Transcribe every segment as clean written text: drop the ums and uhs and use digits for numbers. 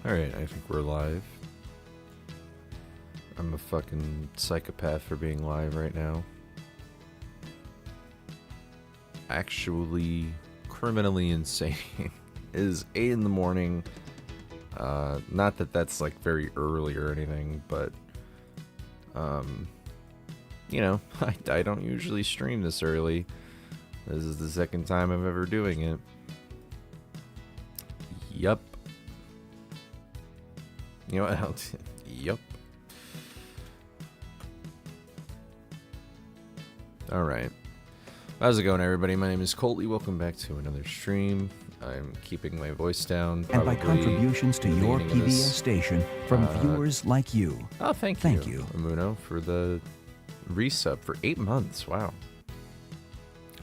Alright, I think we're live. I'm a fucking psychopath for being live right now. Actually, criminally insane. It is 8 in the morning. Not that that's like very early or anything, but you know, I don't usually stream this early. This is the second time I'm ever doing it. Yup. You know what else? Yup. Alright. How's it going, everybody? My name is Coley. Welcome back to another stream. I'm keeping my voice down. And by contributions to your PBS station from viewers like you. Oh, thank you, Amuno, for the resub for 8 months. Wow.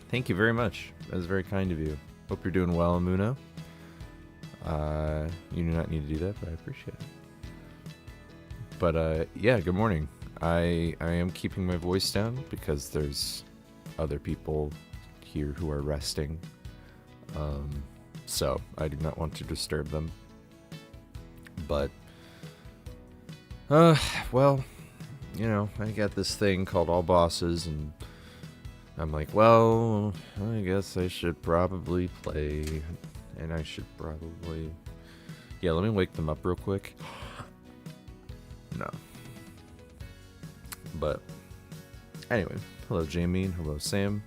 Thank you very much. That was very kind of you. Hope you're doing well, Amuno. You do not need to do that, but I appreciate it. But yeah, good morning. I am keeping my voice down because there's other people here who are resting. So I do not want to disturb them. But well, you know, I got this thing called All Bosses, and I'm like, well, I guess I should probably play, and I should probably, yeah, let me wake them up real quick. No. But anyway, hello Jamie, hello Sam.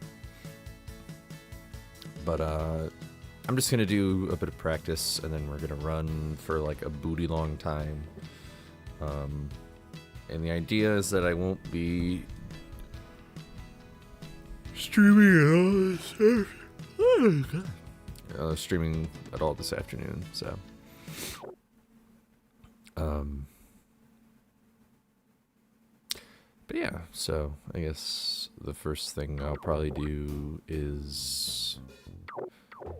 But I'm just gonna do a bit of practice, and then we're gonna run for like a booty long time. And the idea is that I won't be streaming at all this afternoon. So, but yeah, so I guess the first thing I'll probably do is,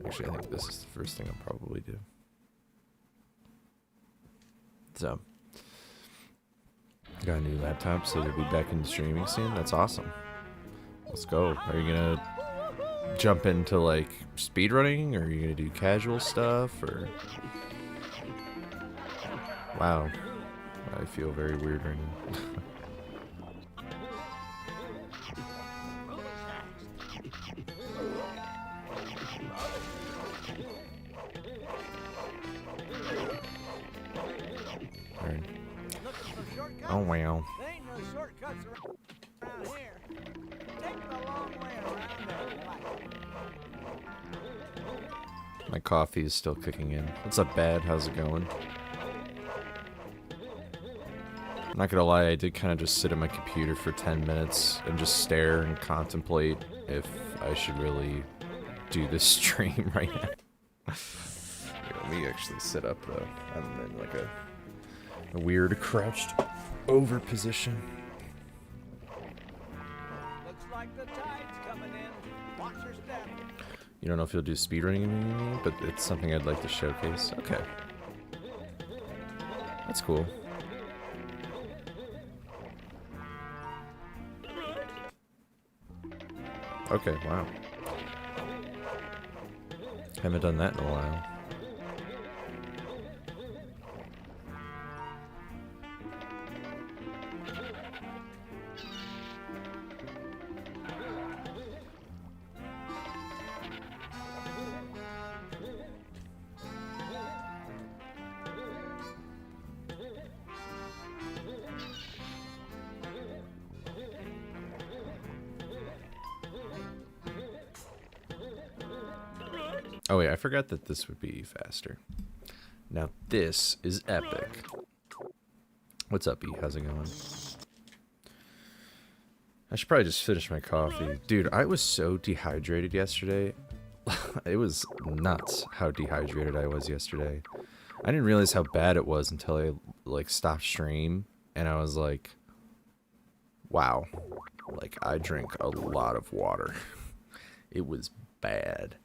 actually I think this is the first thing I'll probably do. So, got a new laptop, so they'll be back in streaming soon. That's awesome. Let's go. Are you gonna jump into like speedrunning, or are you gonna do casual stuff, or? Wow, I feel very weird right now. Oh wow. My coffee is still kicking in. What's up, Bad? How's it going? I'm not gonna lie, I did kind of just sit at my computer for 10 minutes and just stare and contemplate if I should really do this stream right now. Here, let me actually sit up though. I'm in like a weird crouched over position. Looks like the tide's coming in. Watch your step. You don't know if you'll do speedrunning anymore, but it's something I'd like to showcase. Okay. That's cool. Okay, wow. Haven't done that in a while. Oh wait, I forgot that this would be faster. Now this is epic. What's up, E? How's it going? I should probably just finish my coffee. Dude, I was so dehydrated yesterday. It was nuts how dehydrated I was yesterday. I didn't realize how bad it was until I like stopped stream, and I was like, wow. Like, I drank a lot of water. It was bad.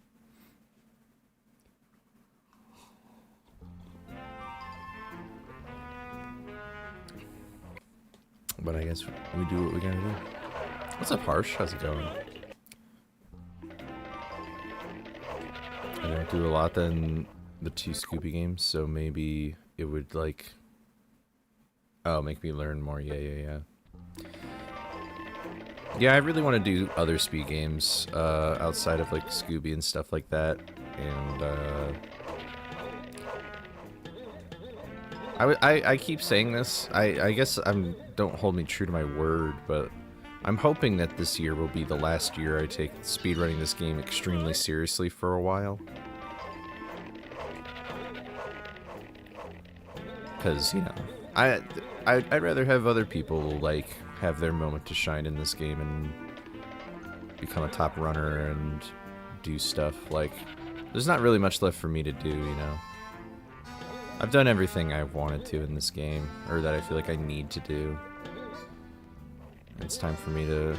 But I guess we do what we gotta do. What's up, Harsh? How's it going? I don't do a lot in the 2 Scooby games, so maybe it would like, oh, make me learn more. Yeah. Yeah, I really want to do other speed games outside of like Scooby and stuff like that. And I keep saying this. I guess don't hold me true to my word, but I'm hoping that this year will be the last year I take speedrunning this game extremely seriously for a while. Because, you know, I'd rather have other people like have their moment to shine in this game and become a top runner and do stuff. Like, there's not really much left for me to do, you know. I've done everything I've wanted to in this game, or that I feel like I need to do. It's time for me to,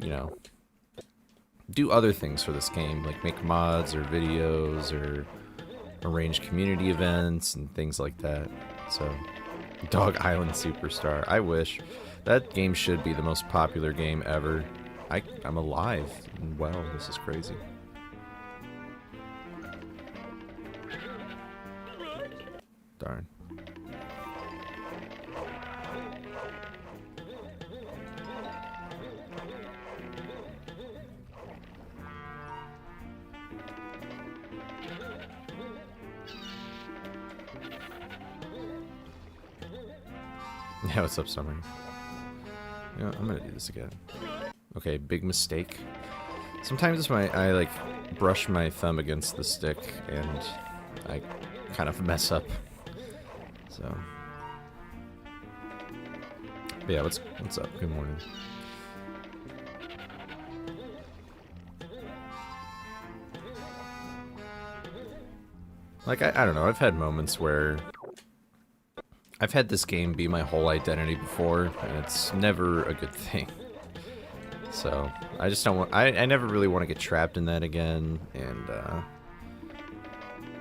you know, do other things for this game, like make mods or videos or arrange community events and things like that. So, Dog Island Superstar. I wish. That game should be the most popular game ever. I'm alive and well. This is crazy. Darn. Yeah, what's up, Summer? Yeah, I'm gonna do this again. Okay, big mistake. Sometimes I like brush my thumb against the stick and I kind of mess up. So, but yeah, what's up? Good morning. Like I don't know. I've had moments where I've had this game be my whole identity before, and it's never a good thing. So, I just don't want... I never really want to get trapped in that again, and, I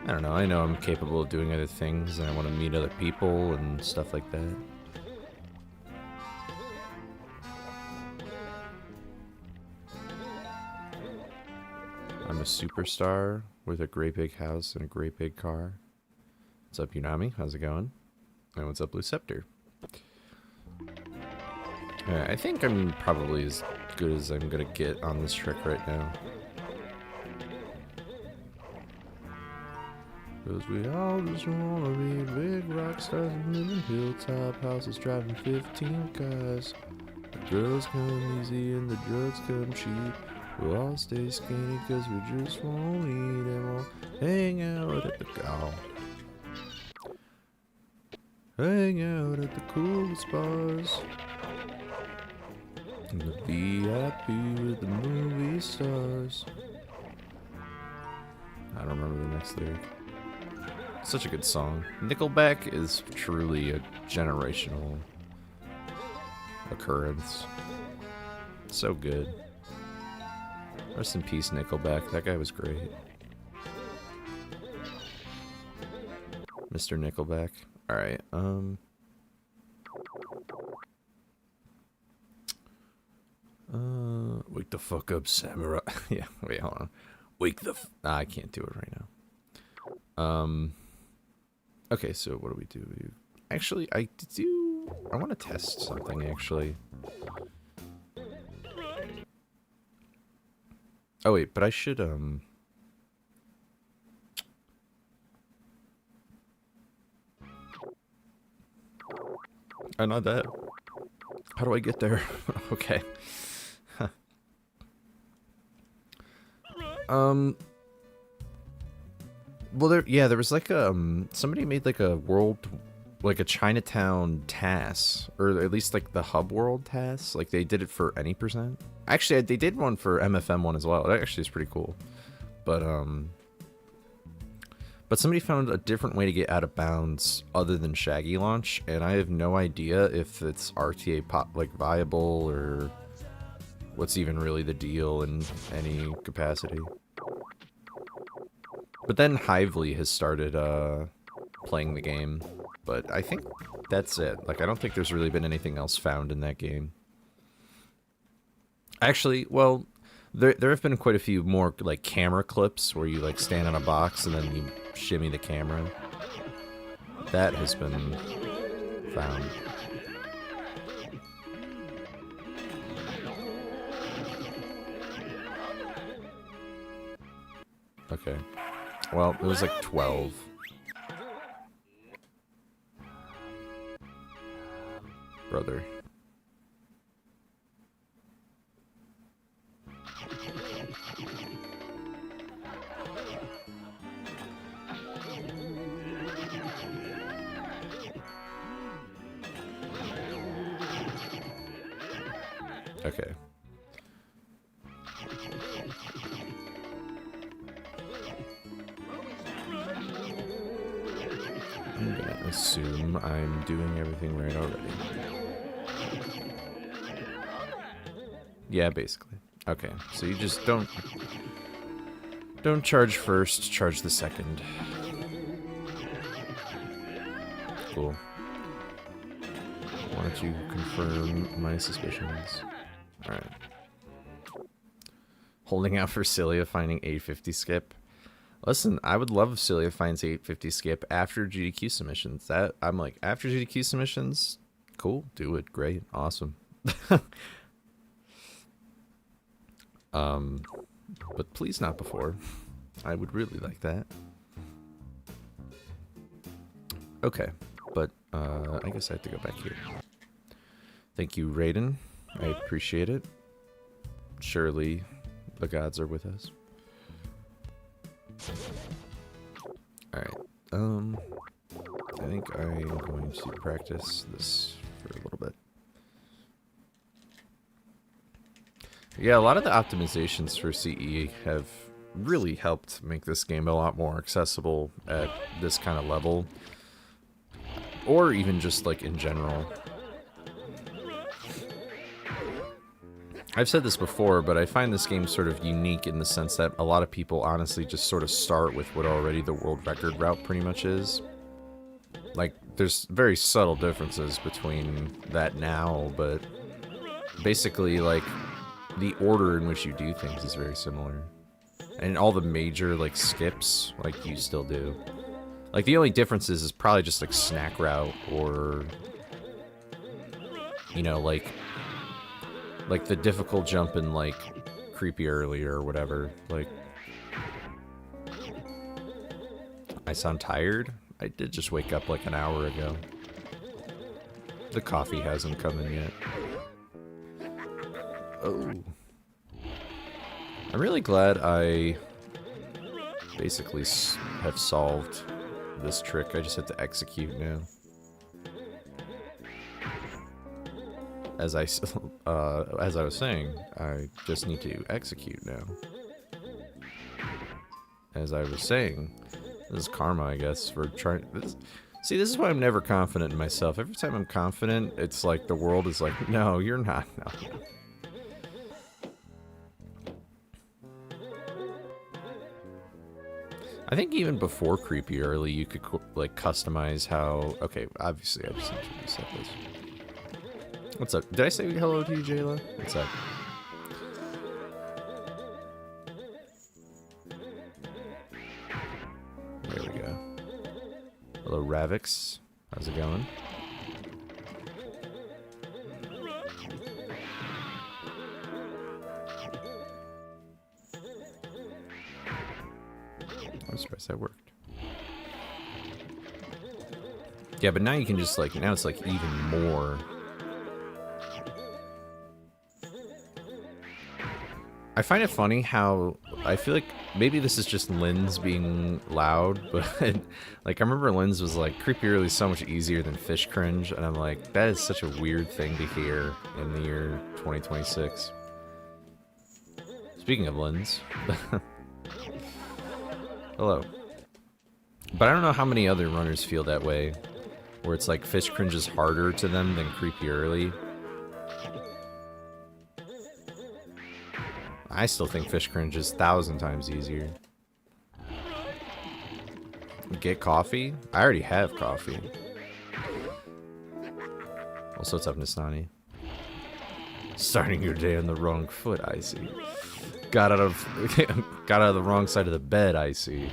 don't know, I know I'm capable of doing other things, and I want to meet other people and stuff like that. I'm a superstar with a great big house and a great big car. What's up, Unami? How's it going? And what's up, Blue Scepter? I think I'm probably as good as I'm gonna get on this trick right now. Cause we all just wanna be big rock stars and live in hilltop houses driving 15 cars. The girls come easy and the drugs come cheap. We'll all stay skinny cause we just won't eat and we'll hang out at the hang out at the coolest bars. In the VIP with the movie stars. I don't remember the next lyric. Such a good song. Nickelback is truly a generational occurrence. So good. Rest in peace, Nickelback. That guy was great. Mr. Nickelback. Alright, wake the fuck up, samurai. Yeah, wait, hold on. Wake the I can't do it right now. Okay, so what do we do? Actually, I want to test something, actually. Oh, wait, but I should, oh, not that. How do I get there? Okay. Huh. Well, there was like somebody made like a a Chinatown TAS, or at least like the Hub World TAS. Like they did it for any %. Actually, they did one for MFM1 as well. That actually is pretty cool. But somebody found a different way to get out of bounds other than Shaggy Launch, and I have no idea if it's RTA viable or what's even really the deal in any capacity. But then Hively has started playing the game, but I think that's it. Like, I don't think there's really been anything else found in that game. Actually, well, There have been quite a few more like camera clips where you like stand on a box and then you shimmy the camera. That has been found. Okay. Well, it was like 12. Brother. Okay. I'm gonna assume I'm doing everything right already. Yeah, basically. Okay, so you just don't charge first, charge the second. Cool. Why don't you confirm my suspicions? Alright. Holding out for Cilia finding 850 skip. Listen, I would love if Cilia finds 850 skip after GDQ submissions. That I'm like, after GDQ submissions, cool, do it, great, awesome. But please not before. I would really like that. Okay, but I guess I have to go back here. Thank you, Raiden. I appreciate it. Surely the gods are with us. Alright, I think I'm going to practice this for a little bit. Yeah, a lot of the optimizations for CE have really helped make this game a lot more accessible at this kind of level. Or even just like in general. I've said this before, but I find this game sort of unique in the sense that a lot of people honestly just sort of start with what already the world record route pretty much is. Like, there's very subtle differences between that now, but basically, like, the order in which you do things is very similar. And all the major, like, skips, like, you still do. Like, the only difference is probably just, like, snack route or, you know, like the difficult jump in, like, creepy early or whatever. Like, I sound tired? I did just wake up, like, an hour ago. The coffee hasn't come in yet. Oh. I'm really glad I basically have solved this trick. I just have to execute now. As I was saying, I just need to execute now. As I was saying, this is karma, I guess, for trying this. See, this is why I'm never confident in myself. Every time I'm confident, it's like the world is like, no, you're not. No. I think even before creepy early, you could like customize how. Okay, obviously, I just need to reset this. What's up? Did I say hello to you, Jayla? What's up? There we go. Hello, Ravix. How's it going? I'm surprised that worked. Yeah, but now you can just like, now it's like even more. I find it funny how I feel like maybe this is just Lynn's being loud, but like I remember Lynn's was like creepy early is so much easier than fish cringe, and I'm like, that is such a weird thing to hear in the year 2026. Speaking of Lynn's, hello. But I don't know how many other runners feel that way, where it's like fish cringe is harder to them than creepy early. I still think fish cringe is 1,000 times easier. Get coffee? I already have coffee. Also, what's up, Nisani? Starting your day on the wrong foot, I see. got out of the wrong side of the bed, I see.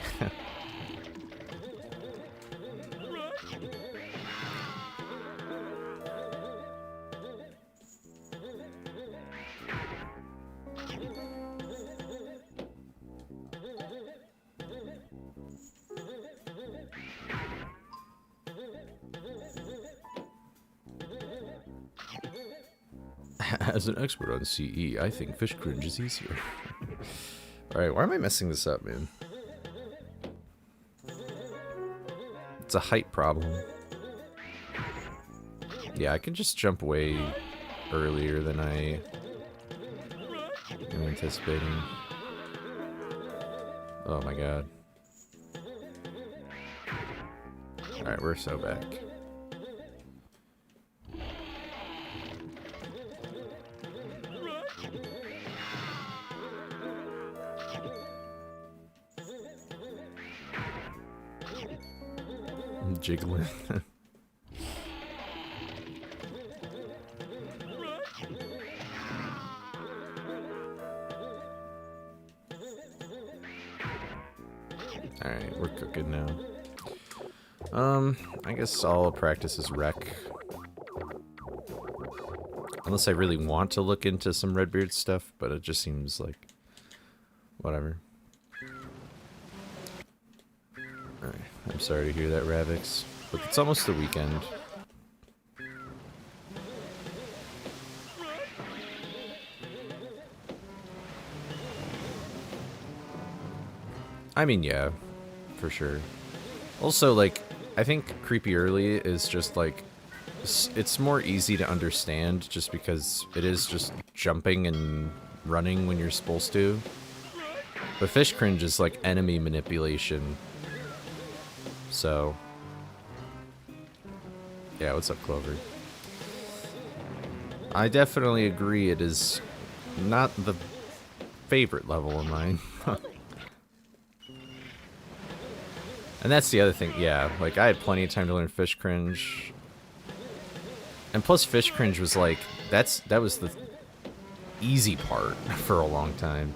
As an expert on CE, I think fish cringe is easier. Alright, why am I messing this up, man? It's a height problem. Yeah, I can just jump way earlier than I am anticipating. Oh my god. Alright, we're so back. I'm jiggling. Alright, we're cooking now. I guess all practice is wreck. Unless I really want to look into some Redbeard stuff, but it just seems like... whatever. Alright, I'm sorry to hear that, Ravix. But it's almost the weekend. I mean, yeah, for sure. Also, like, I think Creepy Early is just, like, it's more easy to understand just because it is just jumping and running when you're supposed to. But Fish Cringe is, like, enemy manipulation. So... yeah, what's up, Clover? I definitely agree it is not the favorite level of mine. And that's the other thing, yeah, like, I had plenty of time to learn Fish Cringe. And plus, Fish Cringe was like, that was the easy part for a long time.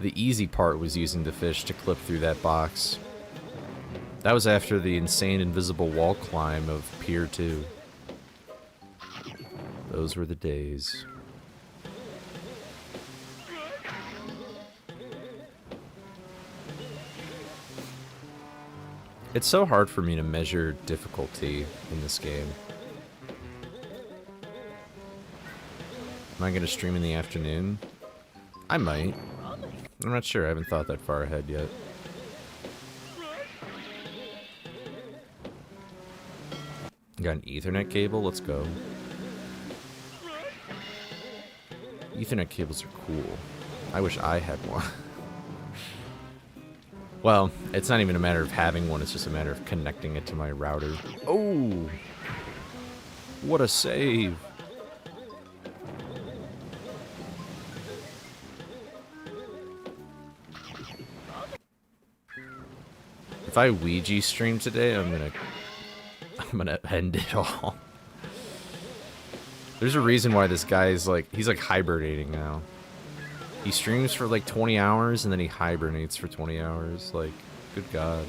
The easy part was using the fish to clip through that box. That was after the insane invisible wall climb of Pier 2. Those were the days. It's so hard for me to measure difficulty in this game. Am I gonna stream in the afternoon? I might. I'm not sure, I haven't thought that far ahead yet. Got an Ethernet cable? Let's go. Ethernet cables are cool. I wish I had one. Well, it's not even a matter of having one, it's just a matter of connecting it to my router. Oh! What a save! If I Ouija stream today, I'm gonna end it all. There's a reason why this guy is like, he's like hibernating now. He streams for like 20 hours and then he hibernates for 20 hours. Like, good God.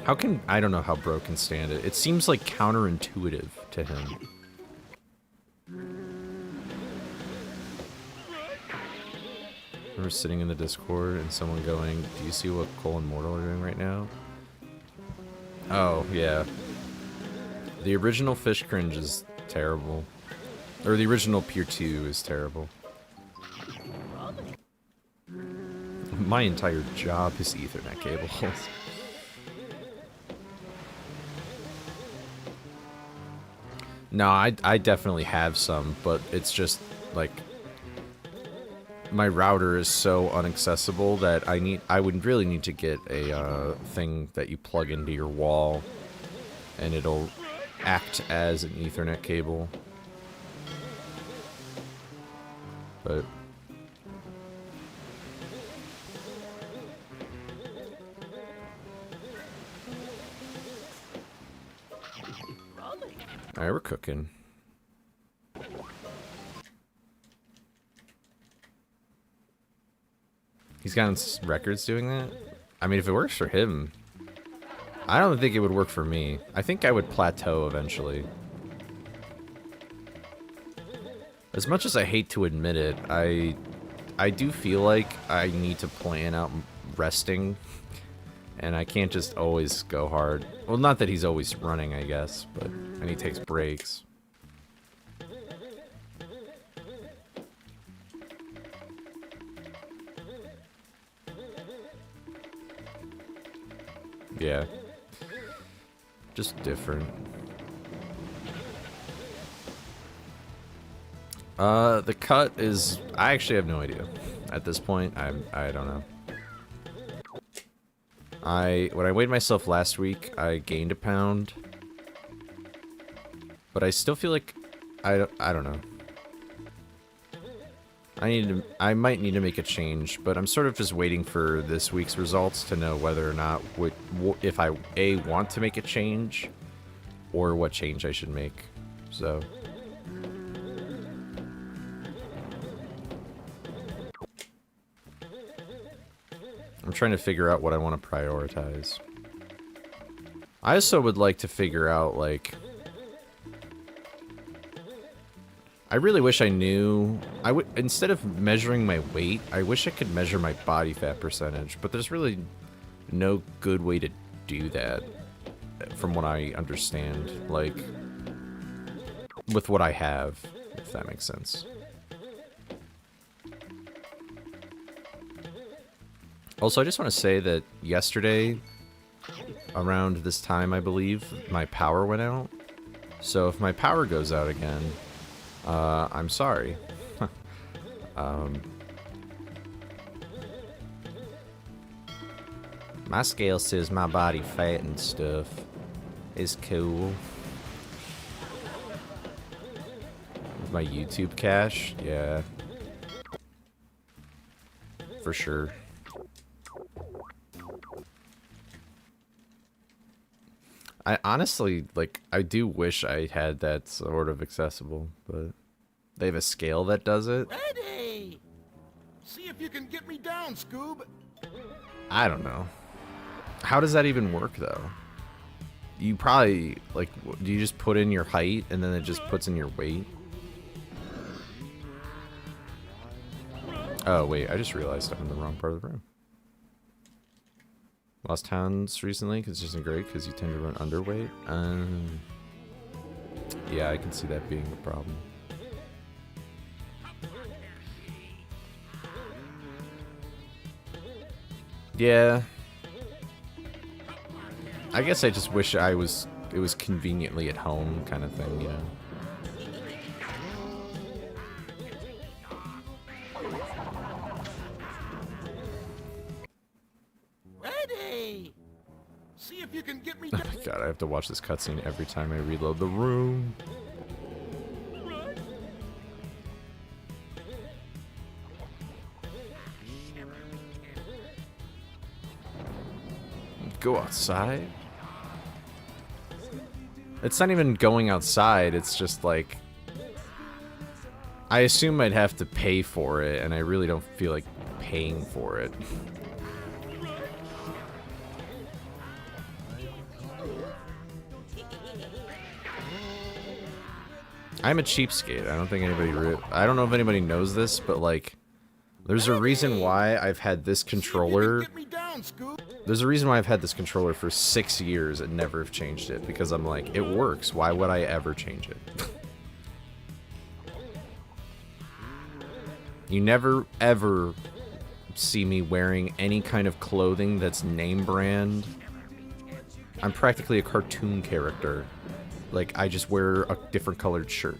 How can, I don't know how bro can stand it. It seems like counterintuitive to him. I remember sitting in the Discord and someone going, do you see what Cole and Mortal are doing right now? Oh, yeah. The original Fish Cringe is terrible. Or the original Pier 2 is terrible. My entire job is Ethernet cables. No, I definitely have some, but it's just, like... my router is so inaccessible that I would really need to get a thing that you plug into your wall, and it'll act as an Ethernet cable. But alright, we're cooking. He's gotten records doing that? I mean, if it works for him, I don't think it would work for me. I think I would plateau eventually. As much as I hate to admit it, I do feel like I need to plan out resting. And I can't just always go hard. Well, not that he's always running, I guess, but... And he takes breaks. Yeah. Just different. The cut is... I actually have no idea. At this point, I don't know. When I weighed myself last week, I gained a pound. But I still feel like... I don't know. I might need to make a change, but I'm sort of just waiting for this week's results to know whether or not if I want to make a change or what change I should make. So I'm trying to figure out what I want to prioritize. I also would like to figure out, like, I really wish I knew. Instead of measuring my weight, I wish I could measure my body fat percentage, but there's really no good way to do that, from what I understand, like, with what I have, if that makes sense. Also, I just want to say that yesterday, around this time, I believe, my power went out. So if my power goes out again, I'm sorry. My scale says my body fat and stuff is cool. With my YouTube cache, yeah. For sure. I honestly, like, I do wish I had that sort of accessible, but they have a scale that does it. Ready! See if you can get me down, Scoob. I don't know. How does that even work, though? You probably, like, do you just put in your height and then it just puts in your weight? Oh, wait, I just realized I'm in the wrong part of the room. Lost pounds recently because it isn't great because you tend to run underweight. Yeah, I can see that being a problem. Yeah. I guess I just wish it was conveniently at home kind of thing, you know. Ready! See if you can get me down. Oh my god, I have to watch this cutscene every time I reload the room. Go outside? It's not even going outside, it's just like... I assume I'd have to pay for it, and I really don't feel like paying for it. I'm a cheapskate. I don't think anybody... I don't know if anybody knows this, but, like... There's a reason why I've had this controller... There's a reason why I've had this controller for 6 years and never have changed it. Because I'm like, it works. Why would I ever change it? You never, ever see me wearing any kind of clothing that's name brand. I'm practically a cartoon character. Like, I just wear a different colored shirt.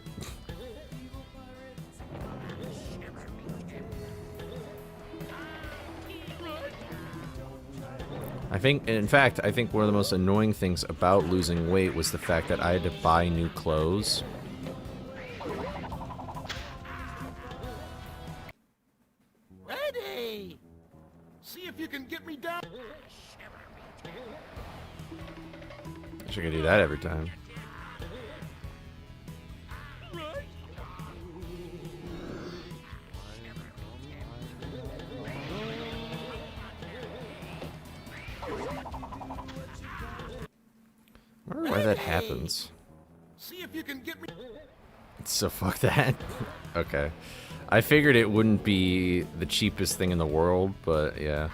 In fact, I think one of the most annoying things about losing weight was the fact that I had to buy new clothes. Ready! See if you can get me down. I should do that every time. that happens. See if you can get me. So fuck that. Okay. I figured it wouldn't be the cheapest thing in the world, but yeah.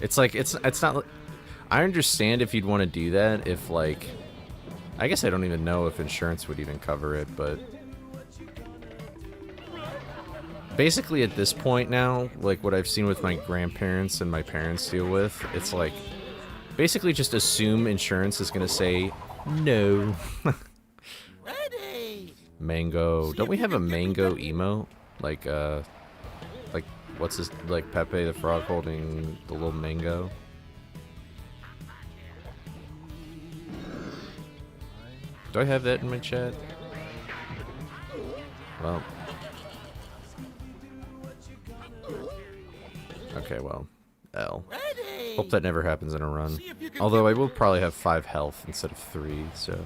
It's like, it's not like... I understand if you'd want to do that, if like... I guess I don't even know if insurance would even cover it, but... Basically at this point now, like what I've seen with my grandparents and my parents deal with, it's like... Basically just assume insurance is gonna say, no. Ready. Mango. Don't we have a mango emo? Like what's this? Like Pepe the Frog holding the little mango? Do I have that in my chat? Well. Okay, well. L. Ready. Hope that never happens in a run. Although I will probably have 5 health instead of 3, so...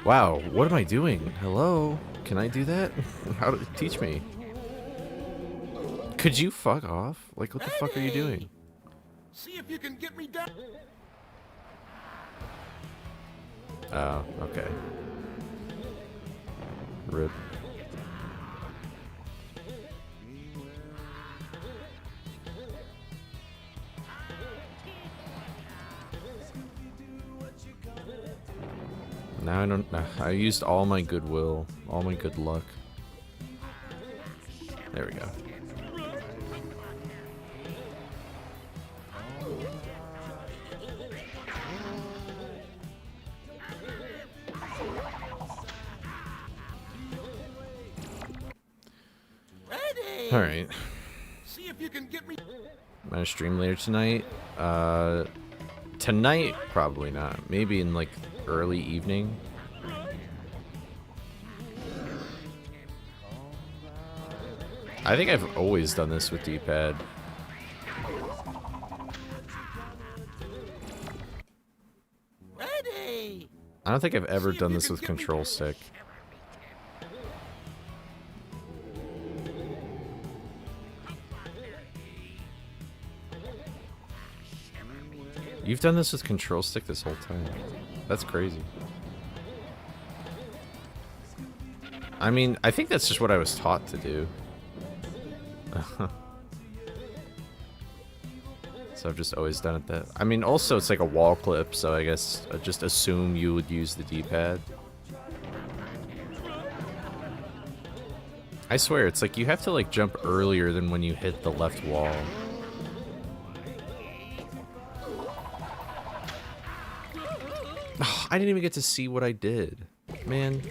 Wow, what am I doing? Hello? Can I do that? How do... Teach me. Could you fuck off? Like, what the fuck are you doing? See if you can get me down. Oh, okay. Rip. Now I don't... I used all my goodwill, all my good luck. There we go. Alright. See if you can get me. I'm gonna stream later tonight. Tonight, probably not. Maybe in like early evening. I think I've always done this with D-pad. Ready. I don't think I've ever done this with control stick. You've done this with control stick this whole time. That's crazy. I mean, I think that's just what I was taught to do. So I've just always done it that. I mean, also it's like a wall clip, so I guess I just assume you would use the D-pad. I swear, it's like you have to like jump earlier than when you hit the left wall. Oh, I didn't even get to see what I did. Man.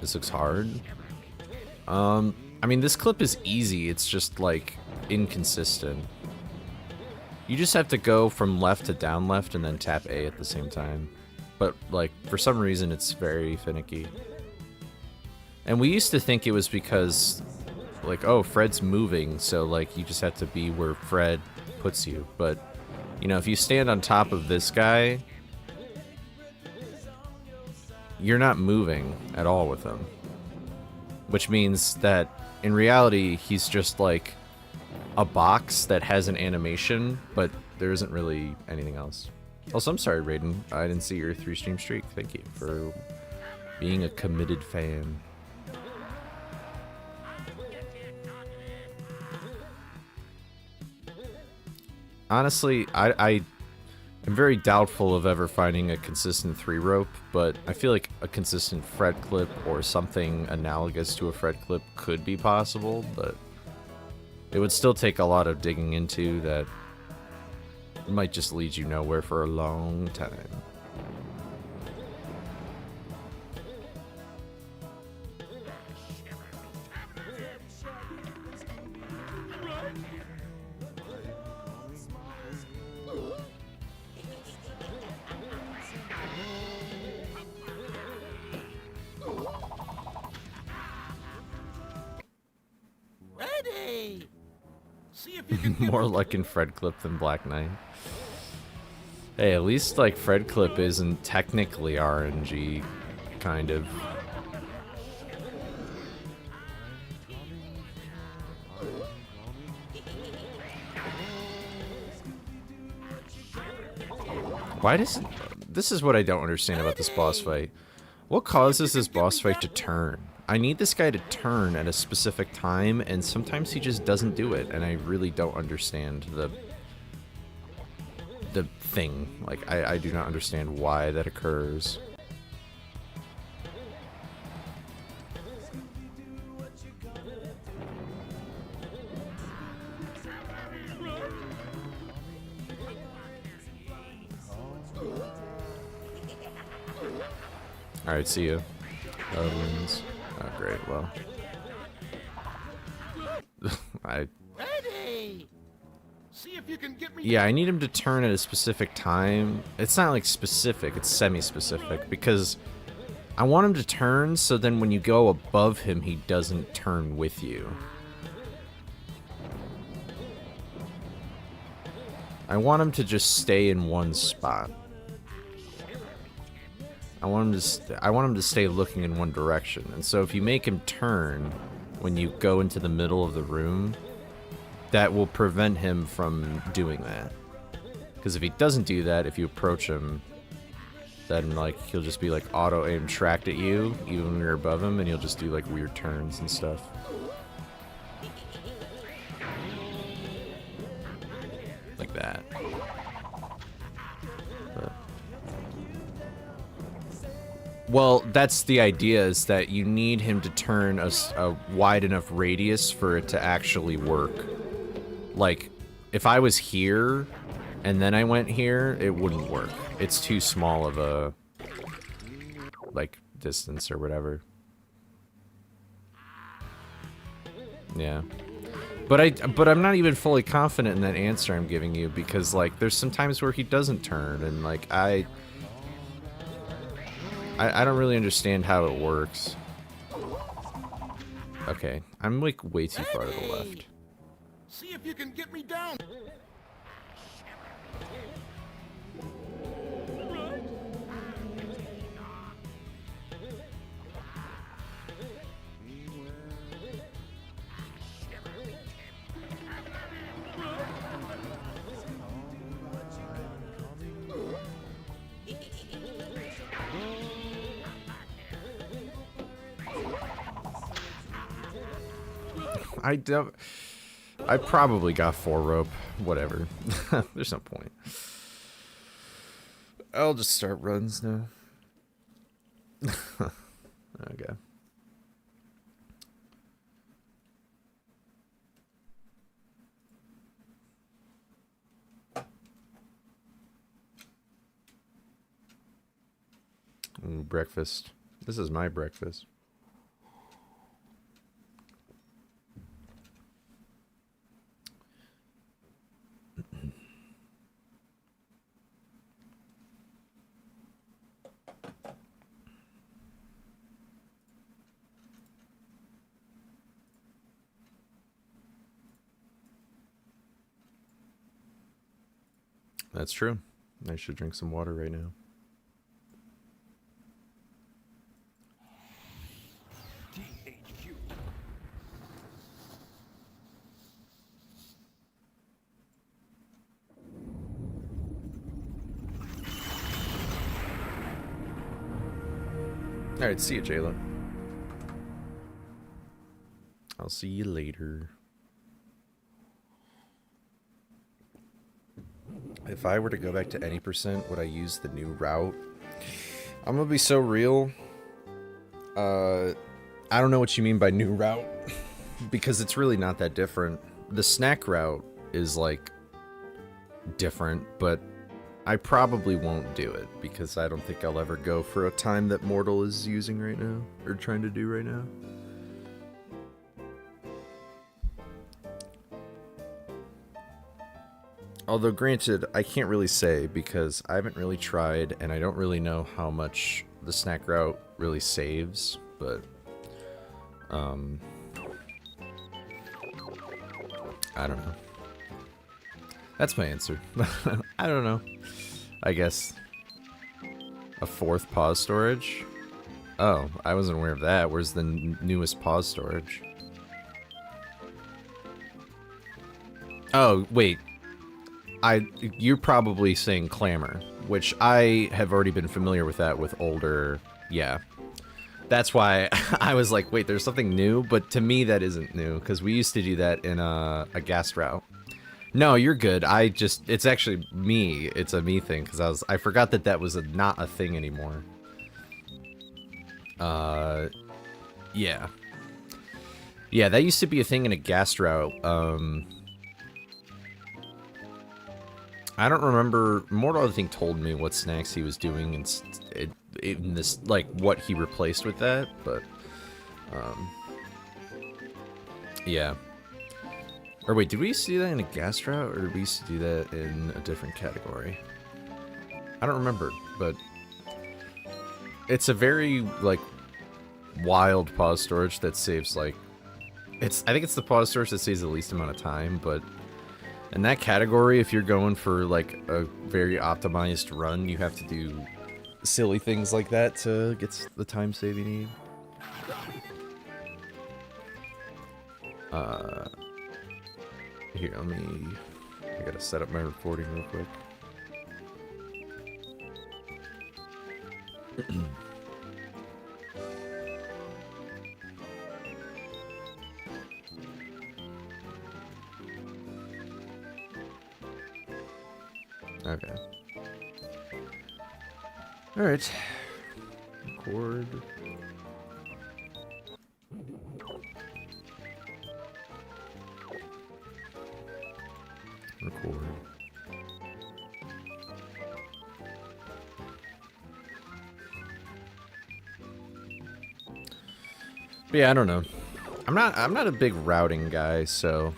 This looks hard. I mean, this clip is easy. It's just, like, inconsistent. You just have to go from left to down left and then tap A at the same time. But, like, for some reason, it's very finicky. And we used to think it was because, like, oh, Fred's moving, so, like, you just have to be where Fred puts you. But, you know, if you stand on top of this guy, you're not moving at all with him. Which means that, in reality, he's just, like, a box that has an animation, but there isn't really anything else. Also, I'm sorry, Raiden. I didn't see your 3-stream streak. Thank you for being a committed fan. Honestly, I am very doubtful of ever finding a consistent 3-rope, but I feel like a consistent Fred clip or something analogous to a Fred clip could be possible, but it would still take a lot of digging into that might just lead you nowhere for a long time. More like in Fred Clip than Black Knight. Hey, at least like Fred Clip isn't technically RNG, kind of. Why does... This is what I don't understand about this boss fight. What causes this boss fight to turn? I need this guy to turn at a specific time, and sometimes he just doesn't do it, and I really don't understand the thing. Like, I do not understand why that occurs. Alright, see you. Wins. Oh, great, well. Yeah, I need him to turn at a specific time. It's not like specific, it's semi-specific, because I want him to turn so then when you go above him, he doesn't turn with you. I want him to just stay in one spot. I want him to stay looking in one direction. And so if you make him turn when you go into the middle of the room, that will prevent him from doing that. Because if he doesn't do that, if you approach him, then like he'll just be like auto aim tracked at you, even when you're above him, and he'll just do like weird turns and stuff. Like that. But... Well, that's the idea, is that you need him to turn a wide enough radius for it to actually work. Like, if I was here, and then I went here, it wouldn't work. It's too small of a, like, distance or whatever. Yeah. But I'm not even fully confident in that answer I'm giving you, because, like, there's some times where he doesn't turn, and, like, I don't really understand how it works. Okay, I'm, like, way too far to the left. See if you can get me down. I probably got 4 rope. Whatever. There's no point. I'll just start runs now. Okay. Ooh, breakfast. This is my breakfast. That's true. I should drink some water right now. Alright, see you, Jayla. I'll see you later. If I were to go back to any %, would I use the new route? I'm gonna be so real. I don't know what you mean by new route, because it's really not that different. The snack route is, like, different, but I probably won't do it, because I don't think I'll ever go for a time that Mortal is using right now, or trying to do right now. Although, granted, I can't really say, because I haven't really tried, and I don't really know how much the snack route really saves, but, I don't know. That's my answer. I don't know. I guess. A 4th pause storage? Oh, I wasn't aware of that. Where's the newest pause storage? Oh, wait. You're probably saying Clamor, which I have already been familiar with that with older, yeah. That's why I was like, wait, there's something new, but to me that isn't new, because we used to do that in a gas route. No, you're good. It's actually me. It's a me thing, because I forgot that that was not a thing anymore. Yeah. Yeah, that used to be a thing in a gas route. I don't remember. Mortal, I think, told me what snacks he was doing in this, like, what he replaced with that, but, yeah. Or wait, did we used to do that in a gas route, or did we used to do that in a different category? I don't remember, but it's a very, like, wild pause storage that saves, like, I think it's the pause storage that saves the least amount of time, but in that category, if you're going for, like, a very optimized run, you have to do silly things like that to get the time save you need. Here, I gotta set up my recording real quick. Okay. Alright. Record. Record. But yeah, I don't know. I'm not a big routing guy, so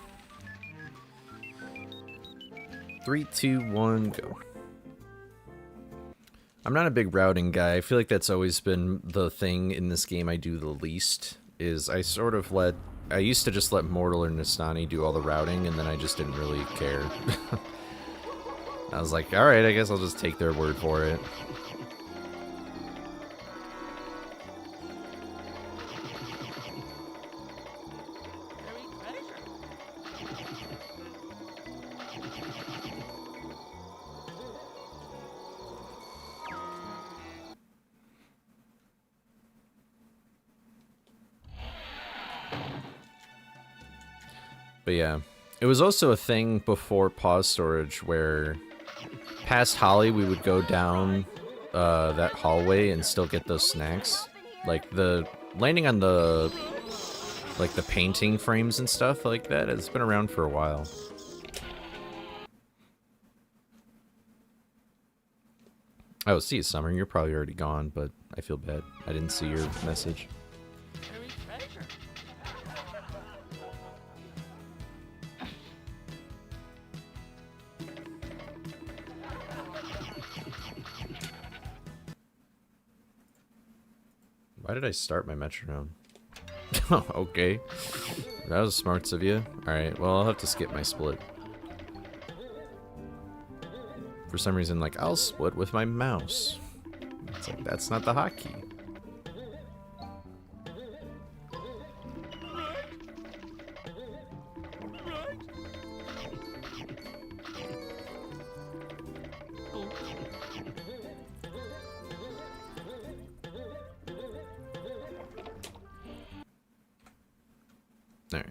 3, 2, 1, go. I'm not a big routing guy. I feel like that's always been the thing in this game I do the least, is I used to just let Mortal or Nastani do all the routing, and then I just didn't really care. I was like, alright, I guess I'll just take their word for it. But yeah, it was also a thing before pause storage where past Holly we would go down that hallway and still get those snacks. Like the landing on the painting frames and stuff like that has been around for a while. Oh, see you, Summer. You're probably already gone, but I feel bad. I didn't see your message. Why did I start my metronome? Okay. That was smarts of you. Alright, well, I'll have to skip my split. For some reason, like, I'll split with my mouse. It's like, that's not the hotkey. Alright.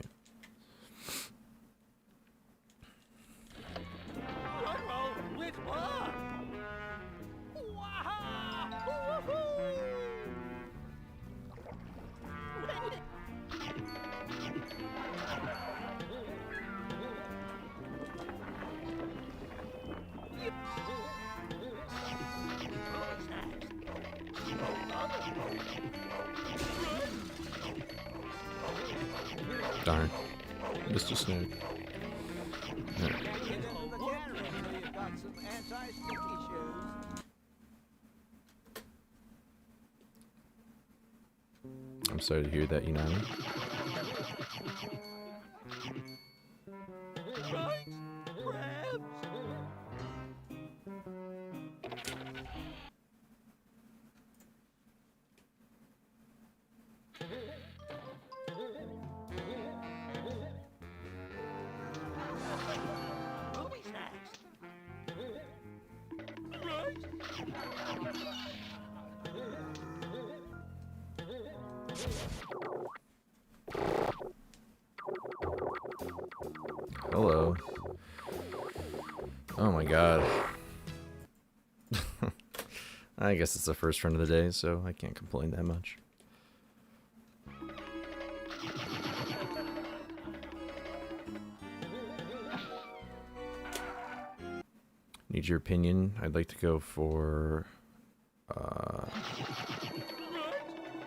Darn. Mr. Snoop. Right. I'm sorry to hear that, Unani. Hello. Oh my god. I guess it's the first run of the day, so I can't complain that much. Need your opinion? I'd like to go for...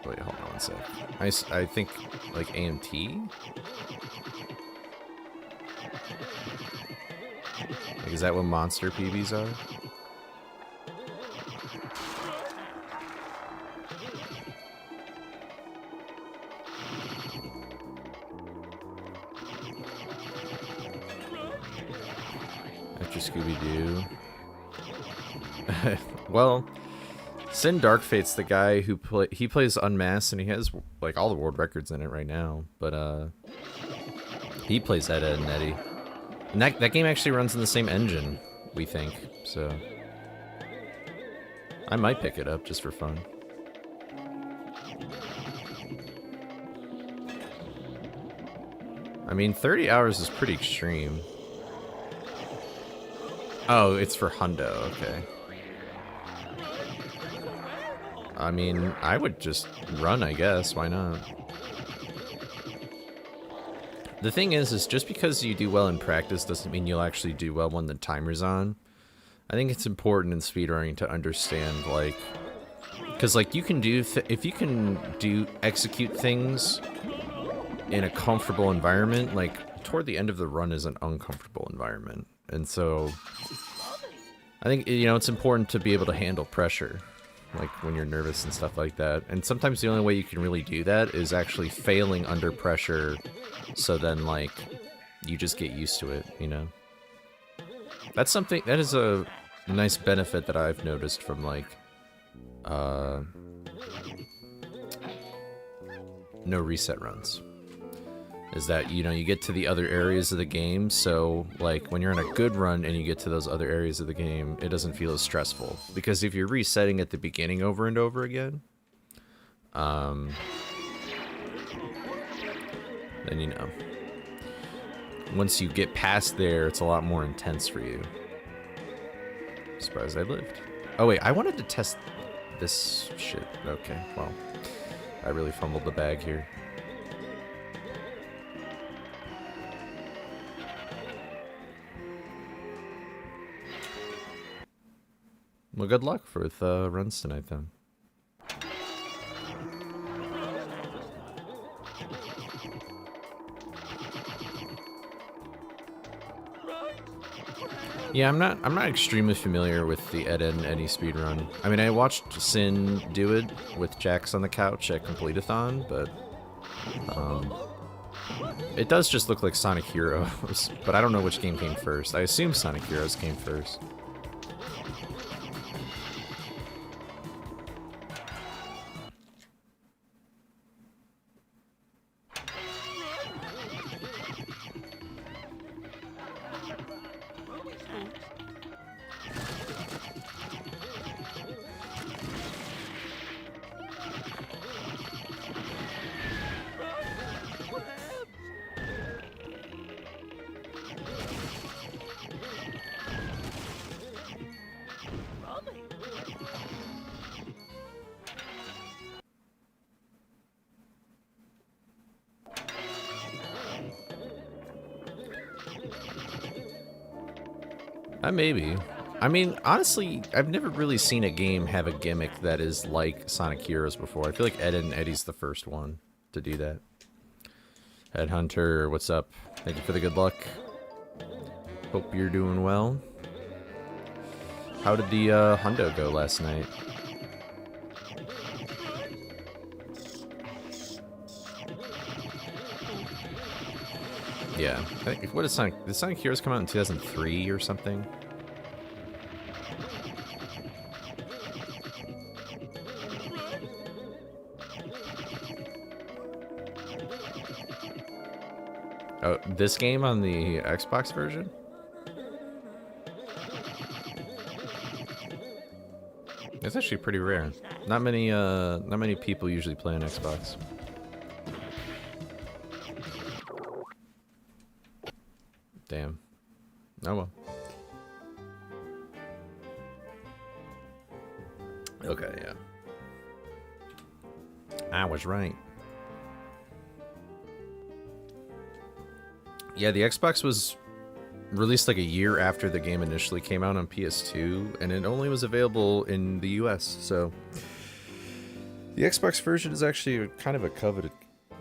Wait, hold on one sec. I think, like, AMT? Like, is that what monster PBs are? After Scooby-Doo. Well, Sin Darkfate's the guy who he plays Unmasked, and he has like all the world records in it right now. But he plays Ed, Edd, and Eddy, and that game actually runs in the same engine, we think. So I might pick it up just for fun. I mean, 30 hours is pretty extreme. Oh, it's for Hundo, okay. I mean, I would just run, I guess. Why not? The thing is just because you do well in practice doesn't mean you'll actually do well when the timer's on. I think it's important in speedrunning to understand, like... Because, like, you can do... if you can execute things in a comfortable environment, like, toward the end of the run is an uncomfortable environment. And so... I think, you know, it's important to be able to handle pressure. Like, when you're nervous and stuff like that. And sometimes the only way you can really do that is actually failing under pressure, so then, like, you just get used to it, you know? That's something, that is a nice benefit that I've noticed from, like, no reset runs. Is that, you know, you get to the other areas of the game, so, like, when you're in a good run and you get to those other areas of the game, it doesn't feel as stressful. Because if you're resetting at the beginning over and over again, then, you know, once you get past there, it's a lot more intense for you. Surprised I lived. Oh, wait, I wanted to test this shit. Okay, well, I really fumbled the bag here. Well, good luck with runs tonight, then. Yeah, I'm not extremely familiar with the Ed, Edd, and Eddy speedrun. I mean, I watched Sin do it with Jax on the couch at Complete-a-thon, but it does just look like Sonic Heroes. But I don't know which game came first. I assume Sonic Heroes came first. Maybe. I mean, honestly, I've never really seen a game have a gimmick that is like Sonic Heroes before. I feel like Ed, Edd, and Eddy's the first one to do that. Headhunter, what's up? Thank you for the good luck. Hope you're doing well. How did the hundo go last night? Yeah. I think, what is Sonic? Did Sonic Heroes come out in 2003 or something? Oh, this game on the Xbox version? It's actually pretty rare. Not many people usually play on Xbox. Oh well. Okay, yeah. I was right. Yeah, the Xbox was released like a year after the game initially came out on PS2, and it only was available in the US, so the Xbox version is actually kind of a coveted,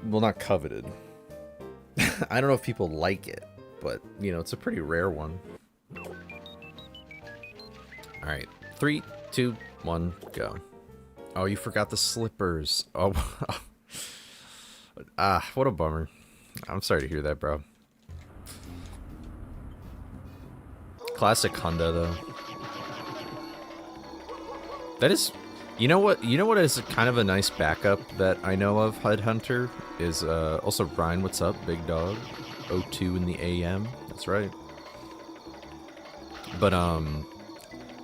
well, not coveted. I don't know if people like it, but, you know, it's a pretty rare one. Alright, 3, 2, 1, go. Oh, you forgot the slippers. Oh, what a bummer. I'm sorry to hear that, bro. Classic Honda, though. That is... You know what is kind of a nice backup that I know of, Headhunter? Is, also, Brian, what's up, big dog? 02 in the AM. That's right. But,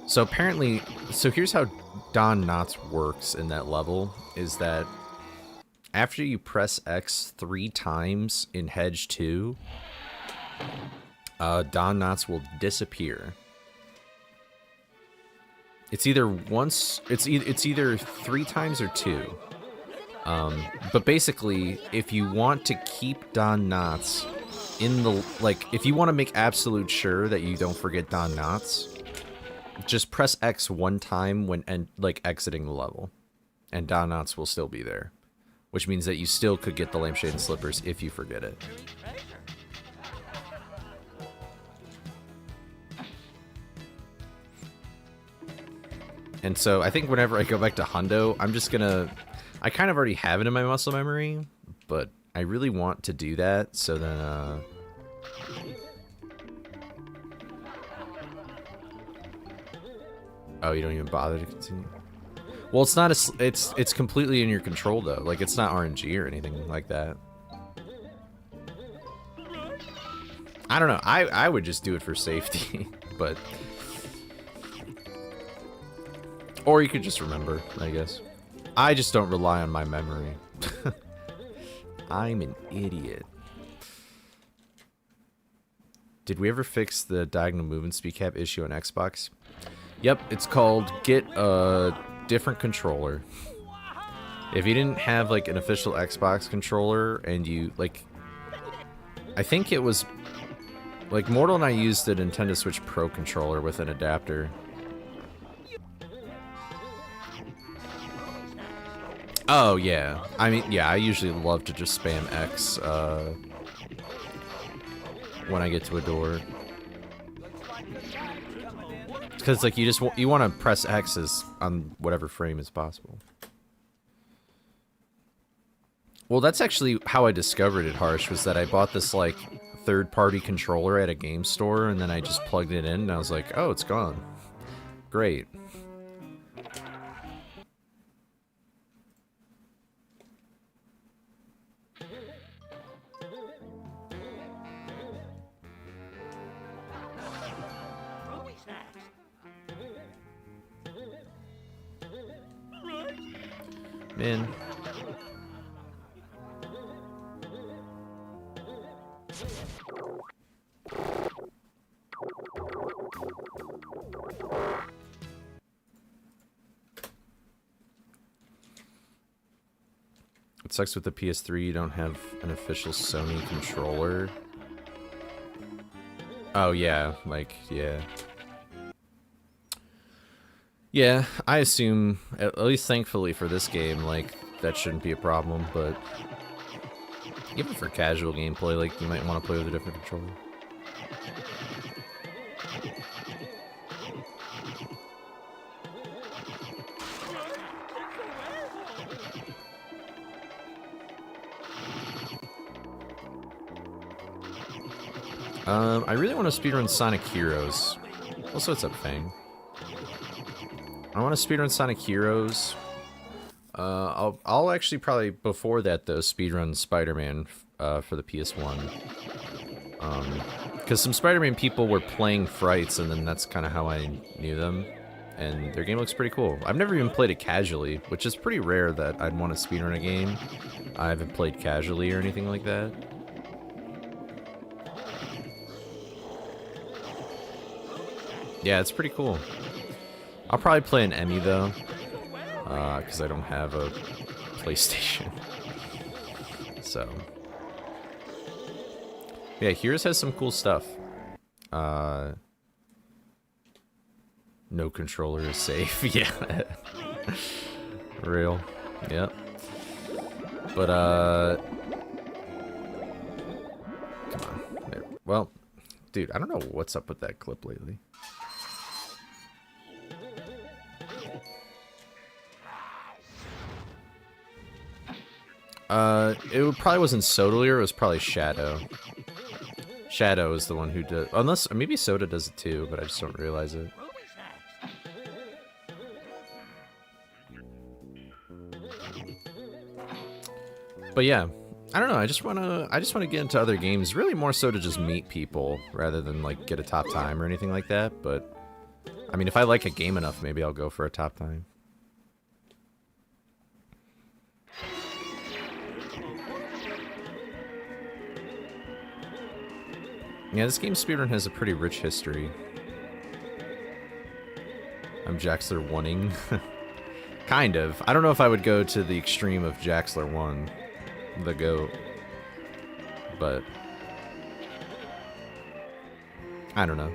so apparently... So here's how Don Knotts works in that level, is that after you press X 3 times in Hedge 2, Don Knotts will disappear. It's either once, it's either 3 times or 2. But basically, if you want to keep Don Knotts in the, like, if you want to make absolute sure that you don't forget Don Knotts, just press X 1 time when exiting the level, and Don Knotts will still be there, which means that you still could get the lampshade and slippers if you forget it. And so I think whenever I go back to Hundo, I'm just gonna... I kind of already have it in my muscle memory, but I really want to do that, so then, Oh, you don't even bother to continue? Well, it's not a... It's completely in your control, though. Like, it's not RNG or anything like that. I don't know. I would just do it for safety, but... Or you could just remember, I guess. I just don't rely on my memory. I'm an idiot. Did we ever fix the diagonal movement speed cap issue on Xbox? Yep, it's called get a different controller. If you didn't have like an official Xbox controller and you like... I think it was... Like Mortal and I used the Nintendo Switch Pro controller with an adapter. Oh, yeah. I mean, yeah, I usually love to just spam X, when I get to a door. Because, like, you want to press X's on whatever frame is possible. Well, that's actually how I discovered it, Harsh, was that I bought this, like, third-party controller at a game store, and then I just plugged it in, and I was like, oh, it's gone. Great. Man. It sucks with the PS3 you don't have an official Sony controller. Oh yeah, like, yeah. Yeah, I assume, at least thankfully for this game, like, that shouldn't be a problem, but even for casual gameplay, like, you might want to play with a different controller. I really want to speedrun Sonic Heroes. Also, what's up, Fang? I want to speedrun Sonic Heroes. I'll actually probably, before that, though, speedrun Spider-Man for the PS1. Because some Spider-Man people were playing Frights, and then that's kind of how I knew them. And their game looks pretty cool. I've never even played it casually, which is pretty rare that I'd want to speedrun a game. I haven't played casually or anything like that. Yeah, it's pretty cool. I'll probably play an Emmy though, because I don't have a PlayStation. So, yeah, Heroes has some cool stuff. No controller is safe. Yeah. Real. Yep. But, come on. There. Well, dude, I don't know what's up with that clip lately. It probably wasn't Sodalier, it was probably Shadow. Shadow is the one who does, unless, maybe Soda does it too, but I just don't realize it. But yeah, I don't know, I just wanna get into other games, really more so to just meet people, rather than like get a top time or anything like that, but, I mean, if I like a game enough, maybe I'll go for a top time. Yeah, this game Speedrun has a pretty rich history. I'm Jaxler 1-ing. Kind of. I don't know if I would go to the extreme of Jaxler 1, the GOAT. But I don't know.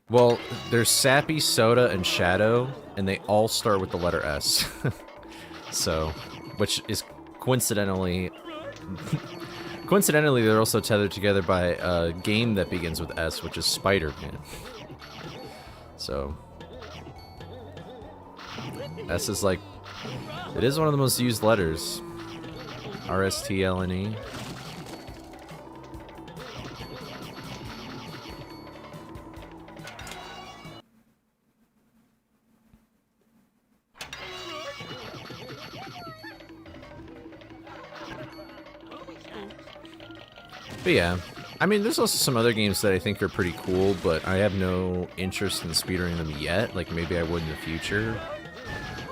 Well, there's Sappy, Soda, and Shadow, and they all start with the letter S. So, which is coincidentally, they're also tethered together by a game that begins with S, which is Spider-Man. So, S is like, it is one of the most used letters. R-S-T-L-N-E. But yeah, I mean, there's also some other games that I think are pretty cool, but I have no interest in speedrunning them yet. Like, maybe I would in the future.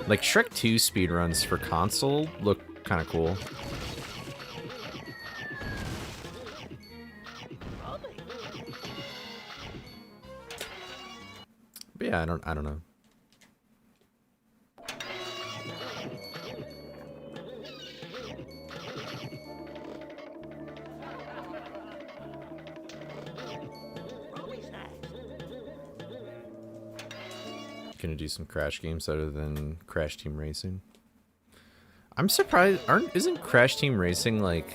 Like, Shrek 2 speedruns for console look kind of cool. But yeah, I don't know. Gonna do some Crash games other than Crash Team Racing. I'm surprised, isn't Crash Team Racing, like,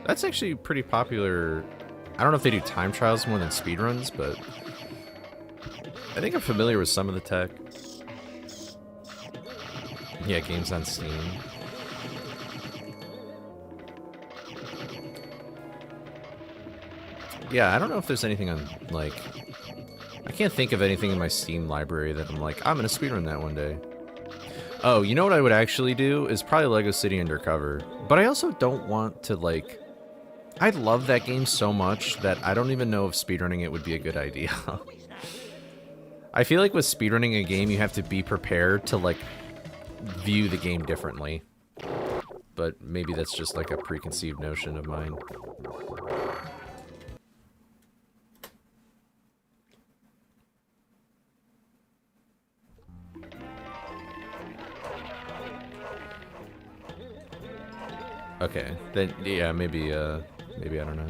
that's actually pretty popular. I don't know if they do time trials more than speedruns, but I think I'm familiar with some of the tech. Yeah, games on Steam. Yeah, I don't know if there's anything on, like, I can't think of anything in my Steam library that I'm like, I'm gonna speedrun that one day. Oh, you know what I would actually do is probably Lego City Undercover. But I also don't want to, like, I love that game so much that I don't even know if speedrunning it would be a good idea. I feel like with speedrunning a game, you have to be prepared to, like, view the game differently. But maybe that's just like a preconceived notion of mine. Okay, then yeah, maybe I don't know.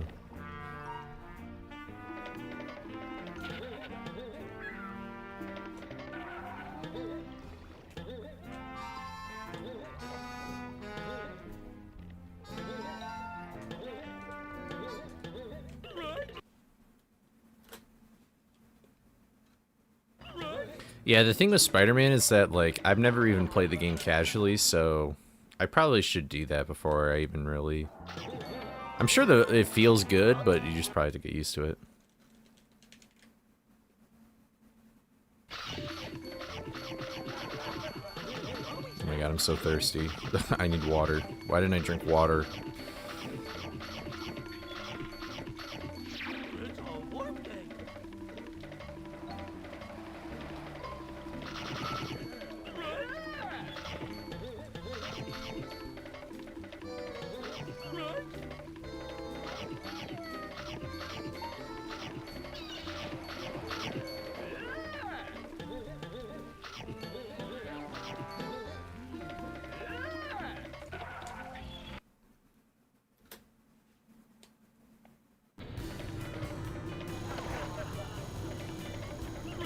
Yeah, the thing with Spider-Man is that, like, I've never even played the game casually, so I probably should do that before I even really... I'm sure that it feels good, but you just probably have to get used to it. Oh my god, I'm so thirsty. I need water. Why didn't I drink water?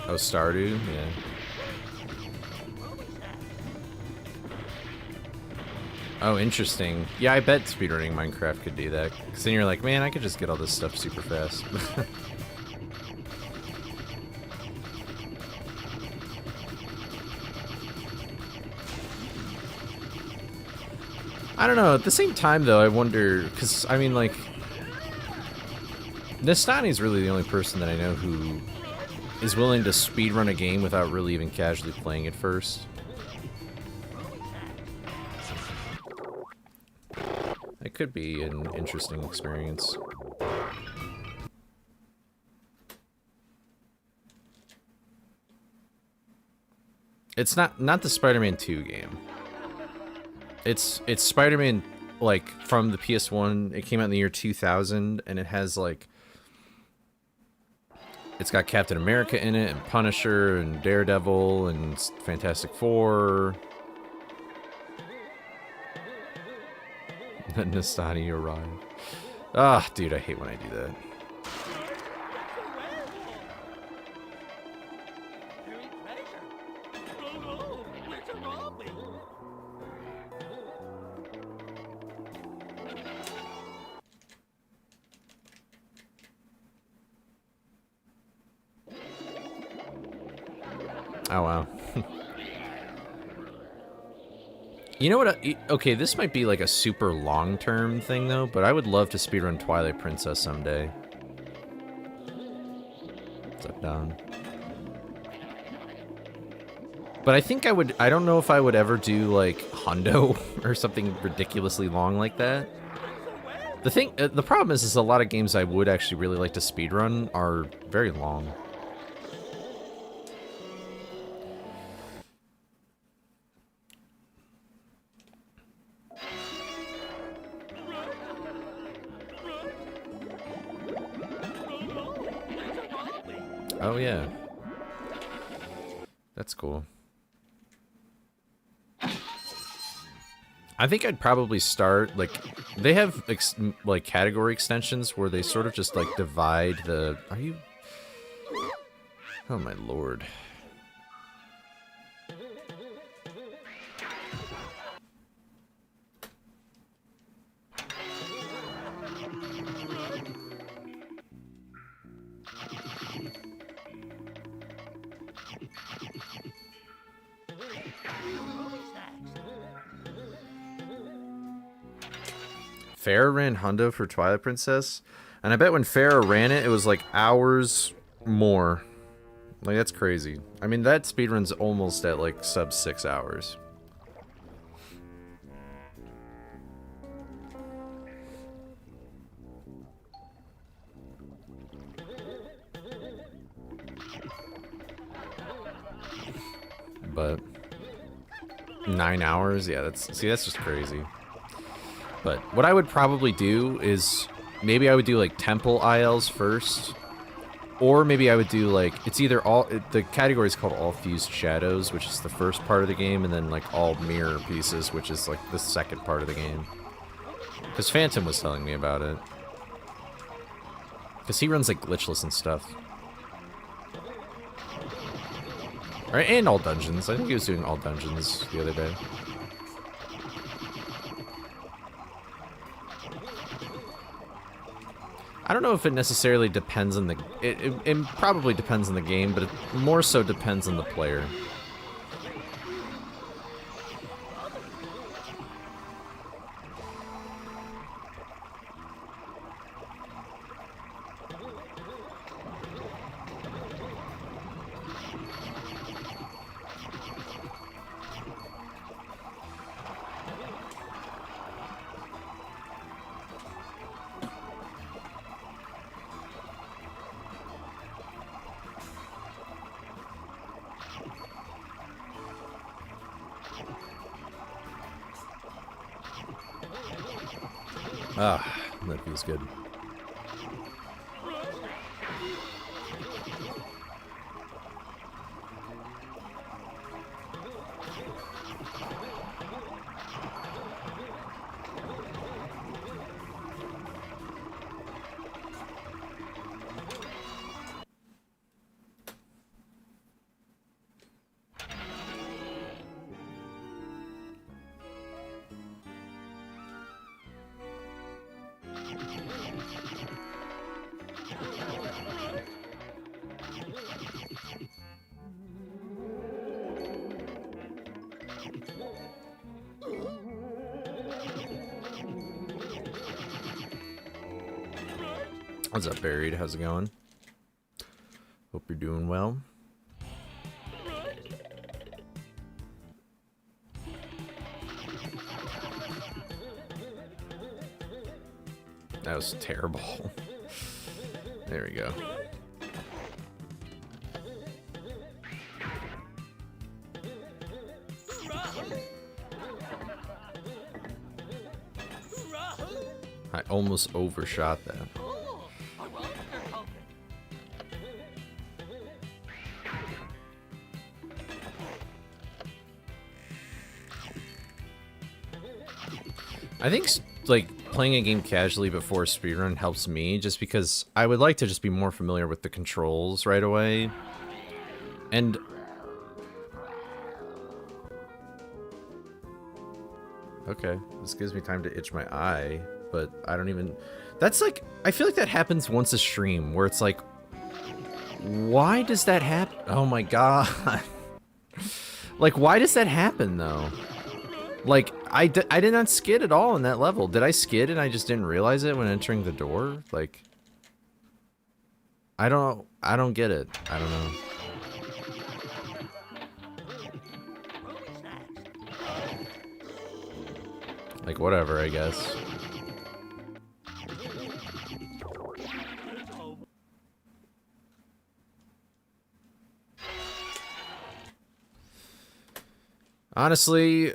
Oh, Stardew? Yeah. Oh, interesting. Yeah, I bet speedrunning Minecraft could do that. Because then you're like, man, I could just get all this stuff super fast. I don't know. At the same time, though, I wonder... Because, I mean, like... Nastani's really the only person that I know who is willing to speedrun a game without really even casually playing it first. It could be an interesting experience. It's not the Spider-Man 2 game. It's Spider-Man, like, from the PS1. It came out in the year 2000, and it has, like... It's got Captain America in it, and Punisher, and Daredevil, and Fantastic Four. Nastani arrived. Ah, dude, I hate when I do that. Oh, wow. You know what? Okay, this might be like a super long-term thing, though, but I would love to speedrun Twilight Princess someday. What's up, Don? But I think I don't know if I would ever do, like, Hundo or something ridiculously long like that. The problem is a lot of games I would actually really like to speedrun are very long. Oh, yeah. That's cool. I think I'd probably start, like, they have, like, category extensions where they sort of just, like, divide the... Are you... Oh, my lord. Farrah ran Hundo for Twilight Princess, and I bet when Farrah ran it, it was like hours more. Like, that's crazy. I mean, that speedrun's almost at like sub 6 hours. But 9 hours? Yeah, that's just crazy. But what I would probably do is maybe I would do like temple ILs first, or maybe I would do like, it's either the category is called all fused shadows, which is the first part of the game, and then like all mirror pieces, which is like the second part of the game. Because Phantom was telling me about it. Because he runs like glitchless and stuff. Right, and all dungeons. I think he was doing all dungeons the other day. I don't know if it necessarily depends on the... It probably depends on the game, but it more so depends on the player. Ah, that feels good. What's up, Buried? How's it going? Hope you're doing well. That was terrible. There we go. I almost overshot that. I think like playing a game casually before speedrun helps me just because I would like to just be more familiar with the controls right away. And okay, this gives me time to itch my eye, but I don't even... That's like... I feel like that happens once a stream, where it's like... Why does that happen? Oh my god. Like, why does that happen, though? Like, I did not skid at all in that level. Did I skid and I just didn't realize it when entering the door? Like... I don't get it. I don't know. Like, whatever, I guess. Honestly,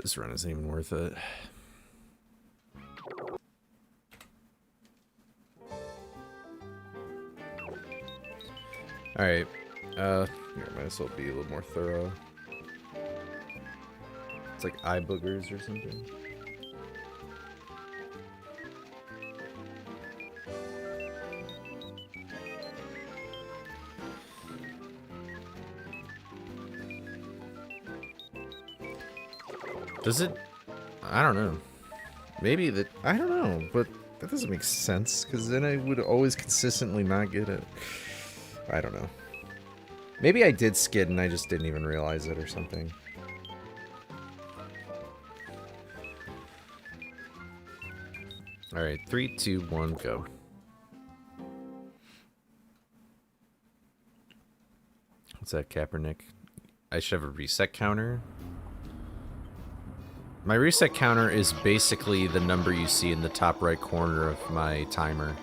this run isn't even worth it. Alright, here, might as well be a little more thorough. It's like eye boogers or something. Does it? I don't know. Maybe that... I don't know, but that doesn't make sense, because then I would always consistently not get it. I don't know. Maybe I did skid and I just didn't even realize it or something. Alright, 3, 2, 1, go. What's that, Kaepernick? I should have a reset counter. My reset counter is basically the number you see in the top right corner of my timer.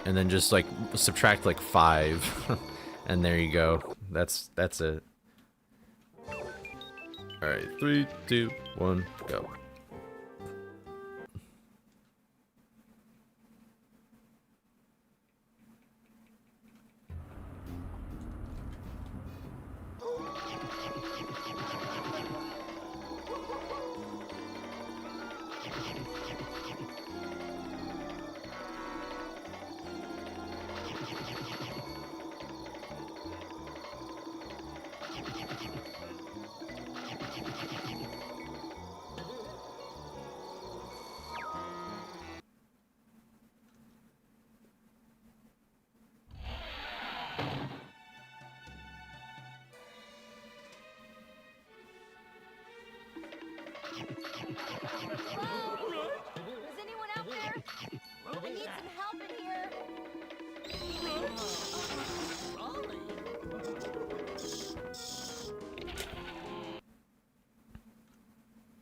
And then just like subtract like 5 and there you go. That's it. All right, 3, 2, 1, go. Is anyone out there? I need some help in here.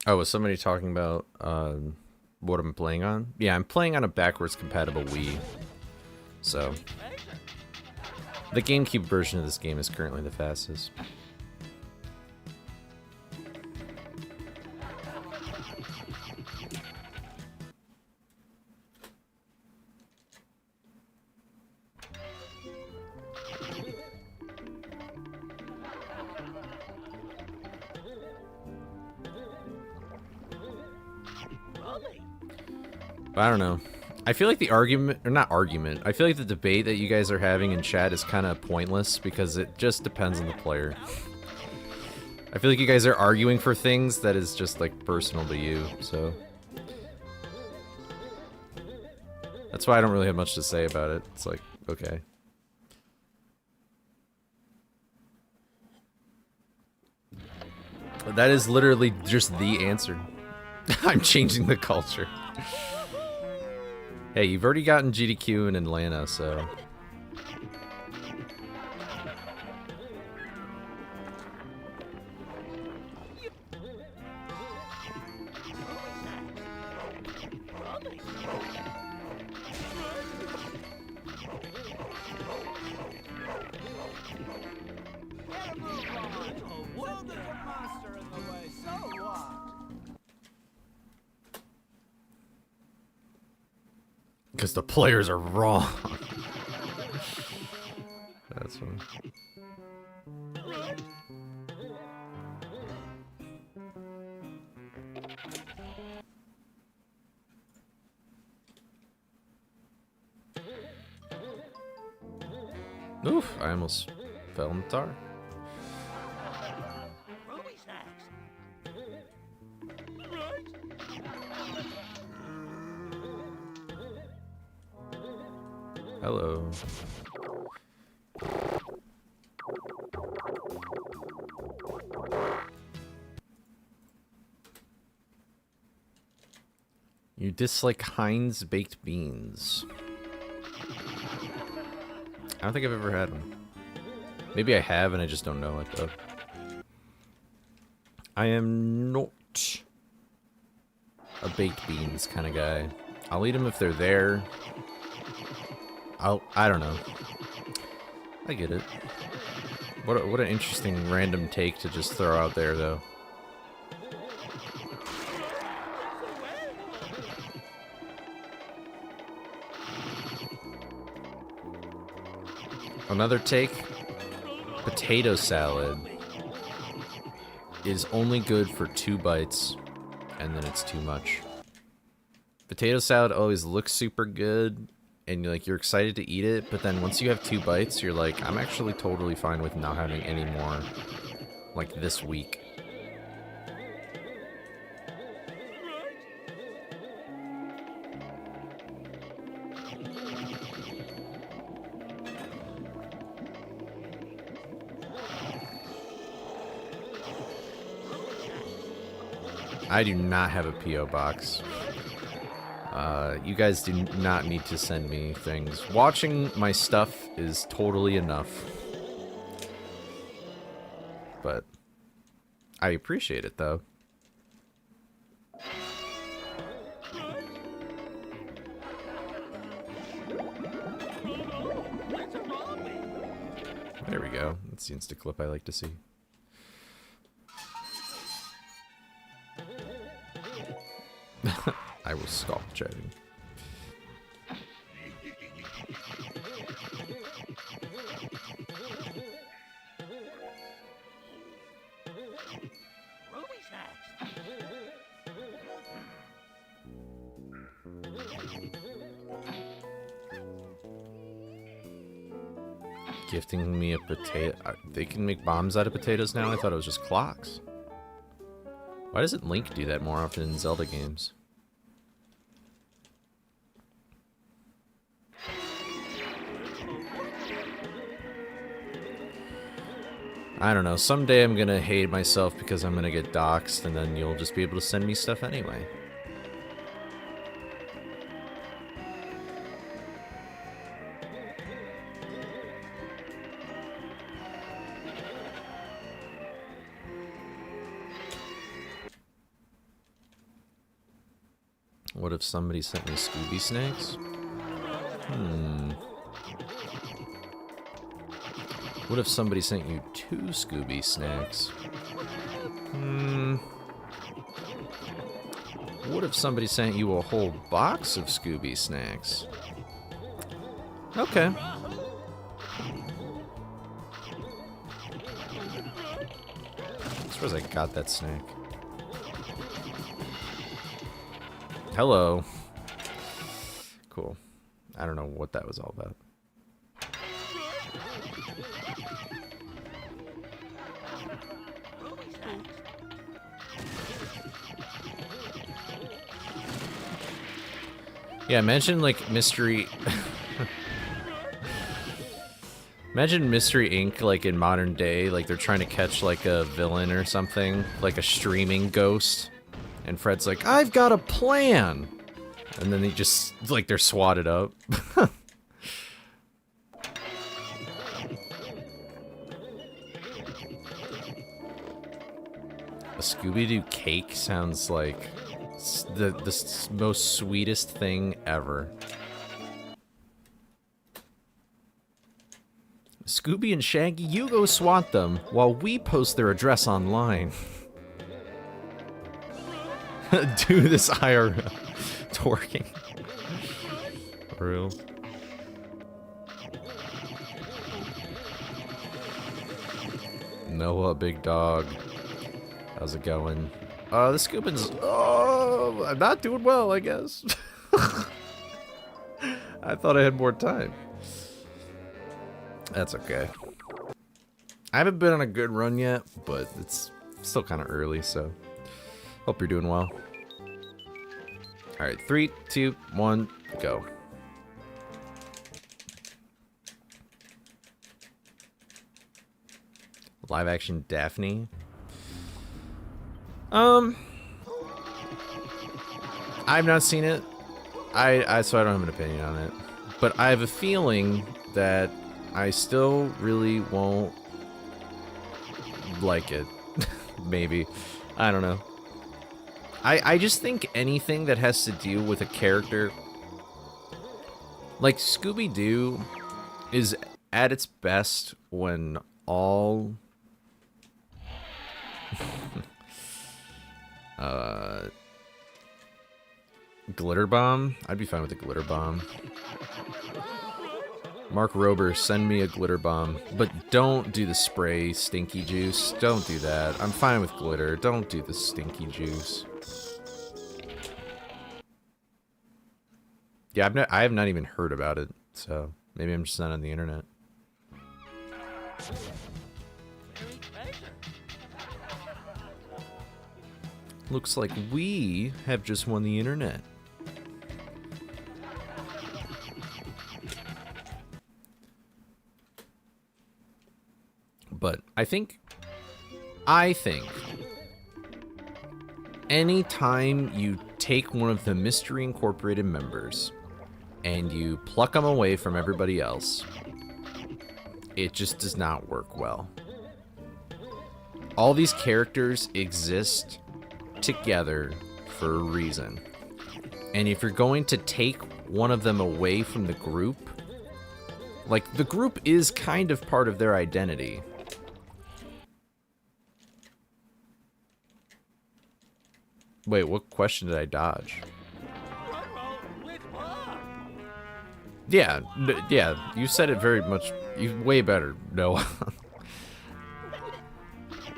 Oh, was somebody talking about what I'm playing on? Yeah, I'm playing on a backwards compatible Wii. So the GameCube version of this game is currently the fastest. I don't know. I feel like the argument, or not argument, I feel like the debate that you guys are having in chat is kind of pointless because it just depends on the player. I feel like you guys are arguing for things that is just like personal to you, so. That's why I don't really have much to say about it. It's like, okay. That is literally just the answer. I'm changing the culture. Hey, you've already gotten GDQ in Atlanta, so... Because the players are wrong. That's funny. Oof, I almost fell in the tar. Hello. You dislike Heinz baked beans. I don't think I've ever had them. Maybe I have and I just don't know it though. I am not a baked beans kind of guy. I'll eat them if they're there. I don't know. I get it. What an interesting random take to just throw out there though. Another take, potato salad is only good for 2 bites, and then it's too much. Potato salad always looks super good, and you're excited to eat it, but then once you have 2 bites, you're like, I'm actually totally fine with not having any more, like, this week. I do not have a P.O. box. You guys do not need to send me things. Watching my stuff is totally enough. But I appreciate it, though. There we go. That's the insta clip I like to see. I was stop chatting. Gifting me a potato. They can make bombs out of potatoes now? I thought it was just clocks. Why doesn't Link do that more often in Zelda games? I don't know. Someday I'm gonna hate myself because I'm gonna get doxxed, and then you'll just be able to send me stuff anyway. What if somebody sent me Scooby snacks? What if somebody sent you 2 Scooby snacks? What if somebody sent you a whole box of Scooby snacks? Okay. I suppose I got that snack. Hello. Cool. I don't know what that was all about. Yeah, imagine like Mystery... Imagine Mystery Inc. like in modern day, like they're trying to catch like a villain or something, like a streaming ghost. And Fred's like, I've got a plan! And then they just, like, they're swatted up. A Scooby-Doo cake sounds like the most sweetest thing ever. Scooby and Shaggy, you go swat them while we post their address online. Do this IRL. Twerking. For real. Noah, big dog. How's it going? The Scoopin's... Oh, I'm not doing well, I guess. I thought I had more time. That's okay. I haven't been on a good run yet, but it's still kind of early, so... Hope you're doing well. Alright, 3, 2, 1, go. Live action Daphne. I've not seen it. So I don't have an opinion on it. But I have a feeling that I still really won't like it. Maybe. I don't know. I just think anything that has to do with a character... Like, Scooby-Doo is at its best when all... Glitter Bomb? I'd be fine with a Glitter Bomb. Mark Rober, send me a Glitter Bomb. But don't do the spray stinky juice. Don't do that. I'm fine with glitter. Don't do the stinky juice. Yeah, I have not even heard about it, so maybe I'm just not on the internet. Looks like we have just won the internet. But I think anytime you take one of the Mystery Incorporated members and you pluck them away from everybody else, it just does not work well. All these characters exist together for a reason. And if you're going to take one of them away from the group, like, the group is kind of part of their identity. Wait, what question did I dodge? Yeah, yeah, you said it very much, way better, Noah.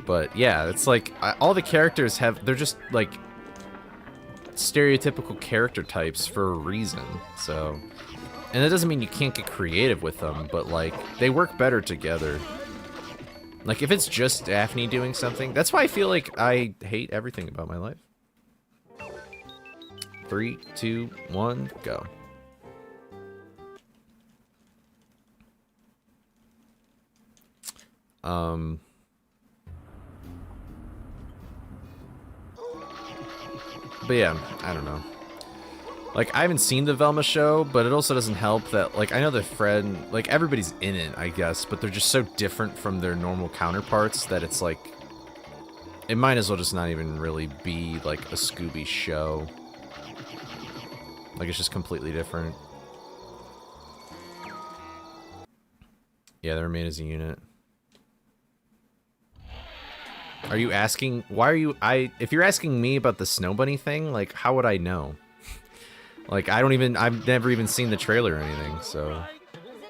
But yeah, it's like, all the characters they're just like stereotypical character types for a reason, so. And that doesn't mean you can't get creative with them, but like, they work better together. Like, if it's just Daphne doing something, that's why I feel like I hate everything about my life. 3, 2, 1, go. But yeah, I don't know. Like, I haven't seen the Velma show, but it also doesn't help that, like, I know that Fred, like, everybody's in it, I guess, but they're just so different from their normal counterparts that it's like, it might as well just not even really be, like, a Scooby show. Like, it's just completely different. Yeah, they're made as a unit. Are you asking, why are you, if you're asking me about the Snow Bunny thing, like, how would I know? Like, I've never even seen the trailer or anything, so. Is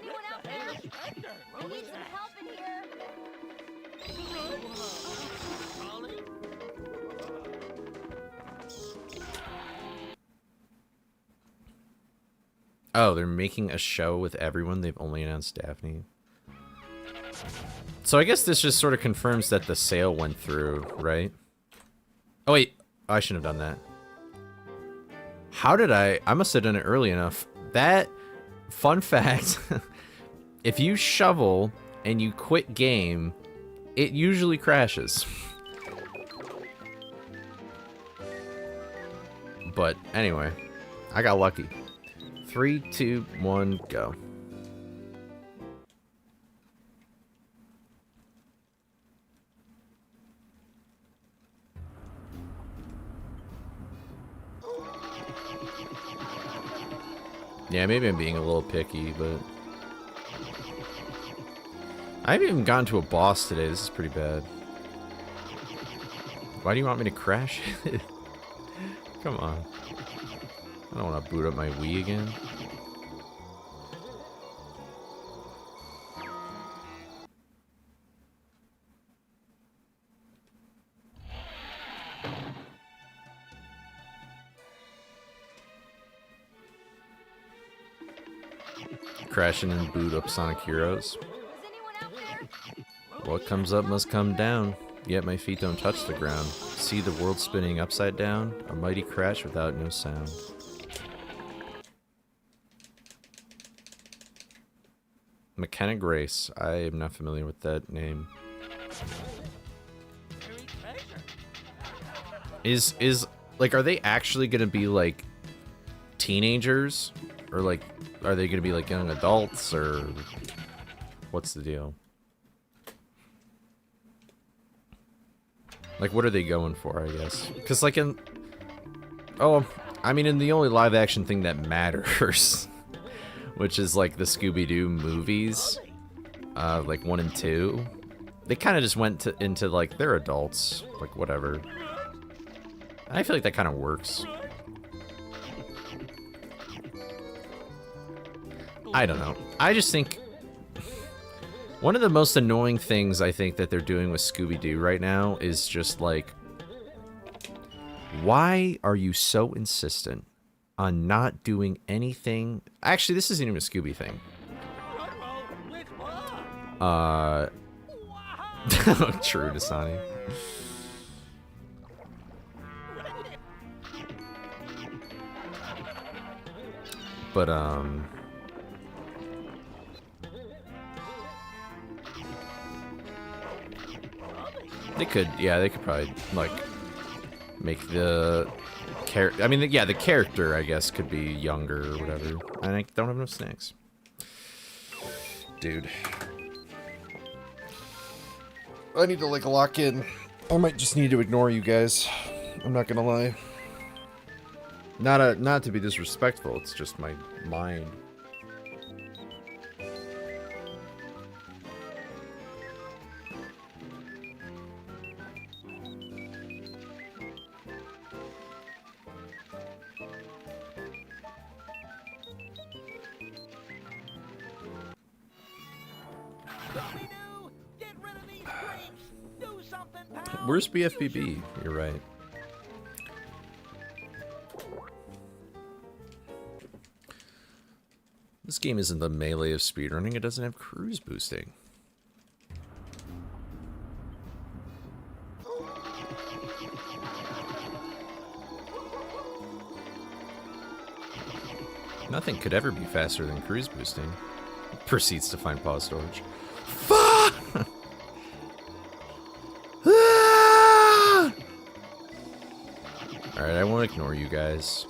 anyone out there? I need some help in here. Oh, they're making a show with everyone. They've only announced Daphne. So I guess this just sort of confirms that the sale went through, right? Oh, wait. I shouldn't have done that. How did I must have done it early enough. That, fun fact, if you shovel and you quit game, it usually crashes. But anyway, I got lucky. 3, 2, 1, go. Yeah, maybe I'm being a little picky, but I haven't even gotten to a boss today. This is pretty bad. Why do you want me to crash it? Come on. I don't want to boot up my Wii again. Crashing and boot up Sonic Heroes. Is anyone out there? What comes up must come down, yet my feet don't touch the ground. See the world spinning upside down, a mighty crash without no sound. McKenna Grace. I am not familiar with that name. Is like, are they actually gonna be like teenagers, or like, are they gonna be like young adults, or what's the deal? Like, what are they going for, I guess? Because, like, in the only live action thing that matters, which is like the Scooby-Doo movies, like 1 and 2, they kind of just went into like, they're adults, like, whatever. I feel like that kind of works. I don't know. I just think one of the most annoying things I think that they're doing with Scooby-Doo right now is just like, why are you so insistent on not doing anything? Actually, this isn't even a Scooby thing. True, Dasani. But, they could probably, like, make the character, the character, I guess, could be younger or whatever. And I don't have enough snacks. Dude. I need to, like, lock in. I might just need to ignore you guys. I'm not gonna lie. Not to be disrespectful, it's just my mind. Where's BFBB? You're right. This game isn't the melee of speedrunning. It doesn't have cruise boosting. Nothing could ever be faster than cruise boosting. Proceeds to find pause storage. Fuck! Alright, I won't ignore you guys.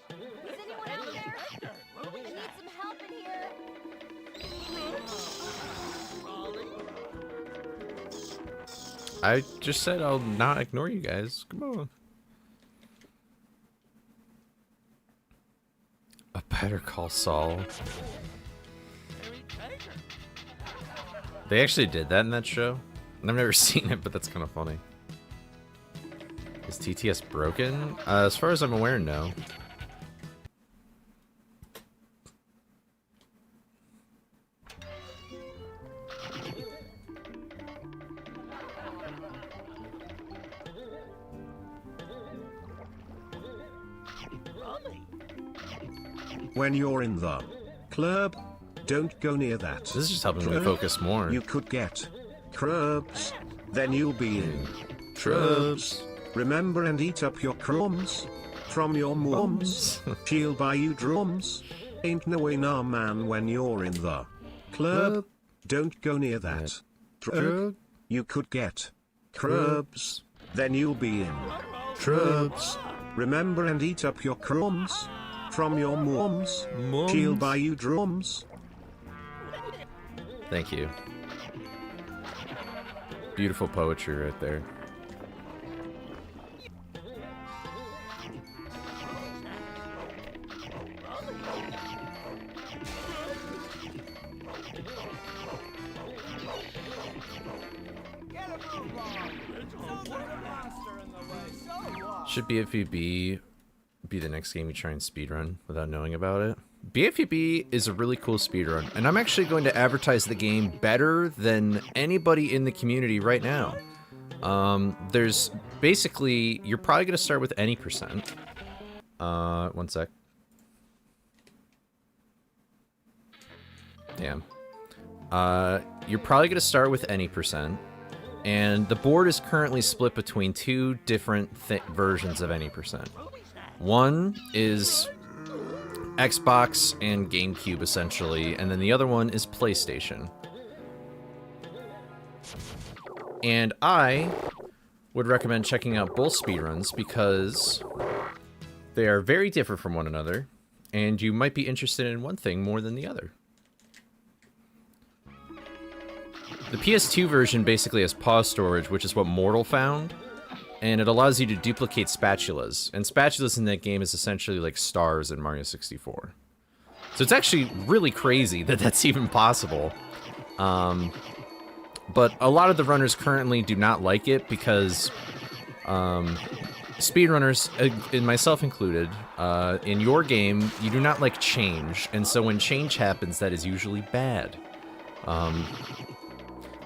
Is anyone out there? I need some help in here. I just said I'll not ignore you guys. Come on. A Better Call Saul. They actually did that in that show? I've never seen it, but that's kind of funny. Is TTS broken? As far as I'm aware, no. When you're in the club, don't go near that. This is just helping me focus more. You could get crabs, then you'll be in Trubs. Remember and eat up your crumbs from your mums. She'll buy you drums. Ain't no way nah man when you're in the club. Don't go near that drug. You could get crubs. Then you'll be in trubs. Remember and eat up your crumbs from your mums. She'll buy you drums. Thank you. Beautiful poetry right there. Should BFUB be the next game you try and speedrun without knowing about it? BFUB is a really cool speedrun, and I'm actually going to advertise the game better than anybody in the community right now. There's basically, you're probably going to start with any percent. One sec. Damn. You're probably going to start with any percent. And the board is currently split between two different versions of any percent. One is Xbox and GameCube, essentially, and then the other one is PlayStation. And I would recommend checking out both speedruns because they are very different from one another, and you might be interested in one thing more than the other. The PS2 version basically has pause storage, which is what Mortal found, and it allows you to duplicate spatulas. And spatulas in that game is essentially like stars in Mario 64. So it's actually really crazy that that's even possible. But a lot of the runners currently do not like it because speedrunners, and myself included, in your game, you do not like change. And so when change happens, that is usually bad.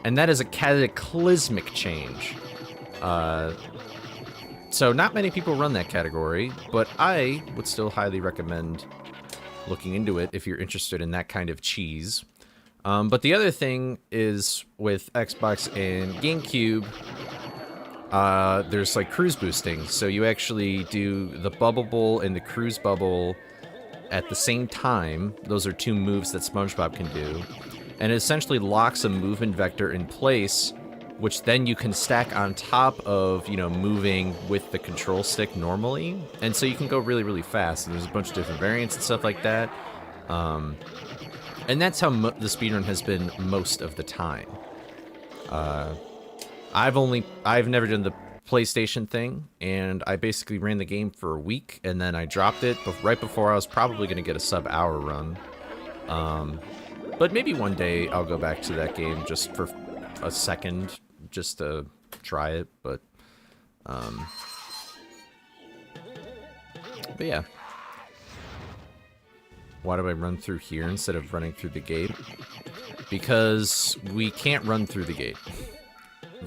And that is a cataclysmic change. So not many people run that category, but I would still highly recommend looking into it if you're interested in that kind of cheese. But the other thing is with Xbox and GameCube, there's like cruise boosting. So you actually do the bubble bowl and the cruise bubble at the same time. Those are two moves that SpongeBob can do. And it essentially locks a movement vector in place, which then you can stack on top of, you know, moving with the control stick normally. And so you can go really, really fast. And there's a bunch of different variants and stuff like that. And that's how the speedrun has been most of the time. I've never done the PlayStation thing, and I basically ran the game for a week, and then I dropped it right before I was probably going to get a sub-hour run. But maybe one day I'll go back to that game just for a second, just to try it, but yeah. Why do I run through here instead of running through the gate? Because we can't run through the gate.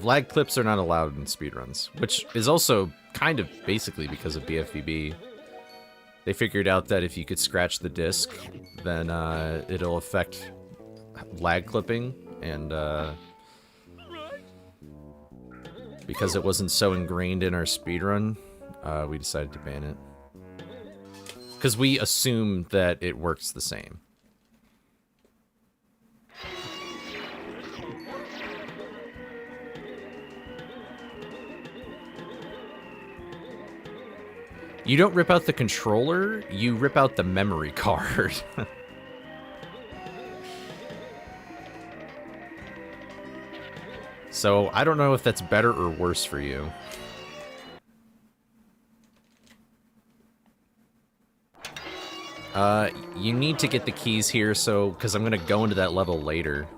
Lag clips are not allowed in speedruns, which is also kind of basically because of BFVB. They figured out that if you could scratch the disc, then it'll affect lag clipping, and because it wasn't so ingrained in our speedrun, we decided to ban it. Because we assume that it works the same. You don't rip out the controller, you rip out the memory card. So, I don't know if that's better or worse for you. You need to get the keys here, so, because I'm going to go into that level later.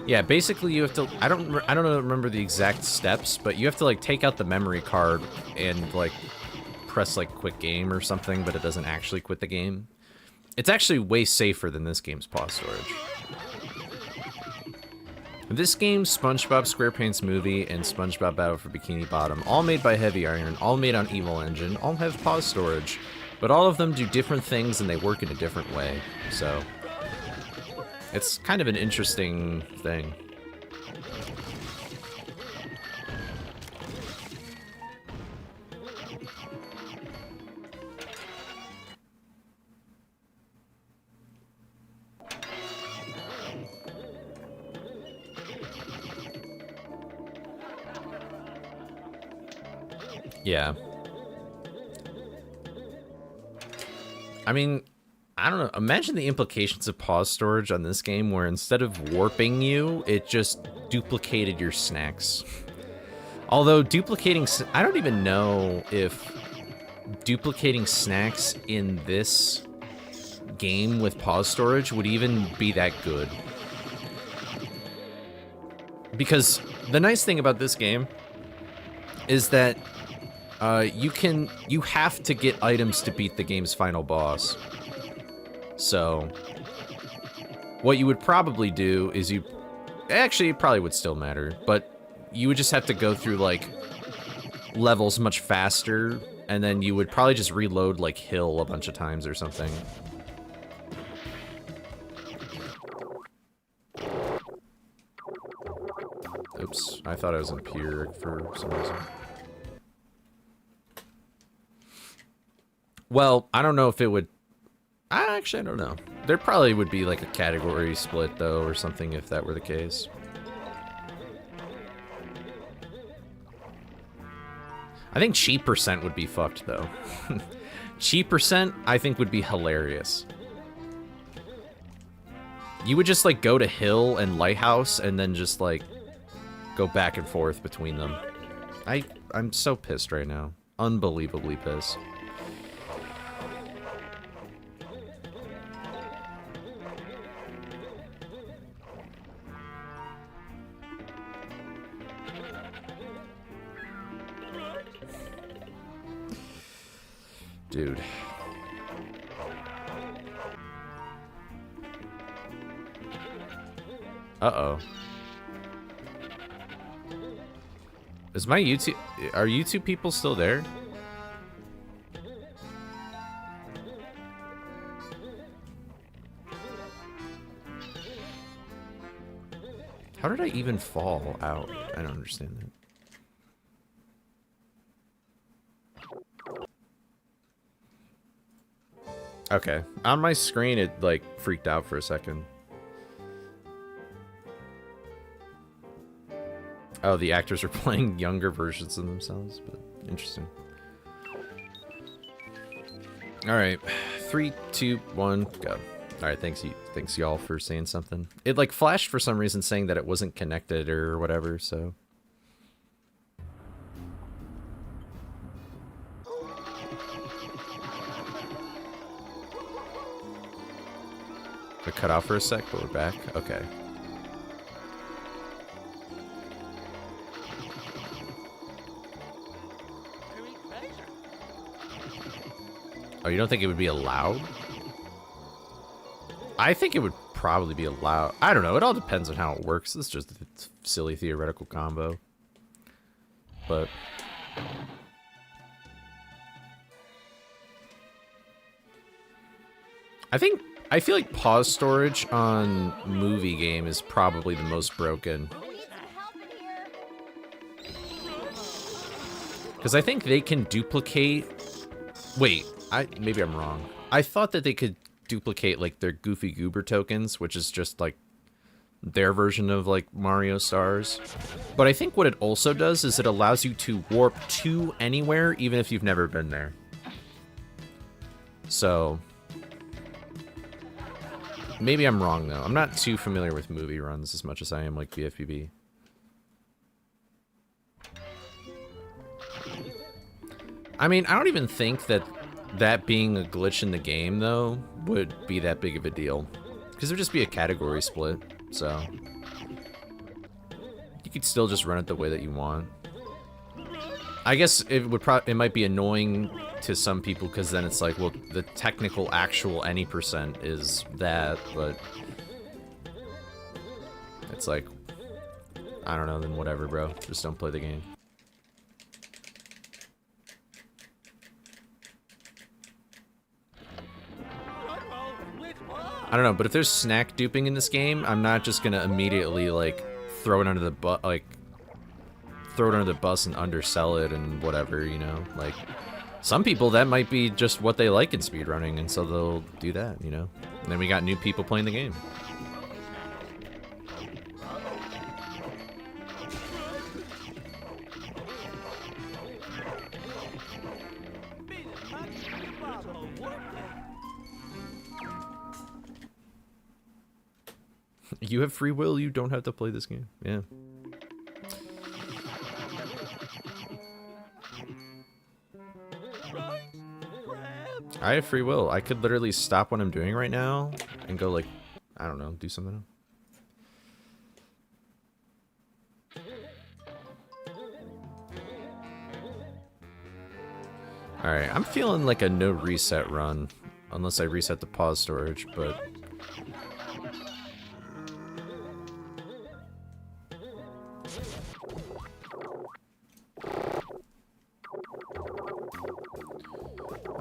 Yeah, basically you have to, I don't remember the exact steps, but you have to like take out the memory card and like press like quit game or something, but it doesn't actually quit the game. It's actually way safer than this game's pause storage. This game, SpongeBob SquarePants Movie, and SpongeBob Battle for Bikini Bottom, all made by Heavy Iron, all made on Evil Engine, all have pause storage, but all of them do different things and they work in a different way, so it's kind of an interesting thing. Yeah. I mean, I don't know. Imagine the implications of pause storage on this game where instead of warping you, it just duplicated your snacks. Although duplicating... I don't even know if duplicating snacks in this game with pause storage would even be that good. Because the nice thing about this game is that you have to get items to beat the game's final boss. So, what you would probably do is actually, it probably would still matter, but you would just have to go through, like, levels much faster, and then you would probably just reload, like, Hill a bunch of times or something. Oops, I thought I was in Pier for some reason. Well, I don't know if it would... Actually, I don't know. There probably would be, like, a category split, though, or something, if that were the case. I think cheap percent would be fucked, though. Cheap percent, I think, would be hilarious. You would just, like, go to Hill and Lighthouse, and then just, like, go back and forth between them. I'm so pissed right now. Unbelievably pissed. Dude. Uh-oh. Is my YouTube... Are YouTube people still there? How did I even fall out? I don't understand that. Okay. On my screen, it, like, freaked out for a second. Oh, the actors are playing younger versions of themselves, but interesting. Alright. 3, 2, 1, go. Alright, thanks y'all for saying something. It, like, flashed for some reason saying that it wasn't connected or whatever, so... We cut off for a sec, but we're back. Okay. Oh, you don't think it would be allowed? I think it would probably be allowed. I don't know. It all depends on how it works. It's just a silly theoretical combo. But... I feel like pause storage on movie game is probably the most broken. Because I think they can duplicate... Wait, maybe I'm wrong. I thought that they could duplicate, like, their Goofy Goober tokens, which is just, like, their version of, like, Mario Stars. But I think what it also does is it allows you to warp to anywhere, even if you've never been there. So... Maybe I'm wrong, though. I'm not too familiar with movie runs as much as I am, like, BFBB. I mean, I don't even think that being a glitch in the game, though, would be that big of a deal. Because it would just be a category split, so... You could still just run it the way that you want. I guess it might be annoying to some people, because then it's like, well, the technical actual any percent is that, but... It's like, I don't know, then whatever, bro. Just don't play the game. I don't know, but if there's snack duping in this game, I'm not just gonna immediately like throw it under the bus and undersell it and whatever, you know? Like, some people, that might be just what they like in speedrunning, and so they'll do that, you know? And then we got new people playing the game. You have free will, you don't have to play this game. Yeah. I have free will. I could literally stop what I'm doing right now and go like, I don't know, do something. Alright, I'm feeling like a no reset run. Unless I reset the pause storage, but...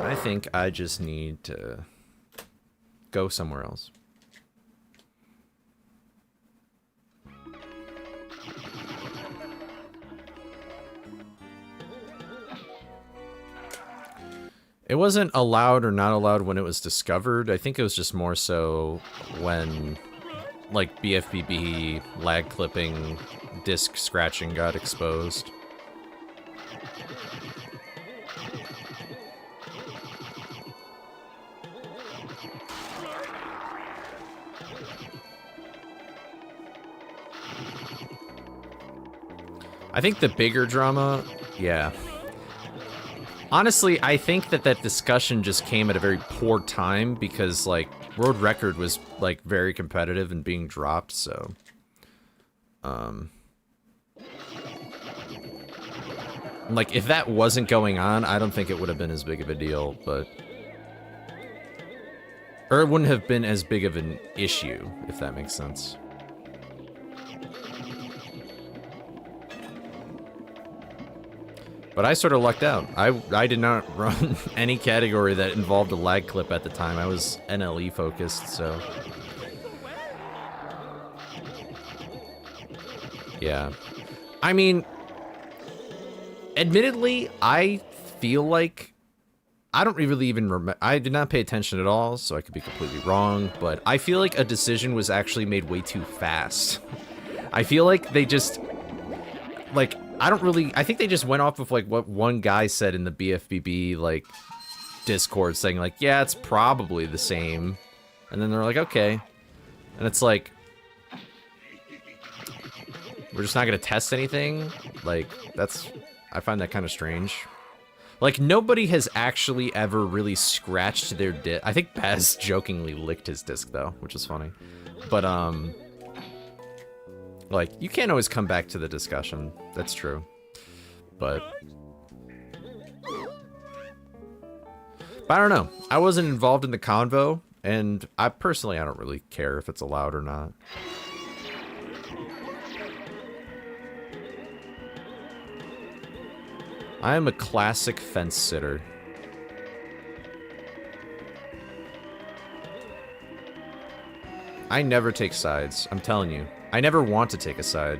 I think I just need to go somewhere else. It wasn't allowed or not allowed when it was discovered. I think it was just more so when, like, BFBB lag clipping, disk scratching got exposed. I think the bigger drama, yeah. Honestly, I think that discussion just came at a very poor time because, like, world record was, like, very competitive and being dropped, so... Like, if that wasn't going on, I don't think it would have been as big of a deal, but... Or it wouldn't have been as big of an issue, if that makes sense. But I sort of lucked out. I did not run any category that involved a lag clip at the time. I was NLE focused, so... Yeah. I mean... Admittedly, I feel like... I don't really even remember... I did not pay attention at all, so I could be completely wrong, but I feel like a decision was actually made way too fast. I feel like they just... Like... I think they just went off of, like, what one guy said in the BFBB, like, Discord, saying, like, yeah, it's probably the same. And then they're like, okay. And it's like, we're just not gonna test anything? Like, I find that kind of strange. Like, nobody has actually ever really scratched their disc. I think Baz jokingly licked his disc, though, which is funny. But, like, you can't always come back to the discussion. That's true. But I don't know. I wasn't involved in the convo, and I don't really care if it's allowed or not. I am a classic fence sitter. I never take sides, I'm telling you. I never want to take a side.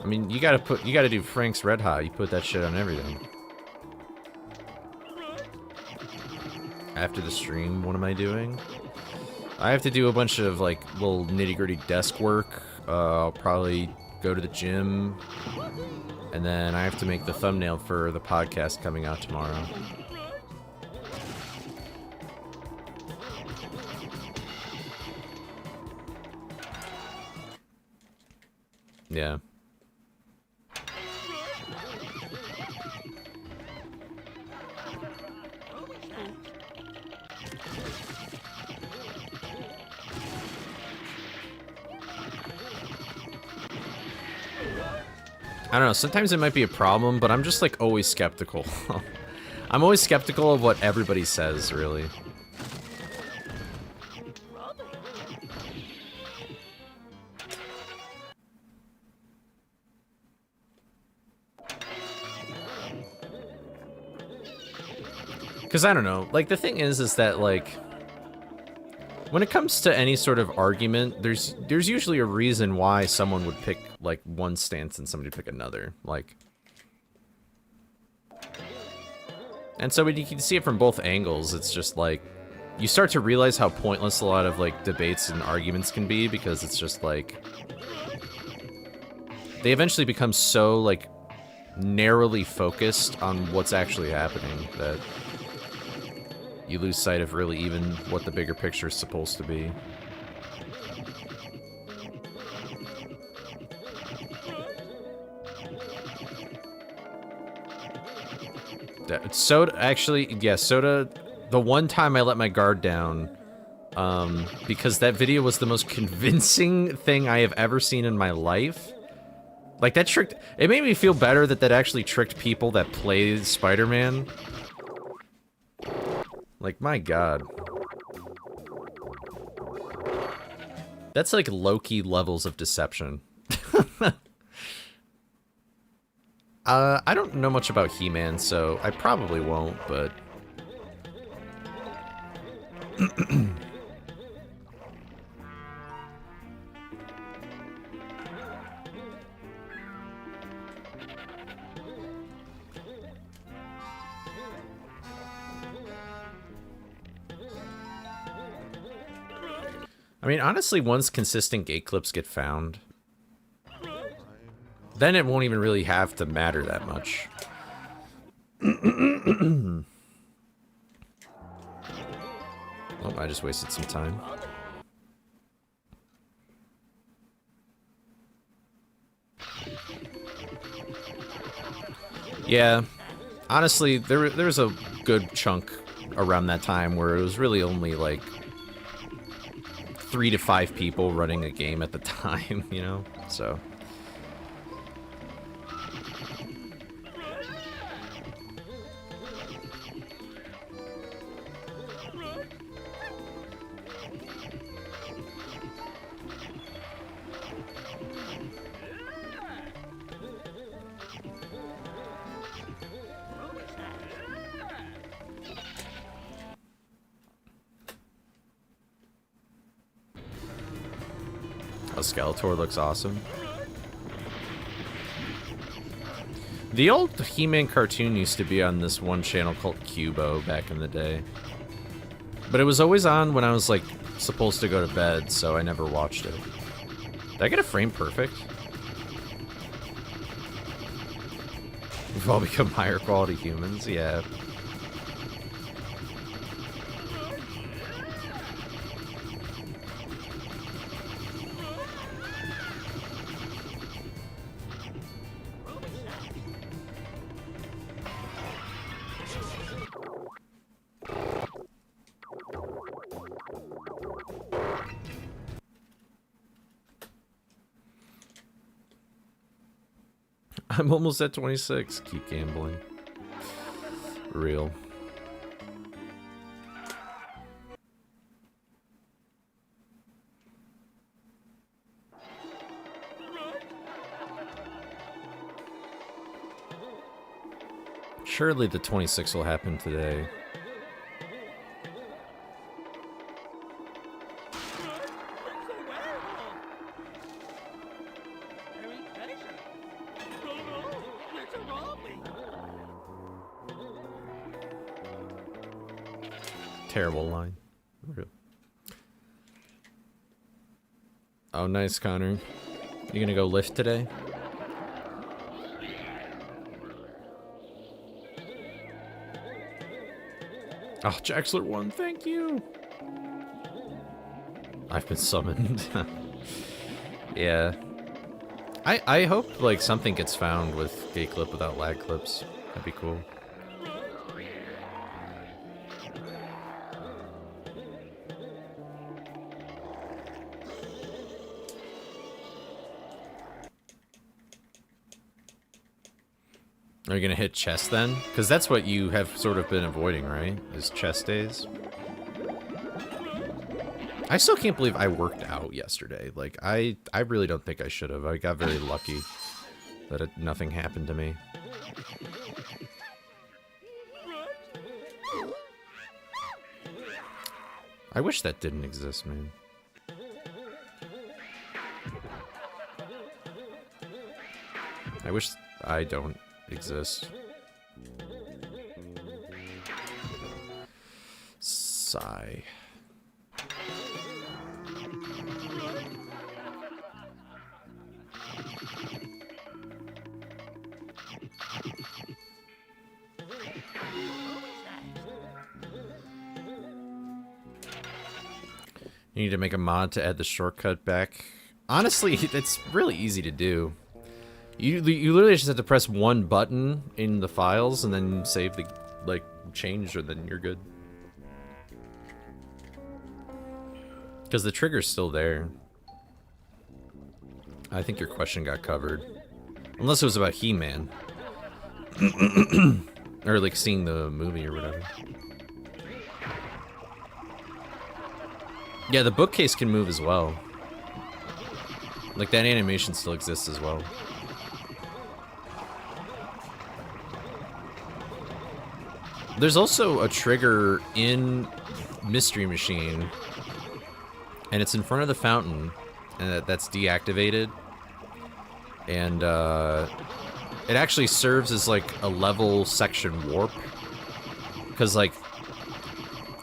I mean, you gotta do Frank's Red Hot. You put that shit on everything. After the stream, what am I doing? I have to do a bunch of, like, little nitty-gritty desk work. I'll probably go to the gym. And then I have to make the thumbnail for the podcast coming out tomorrow. Yeah. I don't know, sometimes it might be a problem, but I'm just like always skeptical. I'm always skeptical of what everybody says, really. Because I don't know, like the thing is that like when it comes to any sort of argument, there's usually a reason why someone would pick like one stance and somebody pick another, like. And so when you can see it from both angles, it's just like you start to realize how pointless a lot of like debates and arguments can be, because it's just like they eventually become so like narrowly focused on what's actually happening that you lose sight of really even what the bigger picture is supposed to be. Soda, actually, yeah, Soda, the one time I let my guard down, because that video was the most convincing thing I have ever seen in my life. Like, that tricked, it made me feel better that that actually tricked people that play Spider-Man. Like, my god. That's like low-key levels of deception. I don't know much about He-Man, so I probably won't, but... I mean, honestly, once consistent gate clips get found, then it won't even really have to matter that much. Oh, I just wasted some time. Yeah, honestly, there was a good chunk around that time where it was really only like 3 to 5 people running a game at the time, you know? So... Skeletor looks awesome. The old He-Man cartoon used to be on this one channel called Cubo back in the day. But it was always on when I was, like, supposed to go to bed, so I never watched it. Did I get a frame perfect? We've all become higher quality humans, yeah. I'm almost at 26. Keep gambling. Real. Surely the 26 will happen today. Terrible line. Real. Oh, nice, Connor. You gonna go lift today? Oh, Jaxler won. Thank you. I've been summoned. Yeah. I hope like something gets found with gate clip without lag clips. That'd be cool. Are you gonna hit chest then? Because that's what you have sort of been avoiding, right? Is chest days. I still can't believe I worked out yesterday. Like, I really don't think I should have. I got very lucky that nothing happened to me. I wish that didn't exist, man. I wish I don't exist. Sigh. You need to make a mod to add the shortcut back. Honestly, it's really easy to do. You literally just have to press one button in the files and then save the, like, change, or then you're good. Because the trigger's still there. I think your question got covered. Unless it was about He-Man. Or, like, seeing the movie or whatever. Yeah, the bookcase can move as well. Like, that animation still exists as well. There's also a trigger in Mystery Machine, and it's in front of the fountain, and that's deactivated. And it actually serves as like a level section warp, because like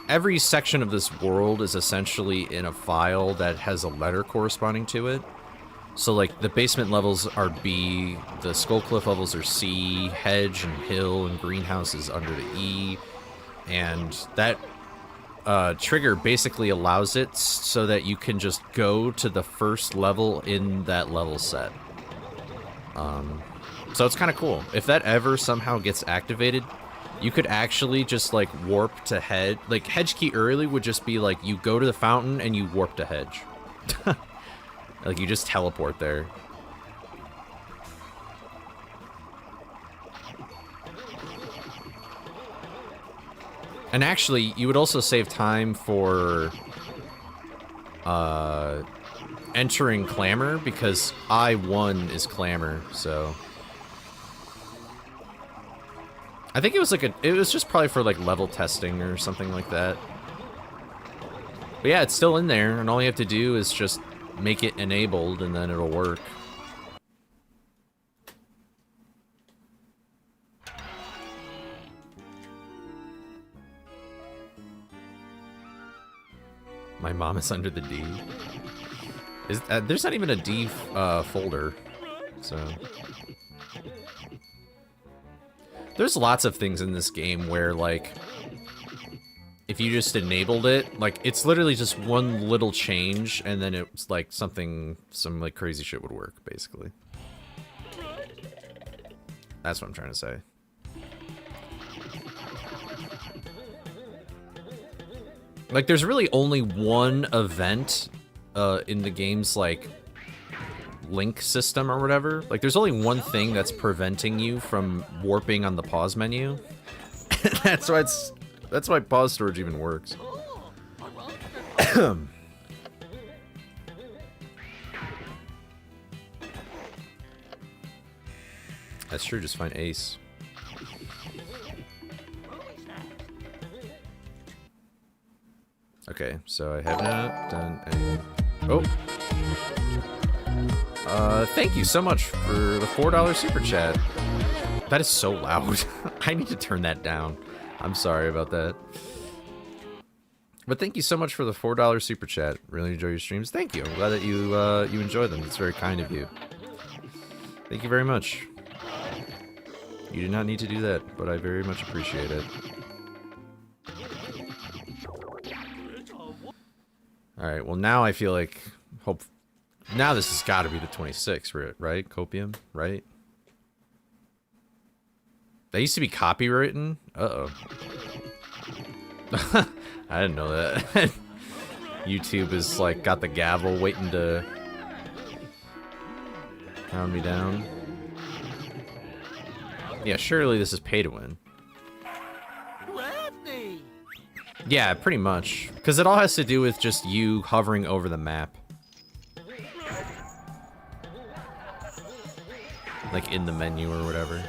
every section of this world is essentially in a file that has a letter corresponding to it. So like the basement levels are B, the Skull Cliff levels are C, hedge and hill and greenhouse is under the E, and that trigger basically allows it so that you can just go to the first level in that level set. So it's kind of cool. If that ever somehow gets activated, you could actually just like warp to hedge. Like hedge key early would just be like you go to the fountain and you warp to hedge. Like, you just teleport there. And actually, you would also save time for entering Clamor, because I-1 is Clamor, so... I think it was like it was just probably for like level testing or something like that. But yeah, it's still in there, and all you have to do is just make it enabled, and then it'll work. My mom is under the D. There's not even a D folder, so... There's lots of things in this game where, like, if you just enabled it, like, it's literally just one little change, and then it's like some like crazy shit would work, basically. That's what I'm trying to say. Like, there's really only one event in the game's, like, link system or whatever. Like, there's only one thing that's preventing you from warping on the pause menu. That's why pause storage even works. That's true, just find Ace. Okay, so I have not done any... Oh! Thank you so much for the $4 super chat. That is so loud. I need to turn that down. I'm sorry about that. But thank you so much for the $4 super chat. Really enjoy your streams. Thank you. I'm glad that you enjoy them. It's very kind of you. Thank you very much. You did not need to do that, but I very much appreciate it. Alright, well now I feel like... Now this has got to be the 26th, right? Copium, right? That used to be copywritten? Uh-oh. I didn't know that. YouTube is, like, got the gavel waiting to... pound me down. Yeah, surely this is pay to win. Lefty! Yeah, pretty much. Because it all has to do with just you hovering over the map. Like in the menu or whatever.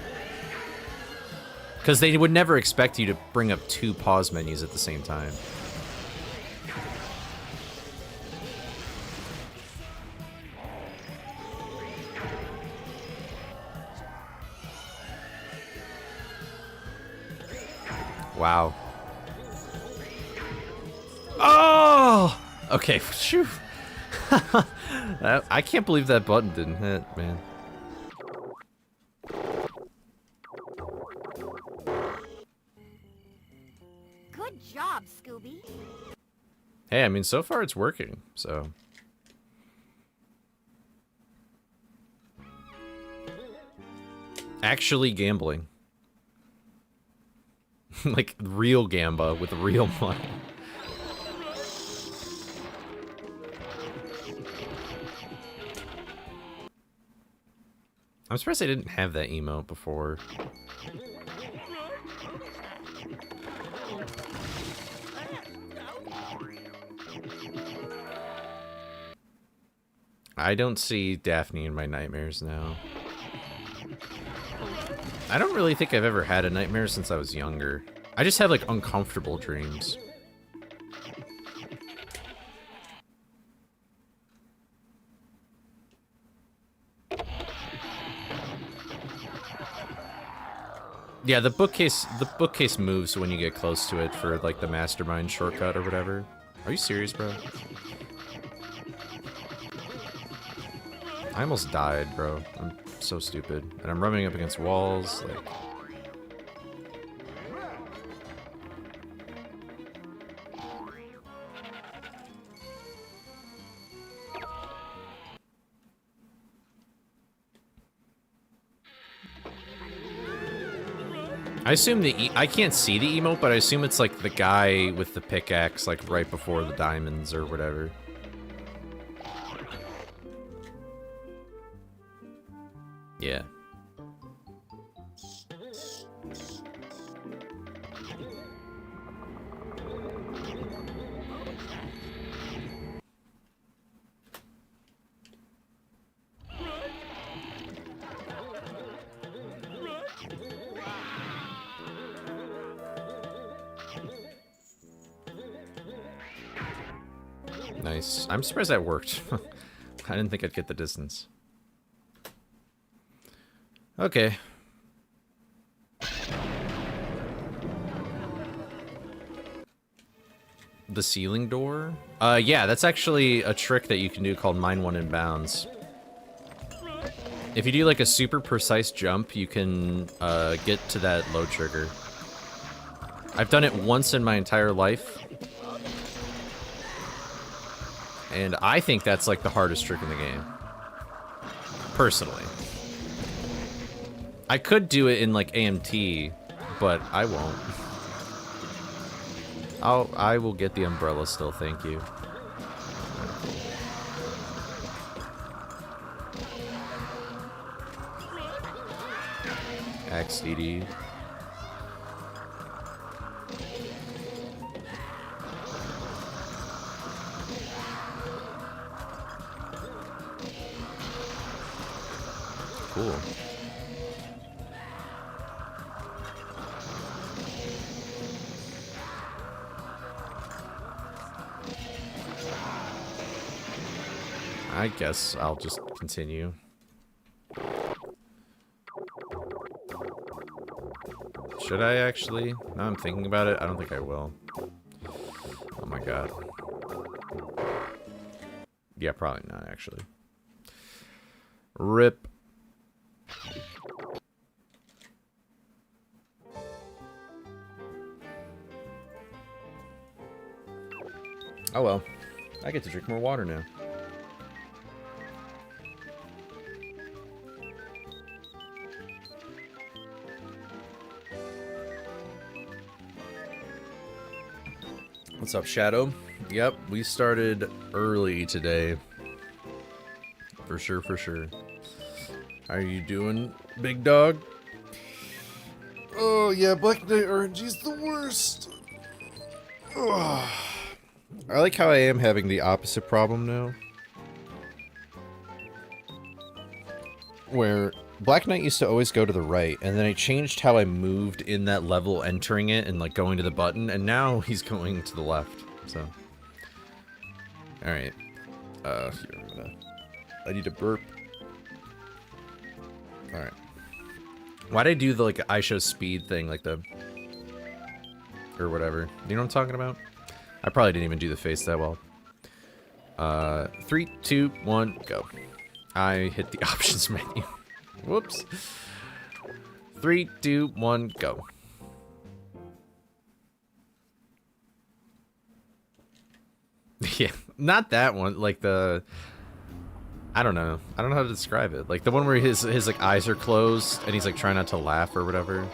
Because they would never expect you to bring up 2 pause menus at the same time. Wow. Oh! Okay, phew. I can't believe that button didn't hit, man. Good job, Scooby. Hey, I mean, so far it's working, so... Actually gambling. Like, real gamba with real money. I'm surprised I didn't have that emote before. I don't see Daphne in my nightmares now. I don't really think I've ever had a nightmare since I was younger. I just have, like, uncomfortable dreams. Yeah, the bookcase moves when you get close to it for, like, the mastermind shortcut or whatever. Are you serious, bro? I almost died, bro. I'm so stupid. And I'm rubbing up against walls, like... I assume I can't see the emote, but I assume it's like the guy with the pickaxe, like right before the diamonds or whatever. Yeah. Nice. I'm surprised that worked. I didn't think I'd get the distance. Okay. The ceiling door? Yeah, that's actually a trick that you can do called Mine One in Bounds. If you do like a super precise jump, you can get to that low trigger. I've done it once in my entire life. And I think that's like the hardest trick in the game. Personally. I could do it in like AMT, but I won't. I will get the umbrella still, thank you. XDD. Cool. I guess I'll just continue. Should I actually? Now I'm thinking about it, I don't think I will. Oh my god. Yeah, probably not actually. RIP. Oh well. I get to drink more water now. What's up, Shadow? Yep, we started early today. For sure, for sure. How are you doing, big dog? Oh, yeah, Black Knight RNG's the worst. Ugh. I like how I am having the opposite problem now. Where Black Knight used to always go to the right, and then I changed how I moved in that level entering it and like going to the button, and now he's going to the left, so. Alright. Here, I need to burp. Alright. Why'd I do the like I show speed thing, like the or whatever? You know what I'm talking about? I probably didn't even do the face that well. 3, 2, 1, go. I hit the options menu. Whoops. 3, 2, 1, go. Yeah, not that one. Like the, I don't know how to describe it. Like the one where his like eyes are closed and he's like trying not to laugh or whatever.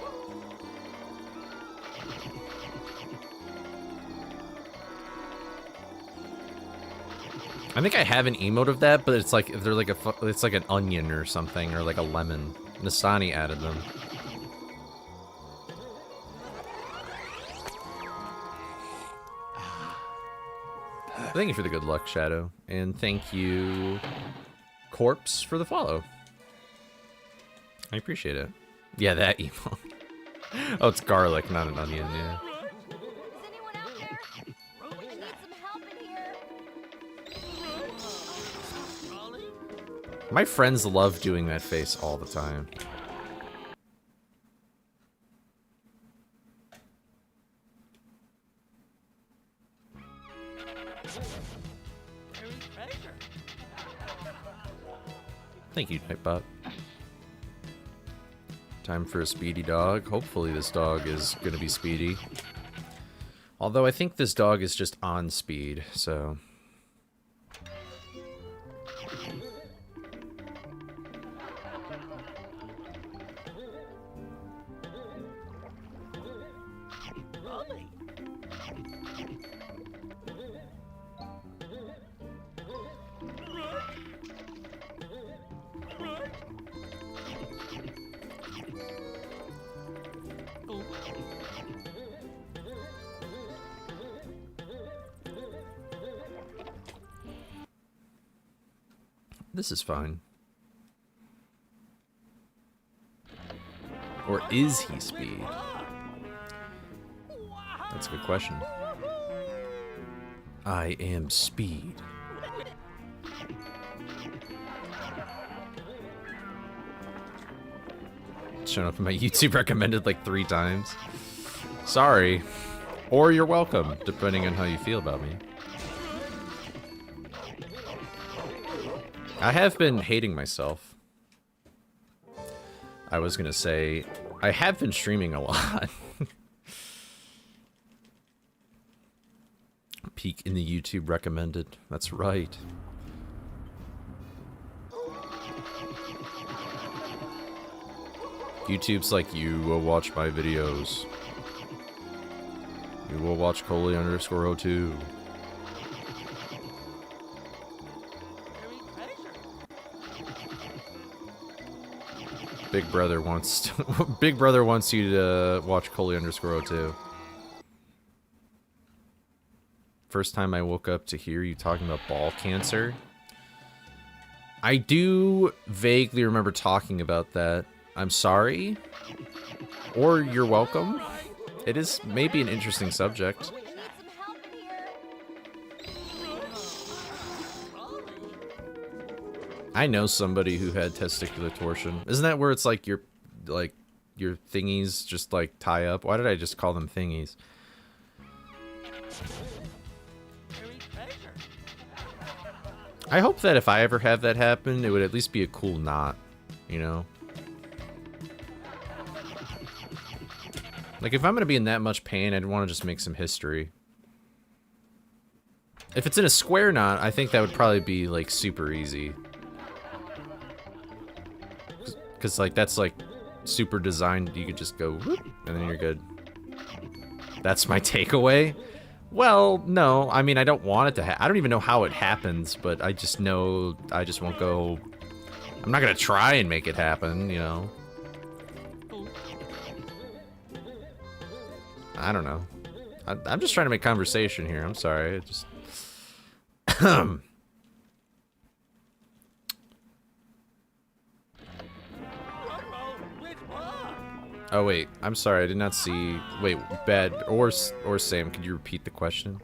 I think I have an emote of that, but it's like they're like it's like an onion or something, or like a lemon. Nasani added them. Thank you for the good luck, Shadow, and thank you, Corpse, for the follow. I appreciate it. Yeah, that emote. Oh, it's garlic, not an onion. Yeah. Is anyone out there? I need some help in here. My friends love doing that face all the time. Thank you, Nightbot. Time for a speedy dog. Hopefully this dog is gonna be speedy. Although I think this dog is just on speed, so... This is fine. Or is he speed? That's a good question. I am speed. It's shown up in my YouTube recommended like 3 times. Sorry. Or you're welcome, depending on how you feel about me. I have been hating myself. I was gonna say, I have been streaming a lot. Peak in the YouTube recommended. That's right. YouTube's like, you will watch my videos. You will watch Coley_02. Big Brother wants to, Big Brother wants you to watch Coley_02. First time I woke up to hear you talking about ball cancer. I do vaguely remember talking about that. I'm sorry. Or you're welcome. It is maybe an interesting subject. I need some help in here. I know somebody who had testicular torsion. Isn't that where it's like your thingies just like tie up? Why did I just call them thingies? I hope that if I ever have that happen, it would at least be a cool knot, you know? Like, if I'm gonna be in that much pain, I'd want to just make some history. If it's in a square knot, I think that would probably be, like, super easy. Because, like, that's, like, super designed. You could just go, whoop, and then you're good. That's my takeaway? Well, no. I mean, I don't want it to I don't even know how it happens, but I just know I just won't go... I'm not gonna try and make it happen, you know? I don't know. I'm just trying to make conversation here. I'm sorry. It just... Oh, wait. I'm sorry. I did not see... Wait, Bad or Sam, could you repeat the question?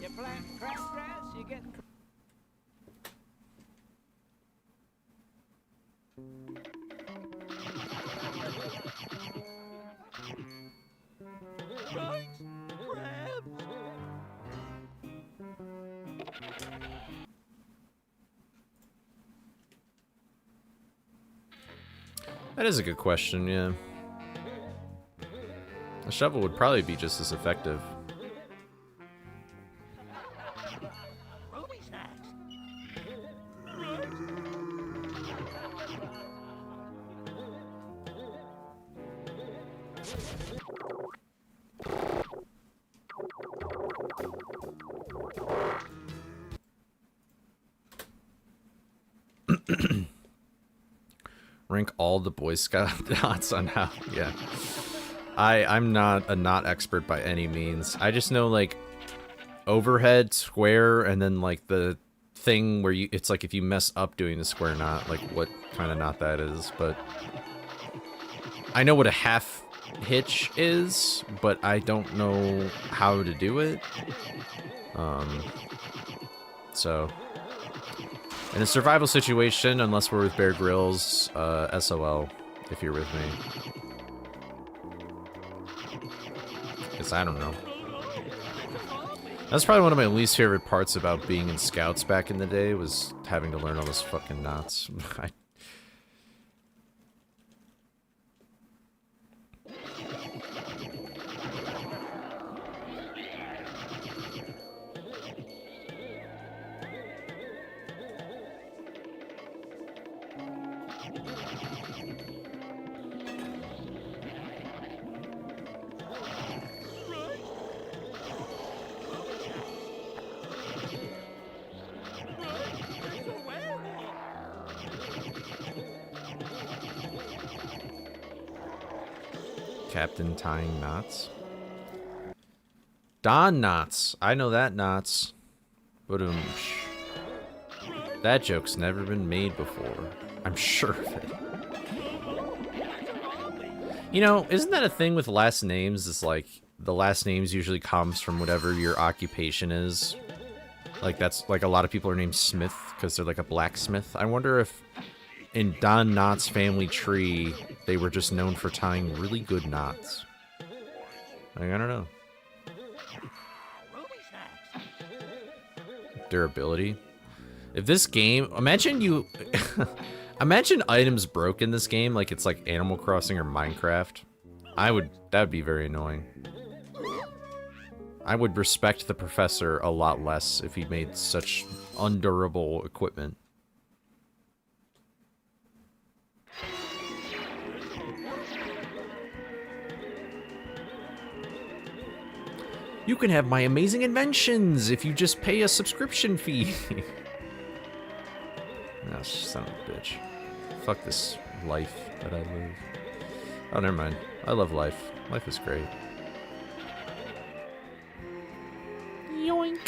You plant crabgrass, you get That is a good question, yeah. A shovel would probably be just as effective. Rank all the Boy Scouts on how, yeah. I'm not a not expert by any means. I just know, like, overhead, square, and then, like, the thing where it's like if you mess up doing the square knot, like, what kind of knot that is, but... I know what a half hitch is, but I don't know how to do it. So... In a survival situation, unless we're with Bear Grylls, SOL, if you're with me. Because I don't know. That's probably one of my least favorite parts about being in Scouts back in the day, was having to learn all those fucking knots. Captain tying knots. Don knots. I know that knots. But that joke's never been made before. I'm sure of it. You know, isn't that a thing with last names? It's like the last names usually comes from whatever your occupation is. Like that's like a lot of people are named Smith because they're like a blacksmith. I wonder if in Don Knotts' family tree, they were just known for tying really good knots. Like, I don't know. Durability. If this game... Imagine you... imagine items broke in this game, like it's like Animal Crossing or Minecraft. That would be very annoying. I would respect the professor a lot less if he made such undurable equipment. You can have my amazing inventions if you just pay a subscription fee. Oh, son of a bitch. Fuck this life that I live. Oh, never mind. I love life. Life is great. Yoink.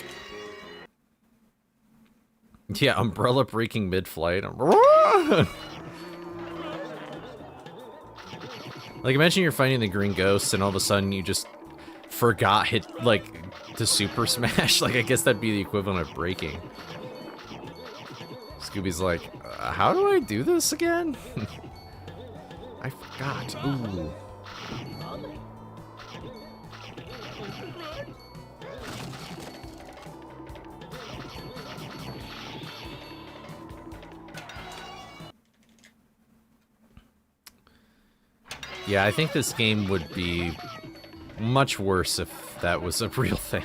Yeah, umbrella breaking mid-flight. Like, imagine you're fighting the green ghost and all of a sudden you just forgot to super smash. Like, I guess that'd be the equivalent of breaking. Scooby's like, how do I do this again? I forgot. Ooh. Yeah, I think this game would be much worse if that was a real thing.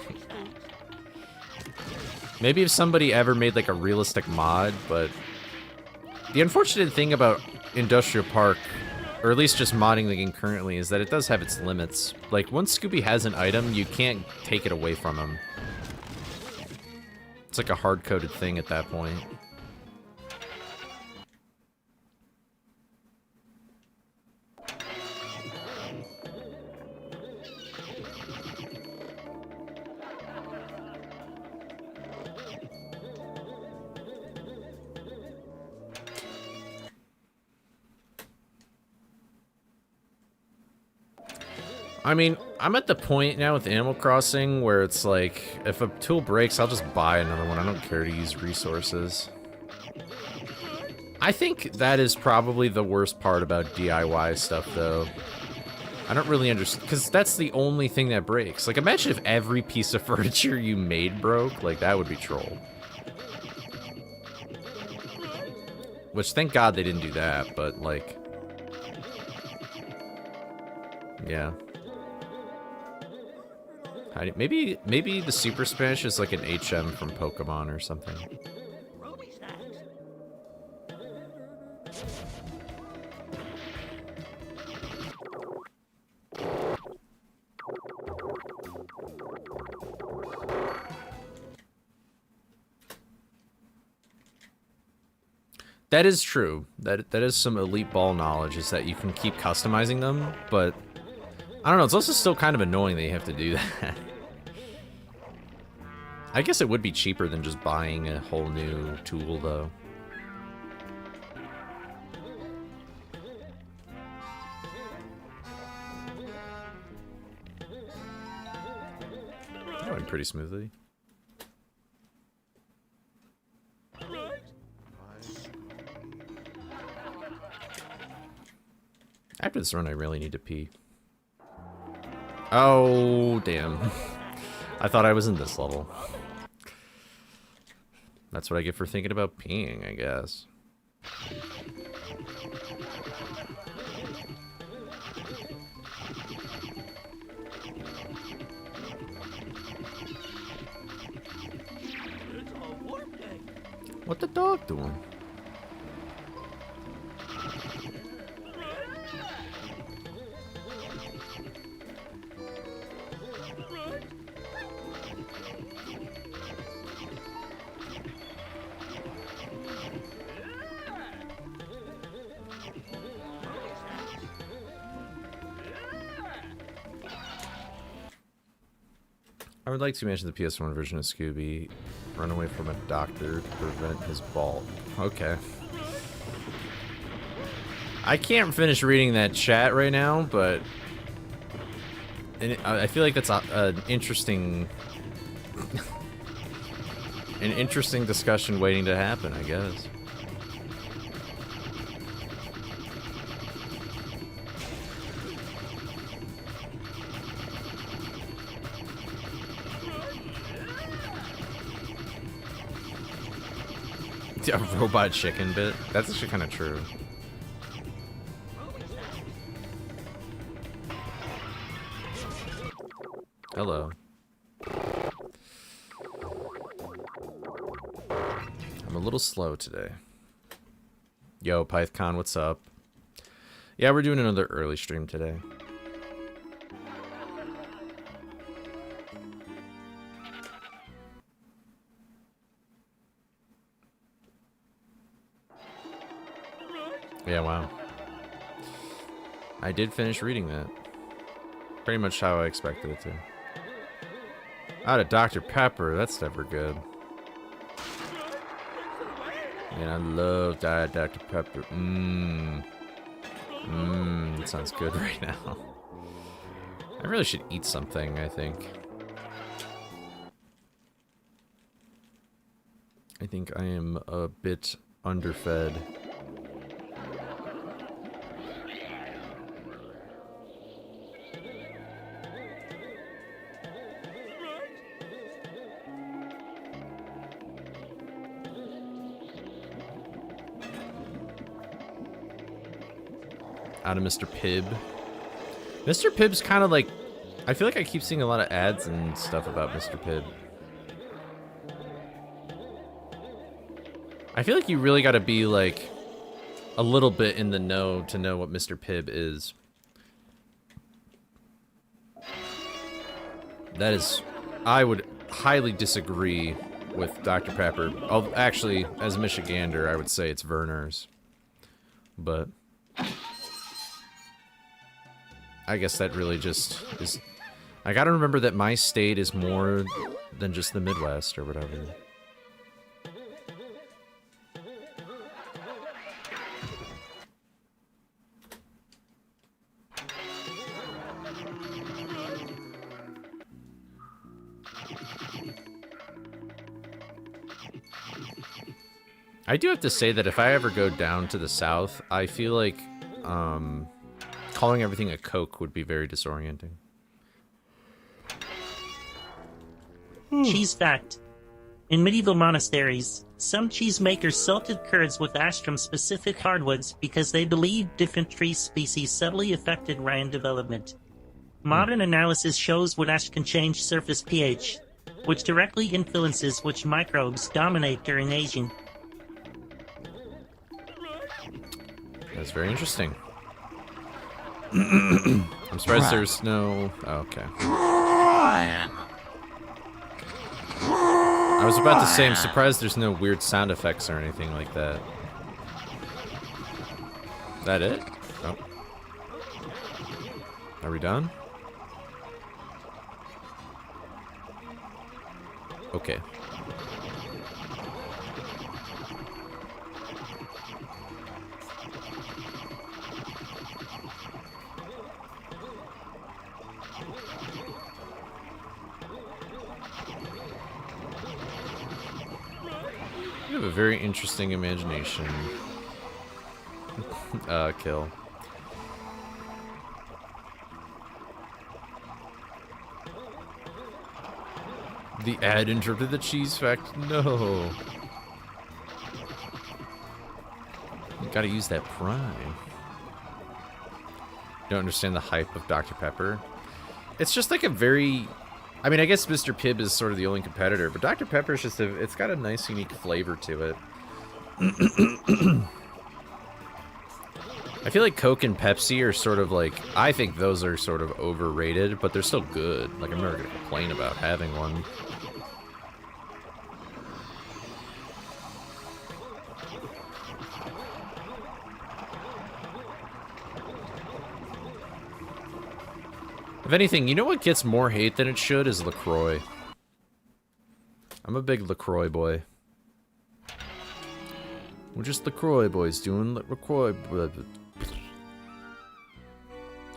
Maybe if somebody ever made like a realistic mod, but The unfortunate thing about Industrial Park, or at least just modding the game currently, is that it does have its limits. Like, once Scooby has an item, you can't take it away from him. It's like a hard-coded thing at that point. I mean, I'm at the point now with Animal Crossing where it's like, if a tool breaks, I'll just buy another one. I don't care to use resources. I think that is probably the worst part about DIY stuff, though. I don't really understand, because that's the only thing that breaks. Like, imagine if every piece of furniture you made broke. Like, that would be troll. Which, thank God they didn't do that, but, like... yeah. Maybe the Super Smash is like an HM from Pokemon or something. That is true. That is some elite ball knowledge, is that you can keep customizing them, but I don't know, it's also still kind of annoying that you have to do that. I guess it would be cheaper than just buying a whole new tool, though. That went pretty smoothly. After this run, I really need to pee. Oh, damn. I thought I was in this level. That's what I get for thinking about peeing, I guess. What the dog doing? I would like to mention the PS1 version of Scooby. Run away from a doctor to prevent his ball. Okay. I can't finish reading that chat right now, but I feel like that's an interesting, an interesting discussion waiting to happen, I guess. A robot chicken bit? That's actually kind of true. Hello. I'm a little slow today. Yo, PythCon, what's up? Yeah, we're doing another early stream today. Yeah, wow. I did finish reading that. Pretty much how I expected it to. Out of Dr. Pepper, that's never good. Man, I love Diet Dr. Pepper. That sounds good right now. I really should eat something, I think. I think I am a bit underfed. Out of Mr. Pibb. Mr. Pibb's kind of like... I feel like I keep seeing a lot of ads and stuff about Mr. Pibb. I feel like you really gotta be like a little bit in the know to know what Mr. Pibb is. That is, I would highly disagree with Dr. Pepper. Actually, as a Michigander, I would say it's Werner's. But I guess that really just is... I gotta remember that my state is more than just the Midwest or whatever. I do have to say that if I ever go down to the South, I feel like calling everything a Coke would be very disorienting. Cheese fact. In medieval monasteries, some cheesemakers salted curds with ash from specific hardwoods because they believed different tree species subtly affected rind development. Modern analysis shows what ash can change surface pH, which directly influences which microbes dominate during aging. That's very interesting. I'm surprised there's no... Oh, okay. I was about to say, I'm surprised there's no weird sound effects or anything like that. That it? Oh. Are we done? Okay. You have a very interesting imagination. Kill. The ad interrupted the cheese fact. No. You gotta use that prime. Don't understand the hype of Dr. Pepper. It's just like a very... I mean, I guess Mr. Pibb is sort of the only competitor, but Dr. Pepper is just it's got a nice, unique flavor to it. I feel like Coke and Pepsi are sort of like, I think those are sort of overrated, but they're still good. Like, I'm never going to complain about having one. If anything, you know what gets more hate than it should is LaCroix. I'm a big LaCroix boy. We're just LaCroix boys doing LaCroix.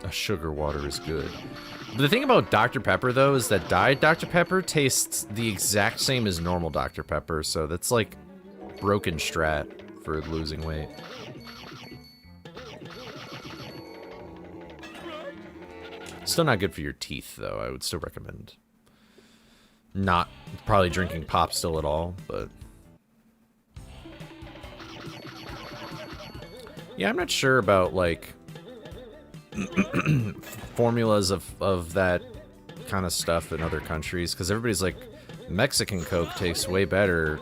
A sugar water is good. But the thing about Dr. Pepper, though, is that Diet Dr. Pepper tastes the exact same as normal Dr. Pepper, so that's like broken strat for losing weight. Still not good for your teeth, though. I would still recommend not probably drinking pop still at all, but... Yeah, I'm not sure about, like, formulas of that kind of stuff in other countries, because everybody's like, Mexican Coke tastes way better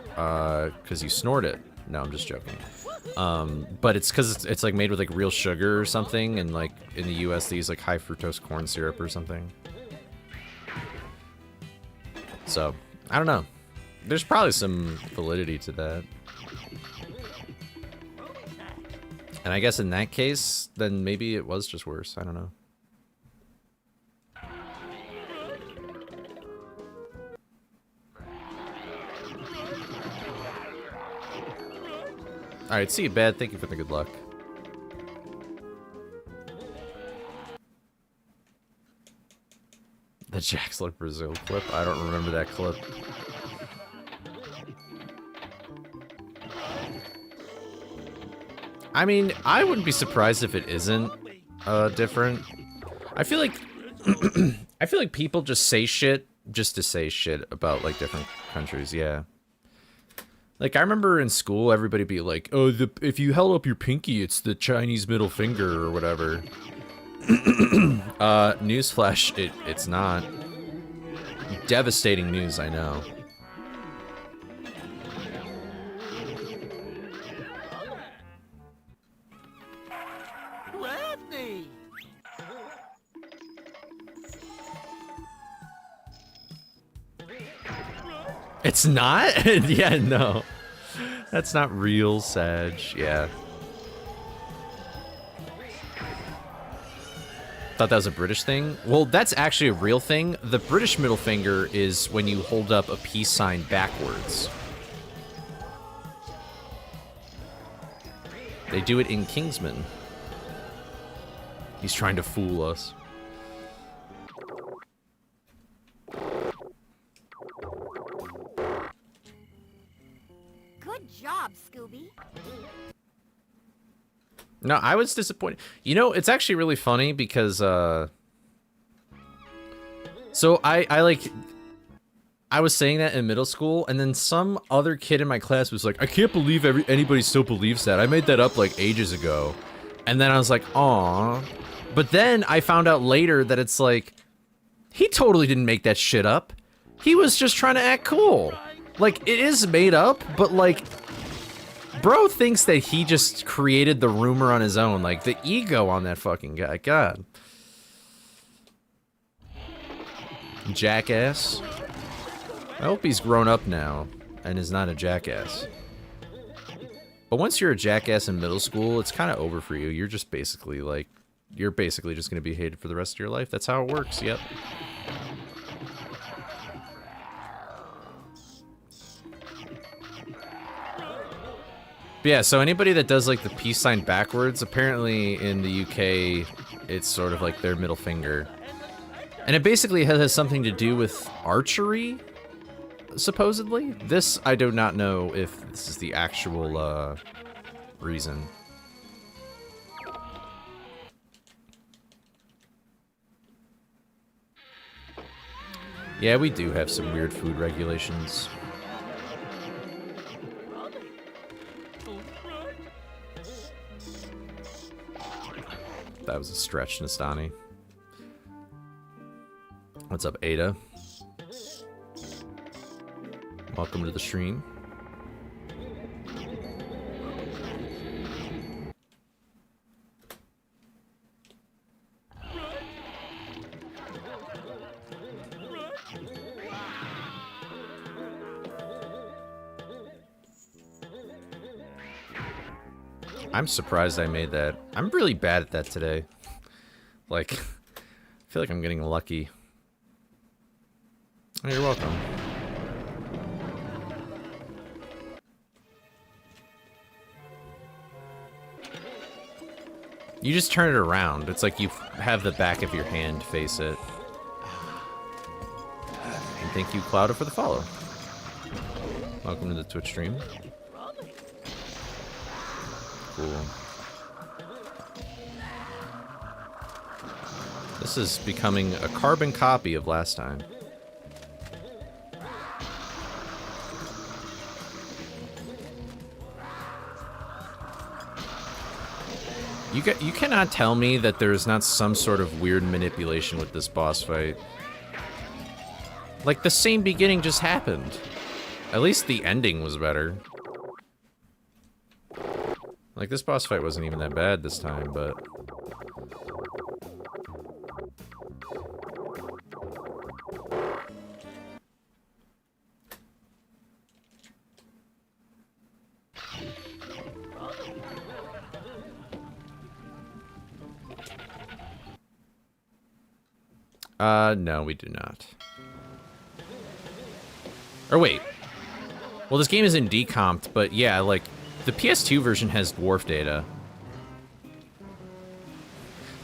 because you snort it. No, I'm just joking. But it's because it's like made with like real sugar or something, and like in the US they use like high fructose corn syrup or something. So, I don't know. There's probably some validity to that. And I guess in that case, then maybe it was just worse. I don't know. Alright, see you, Bad. Thank you for the good luck. The Jack Slick Brazil clip? I don't remember that clip. I mean, I wouldn't be surprised if it isn't different. I feel like I feel like people just say shit just to say shit about like different countries, yeah. Like, I remember in school, everybody be like, oh, if you held up your pinky, it's the Chinese middle finger or whatever. Newsflash, it's not. Devastating news, I know. It's not? Yeah, no. That's not real, Sag. Yeah. Thought that was a British thing? Well, that's actually a real thing. The British middle finger is when you hold up a peace sign backwards. They do it in Kingsman. He's trying to fool us. Good job, Scooby. No, I was disappointed. You know, it's actually really funny because, so I was saying that in middle school, and then some other kid in my class was like, I can't believe anybody still believes that. I made that up, like, ages ago. And then I was like, aw. But then I found out later that it's like, he totally didn't make that shit up. He was just trying to act cool. Like, it is made up, but, like, bro thinks that he just created the rumor on his own. Like, the ego on that fucking guy. God. Jackass. I hope he's grown up now and is not a jackass. But once you're a jackass in middle school, it's kind of over for you. You're just basically, like, you're basically just going to be hated for the rest of your life. That's how it works. Yep. But yeah, so anybody that does, like, the peace sign backwards, apparently in the UK, it's sort of like their middle finger. And it basically has something to do with archery, supposedly. This, I do not know if this is the actual, reason. Yeah, we do have some weird food regulations. That was a stretch, Nastani. What's up, Ada? Welcome to the stream. I'm surprised I made that. I'm really bad at that today. Like, I feel like I'm getting lucky. Oh, you're welcome. You just turn it around. It's like you have the back of your hand face it. And thank you, Clouda, for the follow. Welcome to the Twitch stream. Cool. This is becoming a carbon copy of last time. You cannot tell me that there's not some sort of weird manipulation with this boss fight. Like, the same beginning just happened. At least the ending was better. Like, this boss fight wasn't even that bad this time, but... no, we do not. Or wait. Well, this game isn't decomped, but yeah, like, the PS2 version has dwarf data.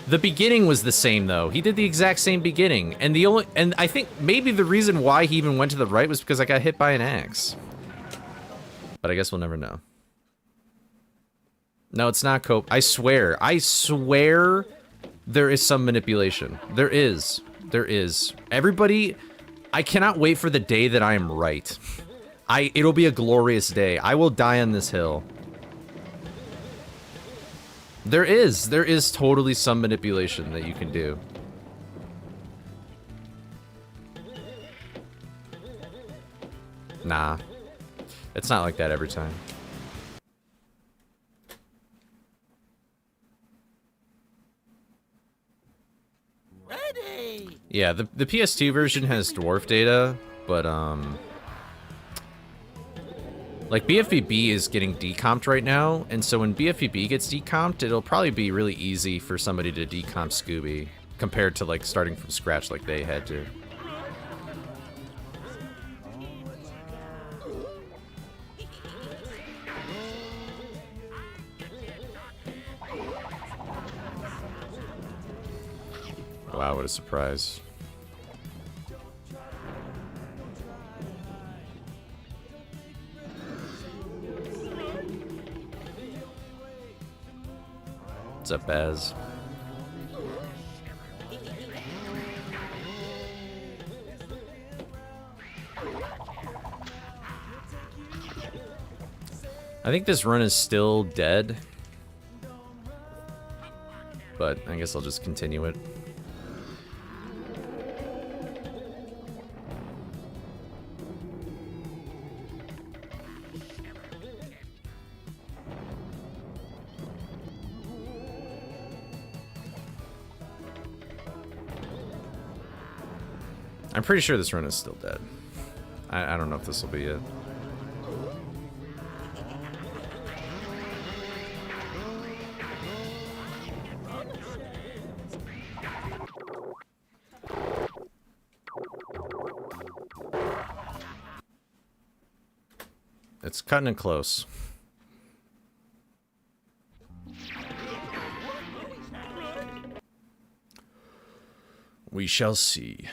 The beginning was the same, though. He did the exact same beginning, and I think maybe the reason why he even went to the right was because I got hit by an axe. But I guess we'll never know. No, it's not cope. I swear there is some manipulation. There is. There is. Everybody, I cannot wait for the day that I am right. It'll be a glorious day. I will die on this hill. There is totally some manipulation that you can do. Nah. It's not like that every time. Ready. Yeah, the PS2 version has dwarf data, but Like, BFVB is getting decomped right now, and so when BFVB gets decomped, it'll probably be really easy for somebody to decomp Scooby, compared to, like, starting from scratch like they had to. Wow, what a surprise. What's up, Baz? I think this run is still dead, but I guess I'll just continue it. I'm pretty sure this run is still dead. I don't know if this will be it. It's cutting it close. We shall see.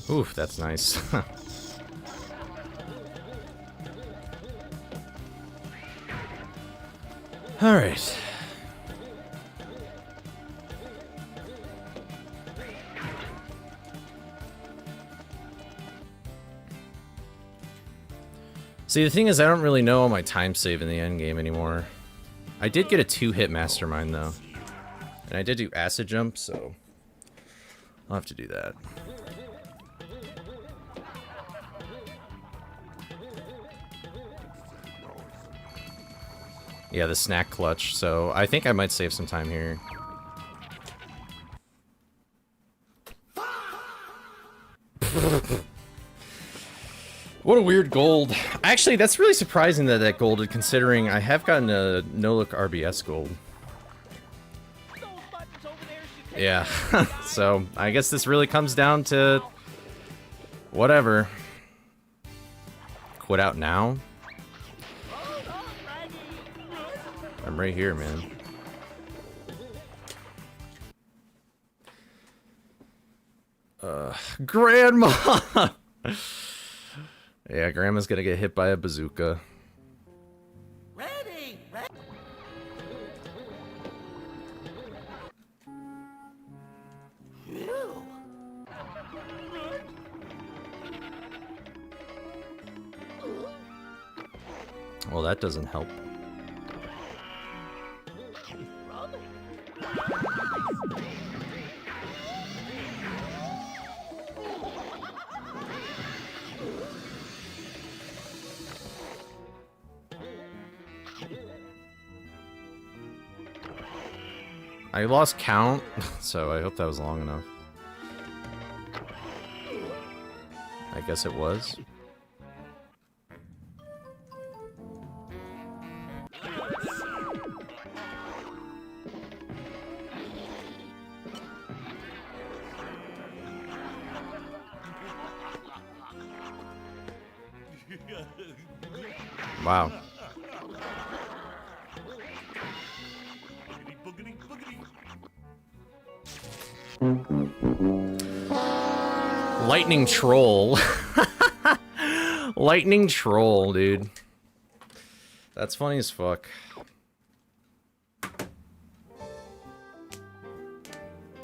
Oof, that's nice. All right. See, the thing is, I don't really know my time save in the end game anymore. I did get a 2-hit mastermind, though. And I did do acid jump, so I'll have to do that. Yeah, the snack clutch, so I think I might save some time here. What a weird gold. Actually, that's really surprising that that golded, considering I have gotten a no-look RBS gold. Yeah, so I guess this really comes down to whatever. Quit out now? I'm right here, man. Grandma! Yeah, Grandma's gonna get hit by a bazooka. Ready, ready. Well, that doesn't help. I lost count, so I hope that was long enough. I guess it was. Wow. Lightning troll. Lightning troll, dude. That's funny as fuck.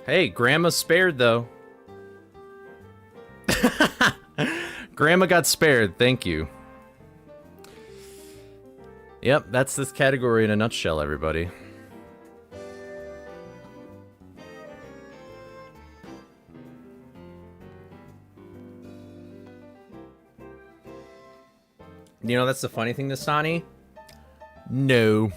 Hey, Grandma spared, though. Grandma got spared, thank you. Yep, that's this category in a nutshell, everybody. You know, that's the funny thing, Dasani. No.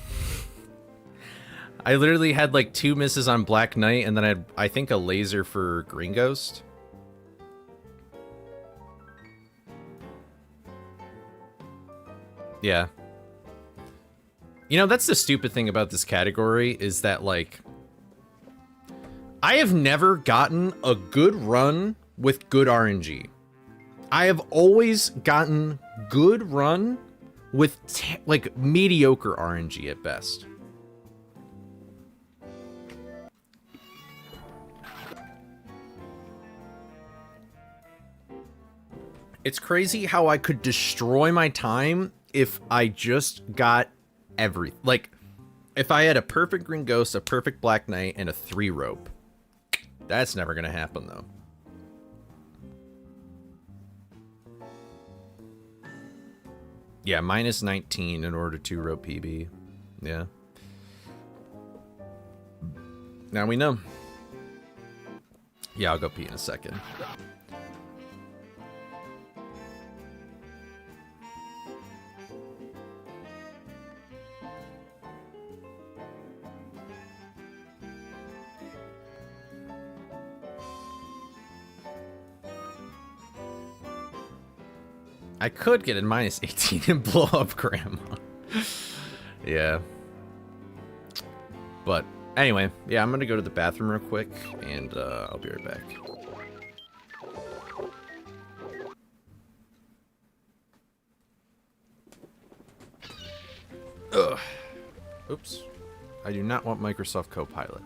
I literally had like 2 misses on Black Knight, and then I think a laser for Green Ghost. Yeah. You know, that's the stupid thing about this category, is that, like, I have never gotten a good run with good RNG. I have always gotten good run with, like, mediocre RNG at best. It's crazy how I could destroy my time if I just got like, if I had a perfect Green Ghost, a perfect Black Knight, and a 3 rope. That's never gonna happen, though. Yeah, minus 19 in order to rope PB. Yeah. Now we know. Yeah, I'll go pee in a second. I could get a minus 18 and blow up Grandma. Yeah. But anyway, yeah, I'm gonna go to the bathroom real quick, and I'll be right back. Ugh. Oops. I do not want Microsoft Copilot.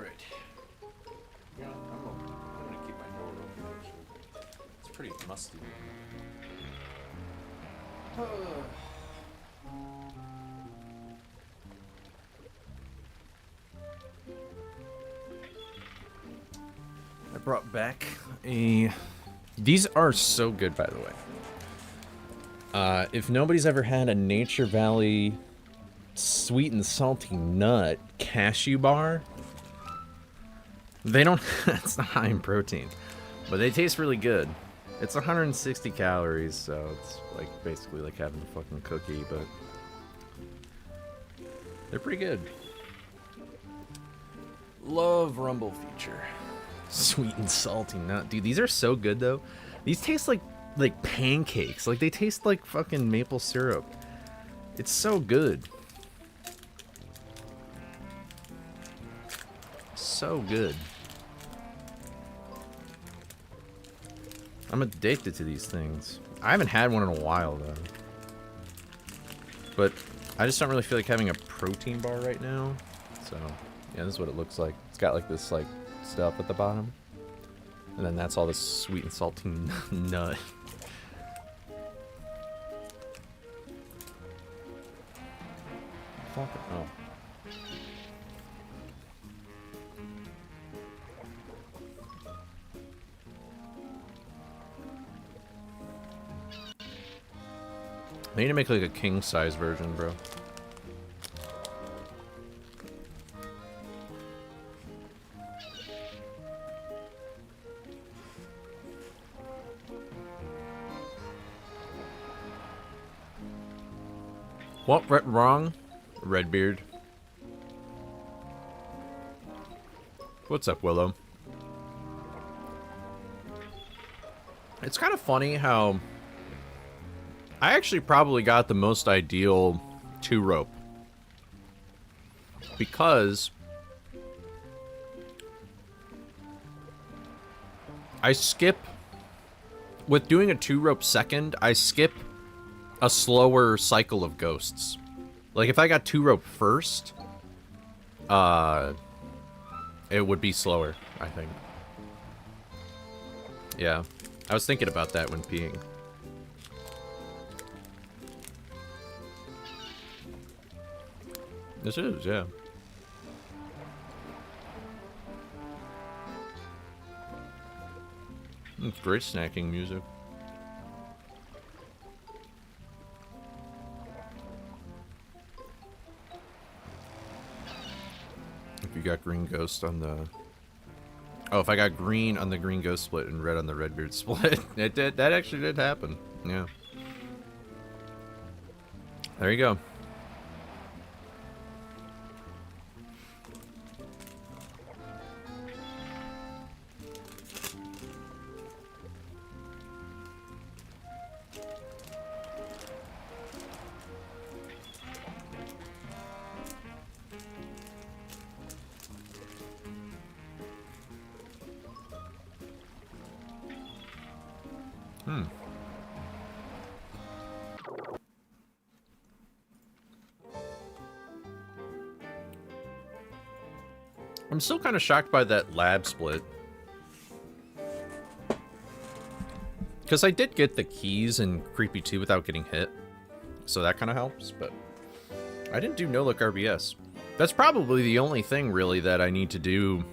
Alright. Yeah, I'm gonna keep my door open, actually. It's pretty musty. I brought back a... These are so good, by the way. If nobody's ever had a Nature Valley sweet and salty nut cashew bar, they don't... it's not high in protein, but they taste really good. It's 160 calories, so it's like basically like having a fucking cookie, but they're pretty good. Love Rumble feature. Sweet and salty nut. Dude, these are so good though. These taste like pancakes. Like they taste like fucking maple syrup. It's so good. So good. I'm addicted to these things. I haven't had one in a while though. But I just don't really feel like having a protein bar right now. So yeah, this is what it looks like. It's got like this like stuff at the bottom. And then that's all this sweet and salty nut. Fuck it. Oh. I need to make like a king size version, bro. What went wrong? Redbeard. What's up, Willow? It's kind of funny how I actually probably got the most ideal 2-rope. Because I skip, with doing a 2-rope second, I skip a slower cycle of ghosts. Like if I got 2-rope first, it would be slower, I think. Yeah, I was thinking about that when peeing. This is, yeah. It's great snacking music. If you got green ghost on the... Oh, if I got green on the green ghost split and red on the redbeard split. It did. That actually did happen. Yeah. There you go. I'm still kind of shocked by that lab split. Because I did get the keys in Creepy 2 without getting hit. So that kind of helps, but I didn't do no-look RBS. That's probably the only thing, really, that I need to do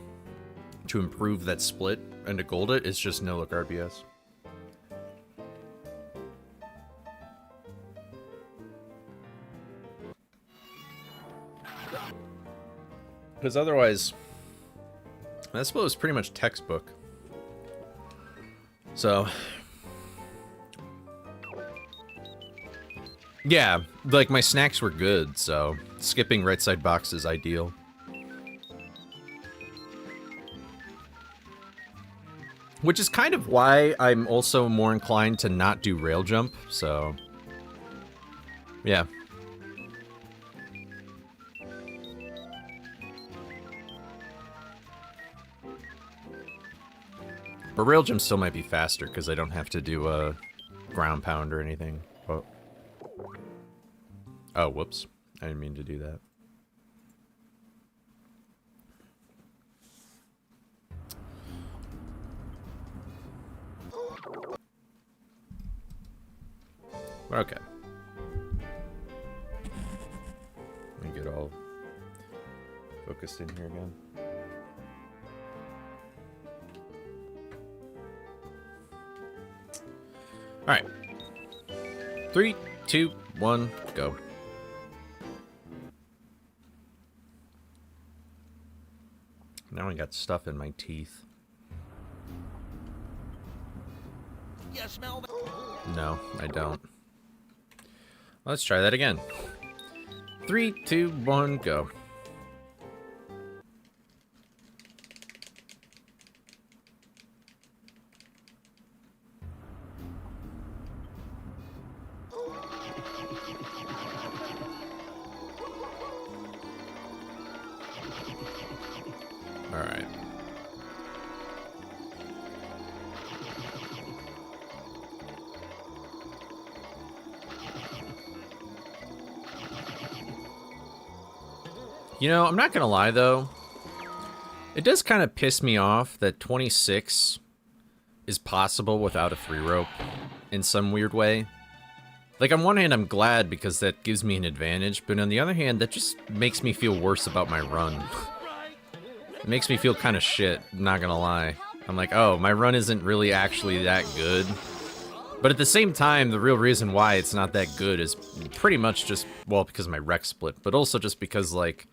to improve that split and to gold it, is just no-look RBS. Because otherwise, that split was pretty much textbook. So, yeah, like my snacks were good, so skipping right side box is ideal. Which is kind of why I'm also more inclined to not do rail jump, so yeah. But rail jump still might be faster because I don't have to do a ground pound or anything. Oh. Oh, whoops. I didn't mean to do that. Okay. Let me get all focused in here again. All right. 3, 2, 1, go. Now I got stuff in my teeth. You smell that? No, I don't. Let's try that again. 3, 2, 1, go. All right. You know, I'm not gonna lie though. It does kind of piss me off that 26 is possible without a 3 rope in some weird way. Like, on one hand, I'm glad because that gives me an advantage, but on the other hand, that just makes me feel worse about my run. It makes me feel kind of shit, not gonna lie. I'm like, oh, my run isn't really actually that good. But at the same time, the real reason why it's not that good is pretty much just, well, because of my rec split, but also just because, like,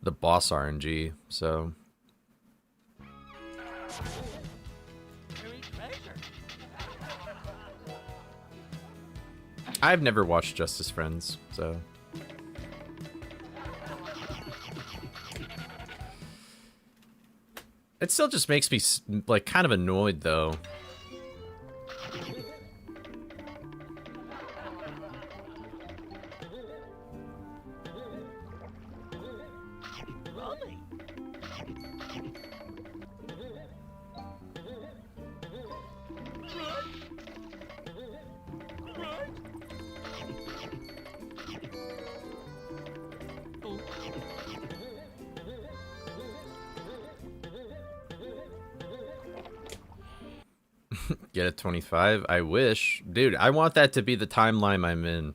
the boss RNG, so... I've never watched Justice Friends, so... It still just makes me, like, kind of annoyed, though. Get a 25? I wish. Dude, I want that to be the timeline I'm in.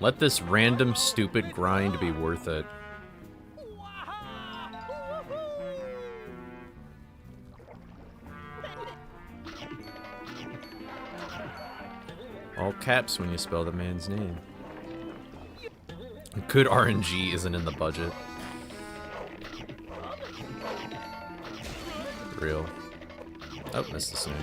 Let this random, stupid grind be worth it. All caps when you spell the man's name. Good RNG isn't in the budget. Real. Oh, missed the snake.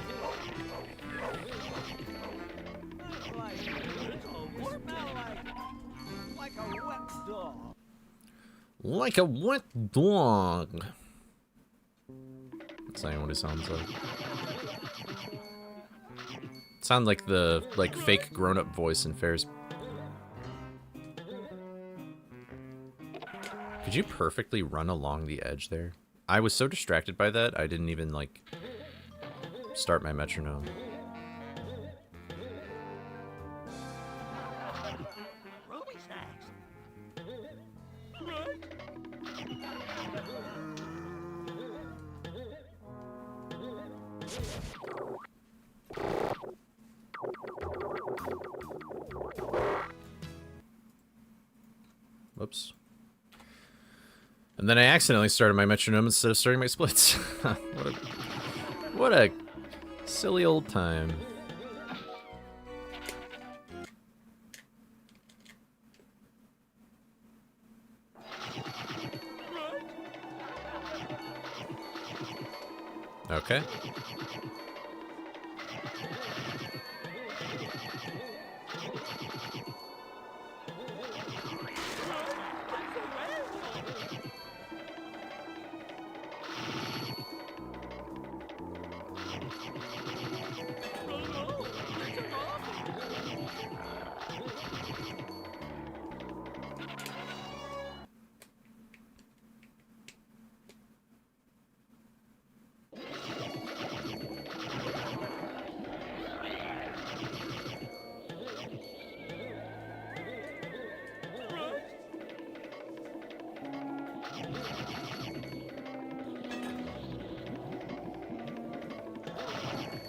Like a wet dog. That's not even what it sounds like. Sound like the fake grown-up voice in Ferris. Could you perfectly run along the edge there? I was so distracted by that, I didn't even like start my metronome. Whoops. And then I accidentally started my metronome instead of starting my splits. What a silly old time. Okay.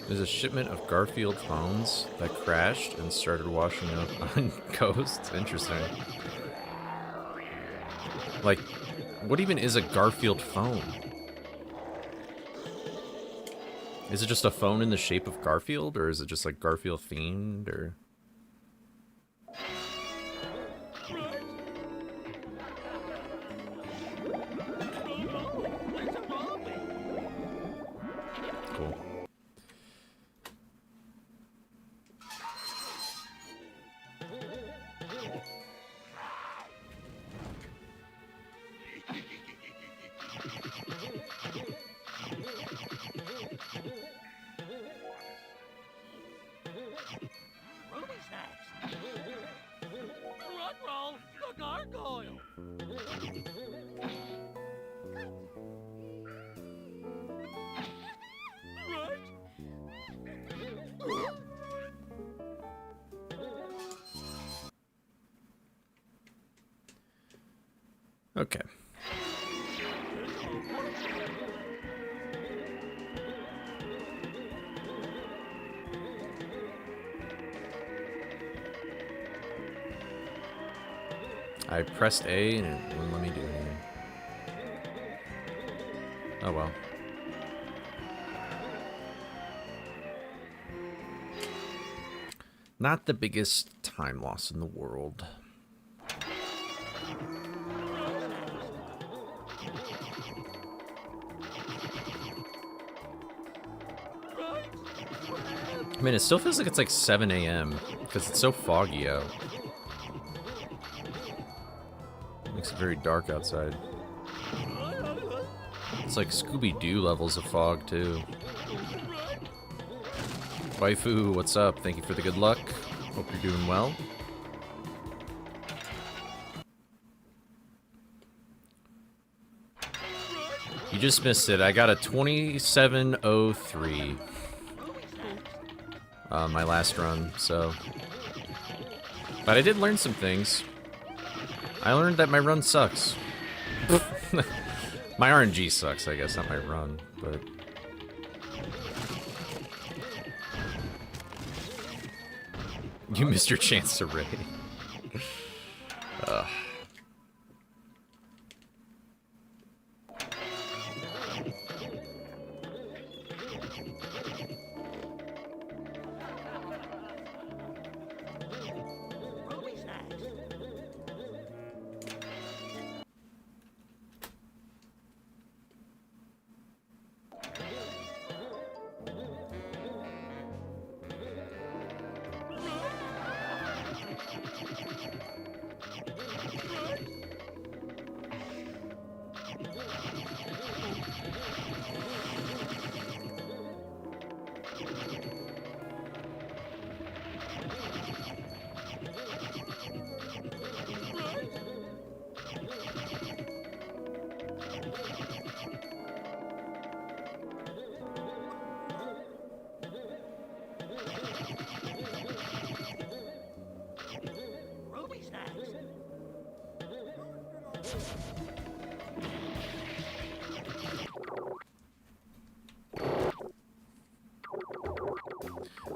There's a shipment of Garfield phones that crashed and started washing up on coasts. Interesting. Like, what even is a Garfield phone? Is it just a phone in the shape of Garfield, or is it just like Garfield themed, or? Cool. Ruby's next. Run, roll, the gargoyle. Okay. I pressed A and it wouldn't let me do anything. Oh well. Not the biggest time loss in the world. I mean, it still feels like it's like 7 a.m. because it's so foggy out. Makes it very dark outside. It's like Scooby-Doo levels of fog, too. Waifu, what's up? Thank you for the good luck. Hope you're doing well. You just missed it. I got a 27:03. My last run, so. But I did learn some things. I learned that my run sucks. My RNG sucks, I guess, not my run, but. You missed your chance to raid. Ugh.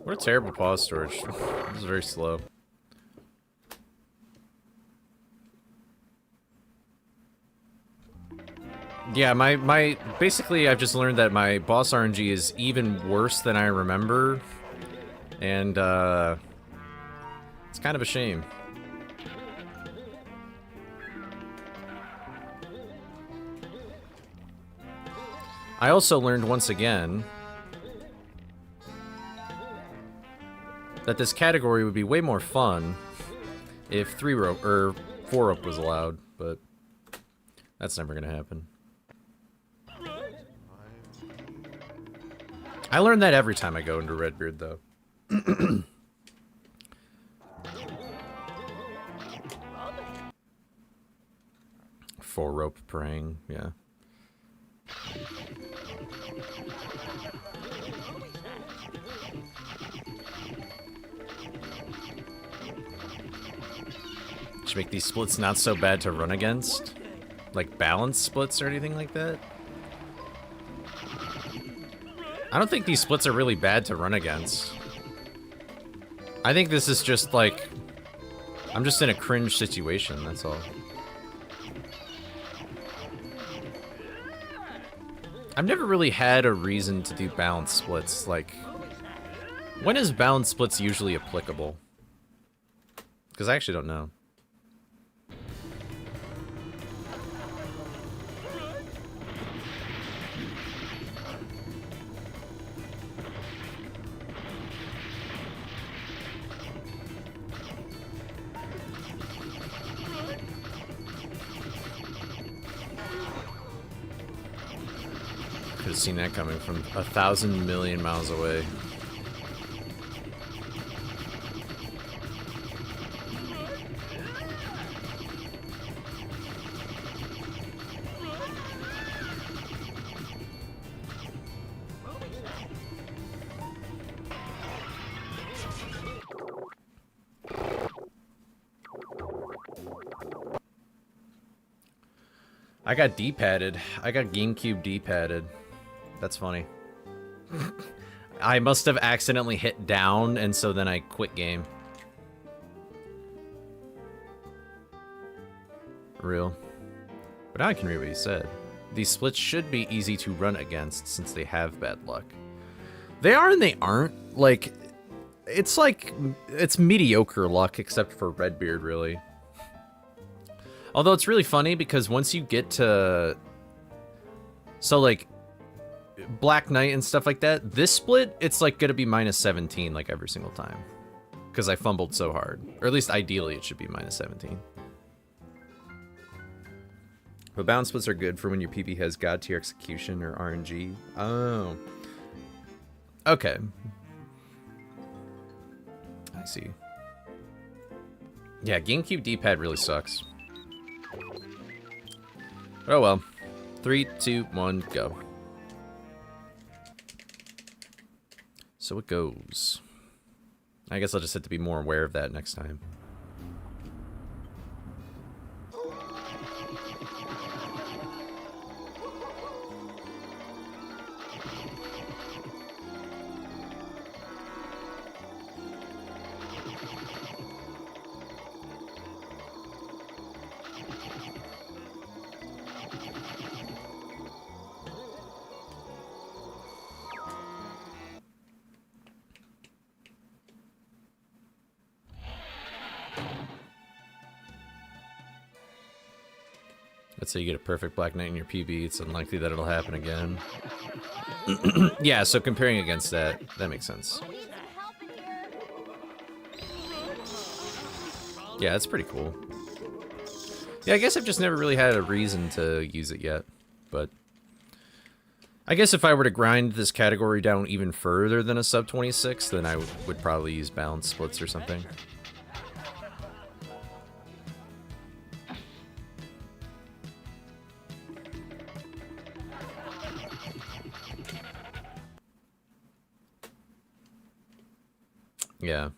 What a terrible pause storage. This is very slow. Yeah, my basically I've just learned that my boss RNG is even worse than I remember. And it's kind of a shame. I also learned once again that this category would be way more fun if 3-rope or 4-rope was allowed, but that's never gonna happen. I learn that every time I go into Redbeard, though. 4-rope praying, yeah. Should make these splits not so bad to run against? Like balance splits or anything like that? I don't think these splits are really bad to run against. I think this is just like, I'm just in a cringe situation, that's all. I've never really had a reason to do balance splits. Like, when is balance splits usually applicable? Because I actually don't know. Could have seen that coming from 1,000 million miles away. I got D-padded. I got GameCube D-padded. That's funny. I must have accidentally hit down, and so then I quit game. Real. But now I can read what he said. These splits should be easy to run against, since they have bad luck. They are and they aren't. Like, it's mediocre luck, except for Redbeard, really. Although it's really funny, because once you get to... So, like, Black Knight and stuff like that, this split, it's, like, gonna be minus 17, like, every single time. Because I fumbled so hard. Or at least, ideally, it should be minus 17. But bounce splits are good for when your PB has God tier execution or RNG. Oh. Okay. I see. Yeah, GameCube D-pad really sucks. Oh well. 3, 2, 1, go. So it goes. I guess I'll just have to be more aware of that next time. Let's say you get a perfect Black Knight in your PB, it's unlikely that it'll happen again. Yeah, so comparing against that makes sense. We need some help in here. Yeah, that's pretty cool. Yeah, I guess I've just never really had a reason to use it yet, but... I guess if I were to grind this category down even further than a sub 26, then I would probably use balance splits or something. Yeah.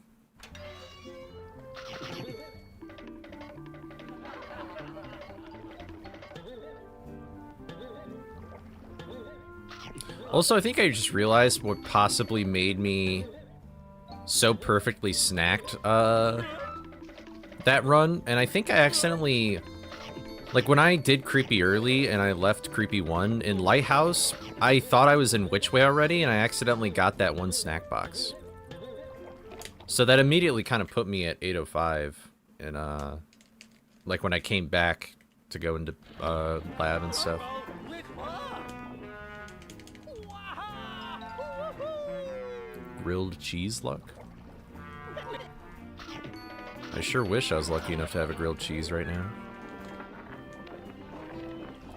Also, I think I just realized what possibly made me so perfectly snacked that run, and I think I accidentally... Like, when I did Creepy early and I left Creepy 1, in Lighthouse, I thought I was in Which Way already, and I accidentally got that one snack box. So that immediately kind of put me at 805, and like when I came back to go into lab and stuff. Grilled cheese luck? I sure wish I was lucky enough to have a grilled cheese right now.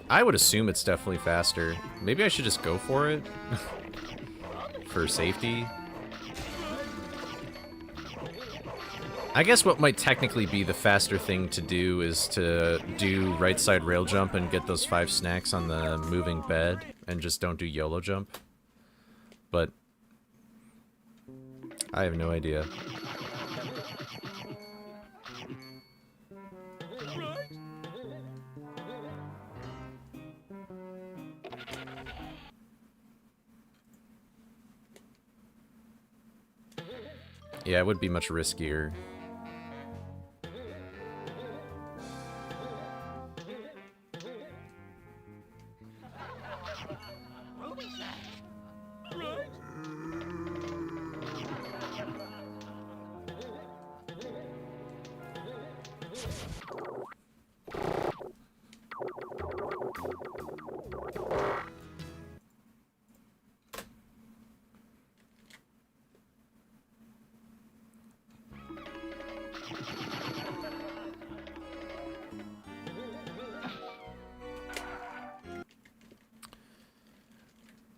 I would assume it's definitely faster. Maybe I should just go for it? For safety? I guess what might technically be the faster thing to do is to do right side rail jump and get those 5 snacks on the moving bed and just don't do YOLO jump. But I have no idea. Yeah, it would be much riskier. Ruby snacks. Right?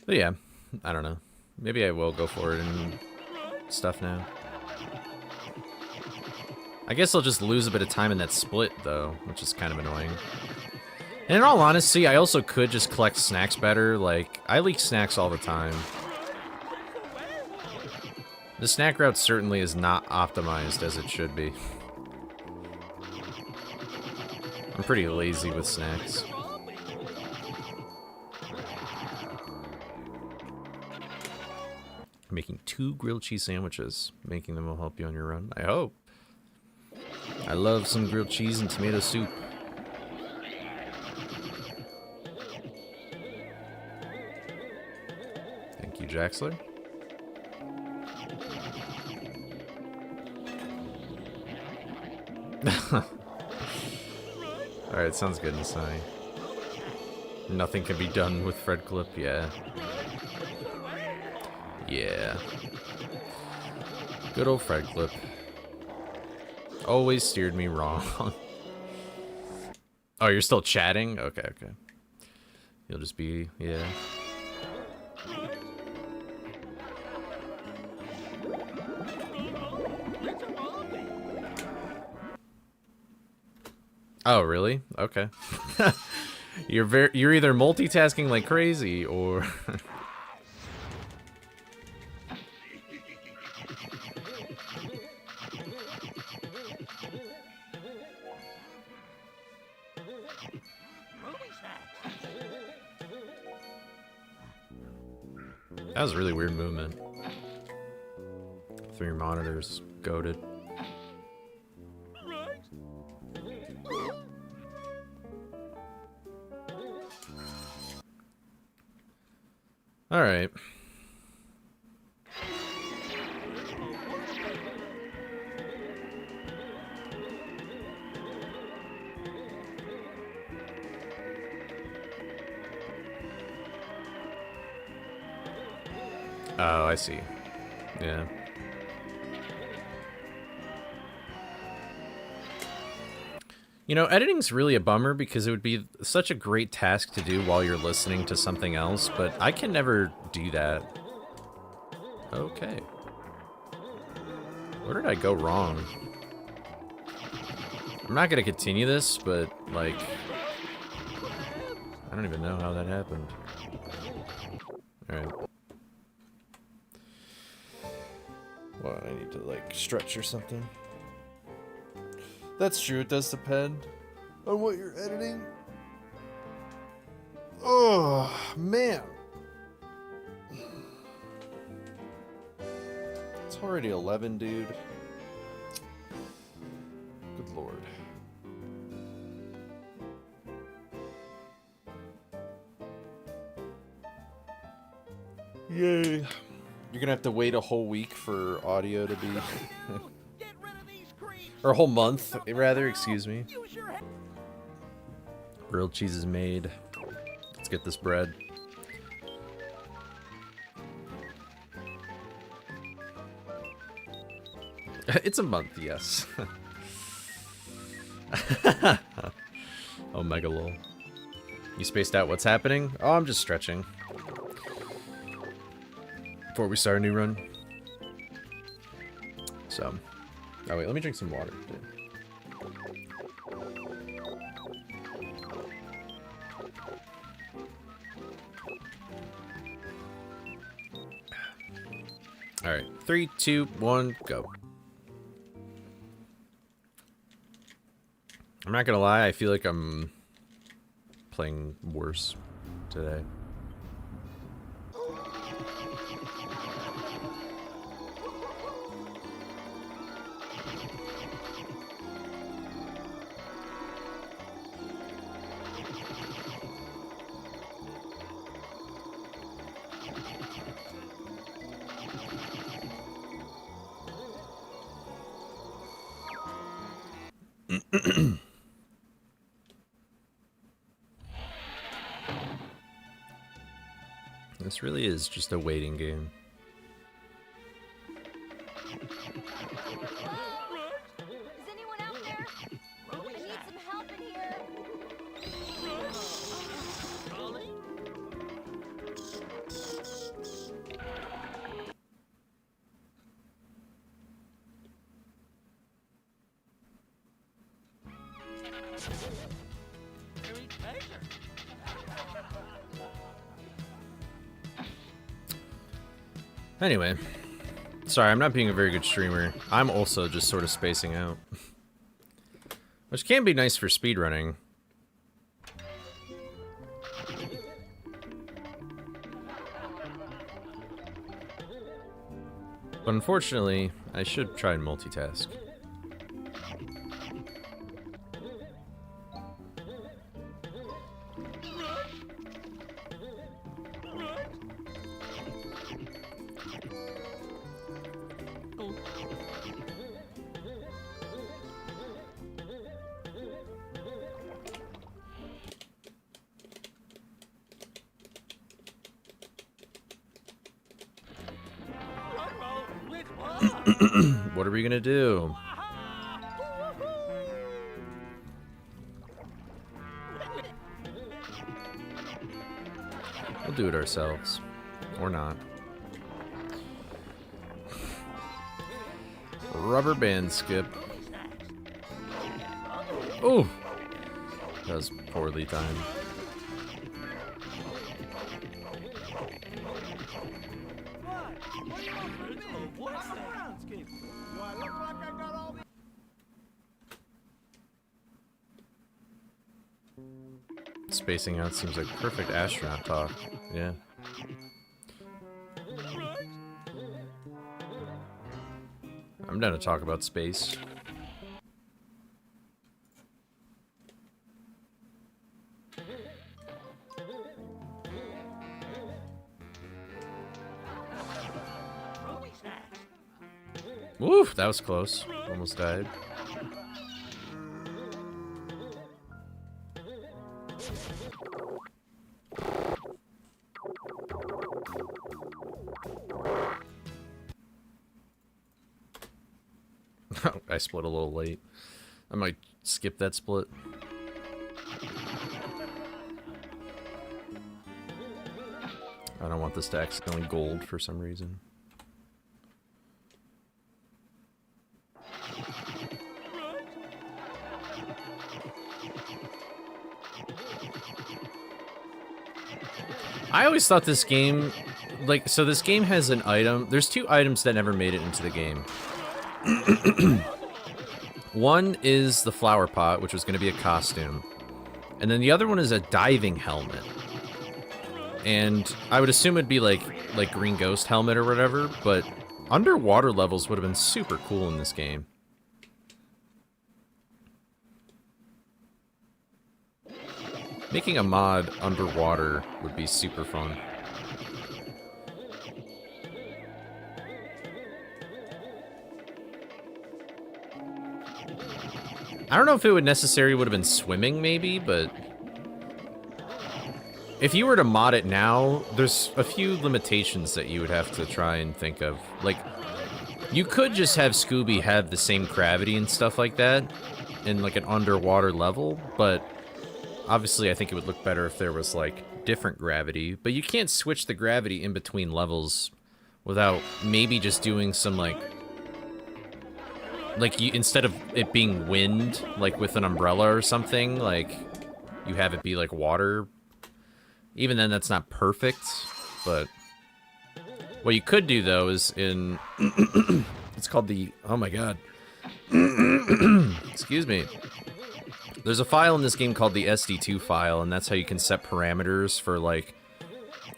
But yeah, I don't know. Maybe I will go for it and stuff now. I guess I'll just lose a bit of time in that split, though, which is kind of annoying. And in all honesty, I also could just collect snacks better. Like, I leak snacks all the time. The snack route certainly is not optimized as it should be. I'm pretty lazy with snacks. Making 2 grilled cheese sandwiches. Making them will help you on your run, I hope. I love some grilled cheese and tomato soup. Thank you, Jaxler. Alright, sounds good, Nasai. Nothing can be done with Fred Clip, yeah. Yeah. Good old Fred Clip. Always steered me wrong. Oh, you're still chatting? Okay, okay. You'll just be, yeah. Oh, really? Okay. You're either multitasking like crazy or that was a really weird movement. 3 monitors, goated. All right. Oh, I see. Yeah. You know, editing's really a bummer because it would be such a great task to do while you're listening to something else, but I can never do that. Okay. Where did I go wrong? I'm not gonna continue this, but, like, I don't even know how that happened. Alright. Well, I need to, like, stretch or something. That's true, it does depend on what you're editing. Oh, man. It's already 11, dude. Good lord. Yay. You're gonna have to wait a whole week for audio to be... or a whole month, rather, excuse me. Grilled cheese is made. Let's get this bread. It's a month, yes. Oh, mega lol. You spaced out what's happening? Oh, I'm just stretching. Before we start a new run. So... Oh wait, let me drink some water, dude. Alright, 3, 2, 1, go. I'm not gonna lie, I feel like I'm playing worse today. This really is just a waiting game. Hello? Is anyone out there? I need some help in here. Coley? Harry Taylor. Anyway, sorry, I'm not being a very good streamer. I'm also just sort of spacing out. Which can be nice for speedrunning. But unfortunately, I should try and multitask. What are we gonna do? We'll do it ourselves. Or not. Rubber band skip. Oh! That was poorly timed. Spacing out seems like perfect astronaut talk. Yeah. I'm down to talk about space. Woof, that was close. Almost died. I split a little late. I might skip that split. I don't want this to accidentally gold for some reason. I always thought this game, like, so this game has an item. There's two items that never made it into the game. One is the flower pot, which was going to be a costume. And then the other one is a diving helmet. And I would assume it'd be like Green Ghost helmet or whatever, but underwater levels would have been super cool in this game. Making a mod underwater would be super fun. I don't know if it would necessarily would have been swimming, maybe, but if you were to mod it now, there's a few limitations that you would have to try and think of. Like, you could just have Scooby have the same gravity and stuff like that in like an underwater level, but obviously I think it would look better if there was like different gravity, but you can't switch the gravity in between levels without maybe just doing some like you, instead of it being wind, like with an umbrella or something, like you have it be like water. Even then, that's not perfect, but what you could do though is in it's called the, oh my god, excuse me. There's a file in this game called the SD2 file, and that's how you can set parameters for like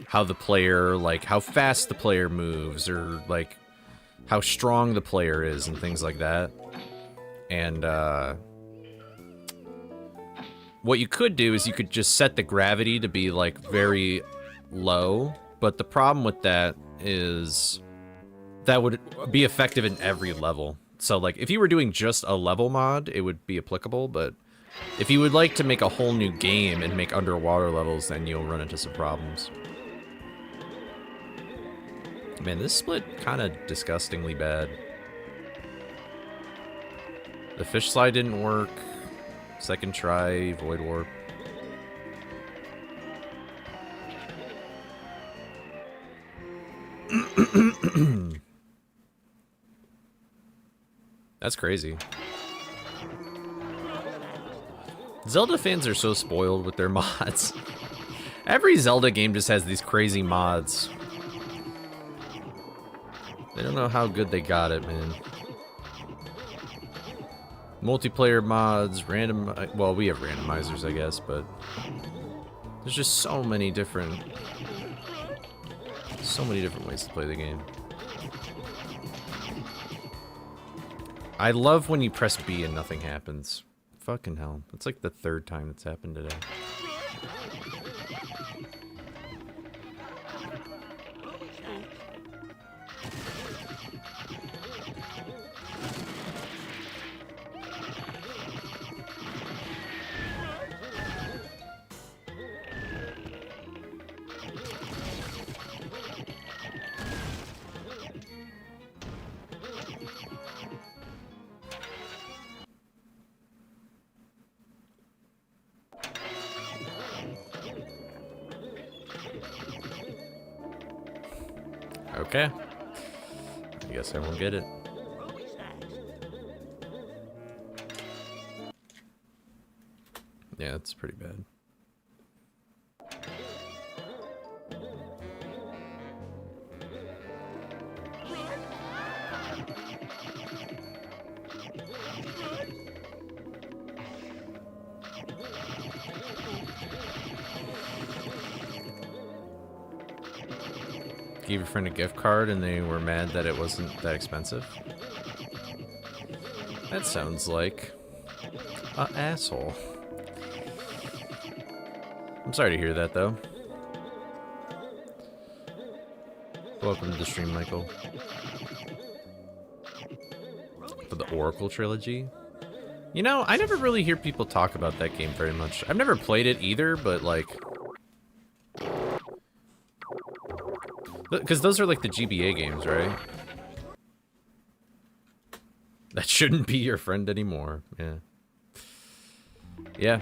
how the player, like how fast the player moves, or like how strong the player is and things like that. And what you could do is you could just set the gravity to be like very low, but the problem with that is that would be effective in every level. So, like, if you were doing just a level mod, it would be applicable, but if you would like to make a whole new game and make underwater levels, then you'll run into some problems. Man, this split kind of disgustingly bad. The fish slide didn't work. Second try, void warp. That's crazy. Zelda fans are so spoiled with their mods. Every Zelda game just has these crazy mods. They don't know how good they got it, man. Multiplayer mods, random... Well, we have randomizers, I guess, but... There's just so many different ways to play the game. I love when you press B and nothing happens. Fucking hell. It's like the third time it's happened today. Okay. I guess I won't get it. Yeah, it's pretty bad. Gave your friend a gift card and they were mad that it wasn't that expensive? That sounds like an asshole. I'm sorry to hear that, though. Welcome to the stream, Michael. For the Oracle trilogy? You know, I never really hear people talk about that game very much. I've never played it either, but like... Because those are like the GBA games, right? That shouldn't be your friend anymore. Yeah. Yeah.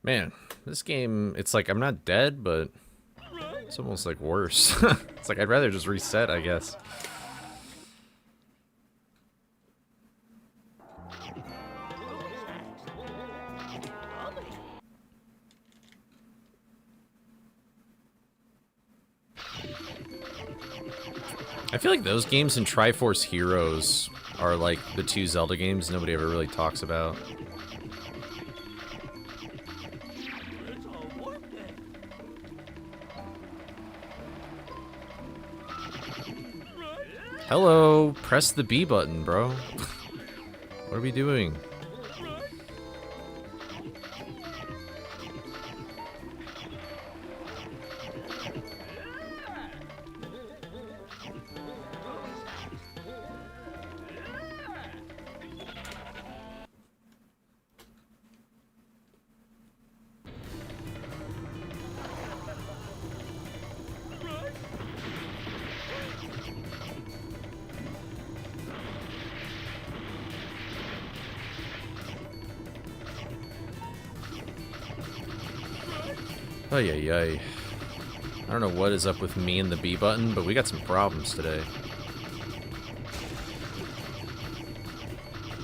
Man, this game, it's like I'm not dead, but it's almost like worse. It's like I'd rather just reset, I guess. I feel like those games and Triforce Heroes are like the two Zelda games nobody ever really talks about. Hello, press the B button, bro. What are we doing? Ay, ay, ay. I don't know what is up with me and the B button, but we got some problems today.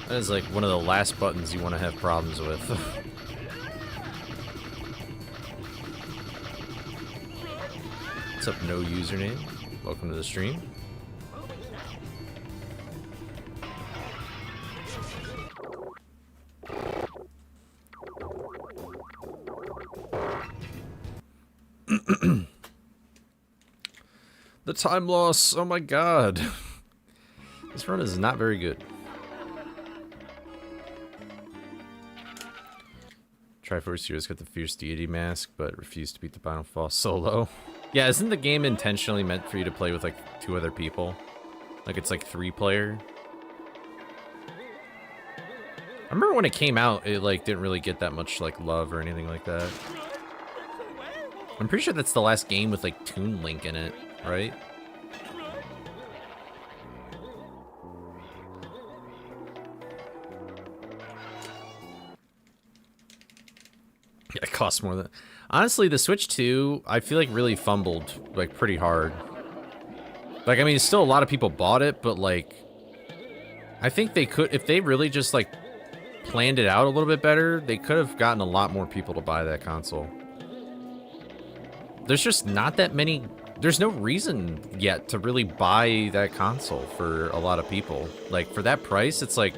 That is like one of the last buttons you want to have problems with. What's up, no username? Welcome to the stream. time loss. Oh my god. This run is not very good. Triforce Heroes got the Fierce Deity mask, but refused to beat the final boss solo. Yeah, isn't the game intentionally meant for you to play with, like, 2 other people? Like, it's, like, 3-player? I remember when it came out, it, like, didn't really get that much, like, love or anything like that. I'm pretty sure that's the last game with, like, Toon Link in it, right? Yeah, it costs more than... Honestly, the Switch 2, I feel like really fumbled, like, pretty hard. Like, I mean, still a lot of people bought it, but, like... I think they could... If they really just, like, planned it out a little bit better, they could have gotten a lot more people to buy that console. There's just not that many... There's no reason yet to really buy that console for a lot of people. Like, for that price, it's like...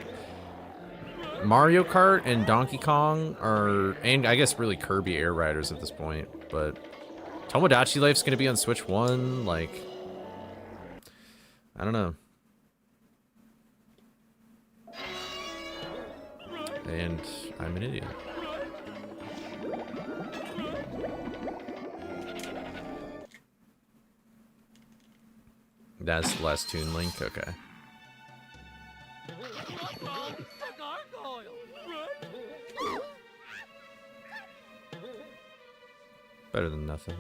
Mario Kart and Donkey Kong are... And I guess really Kirby Air Riders at this point. But Tomodachi Life's going to be on Switch 1. Like... I don't know. And I'm an idiot. That's the last Toon Link? Okay. Better than nothing.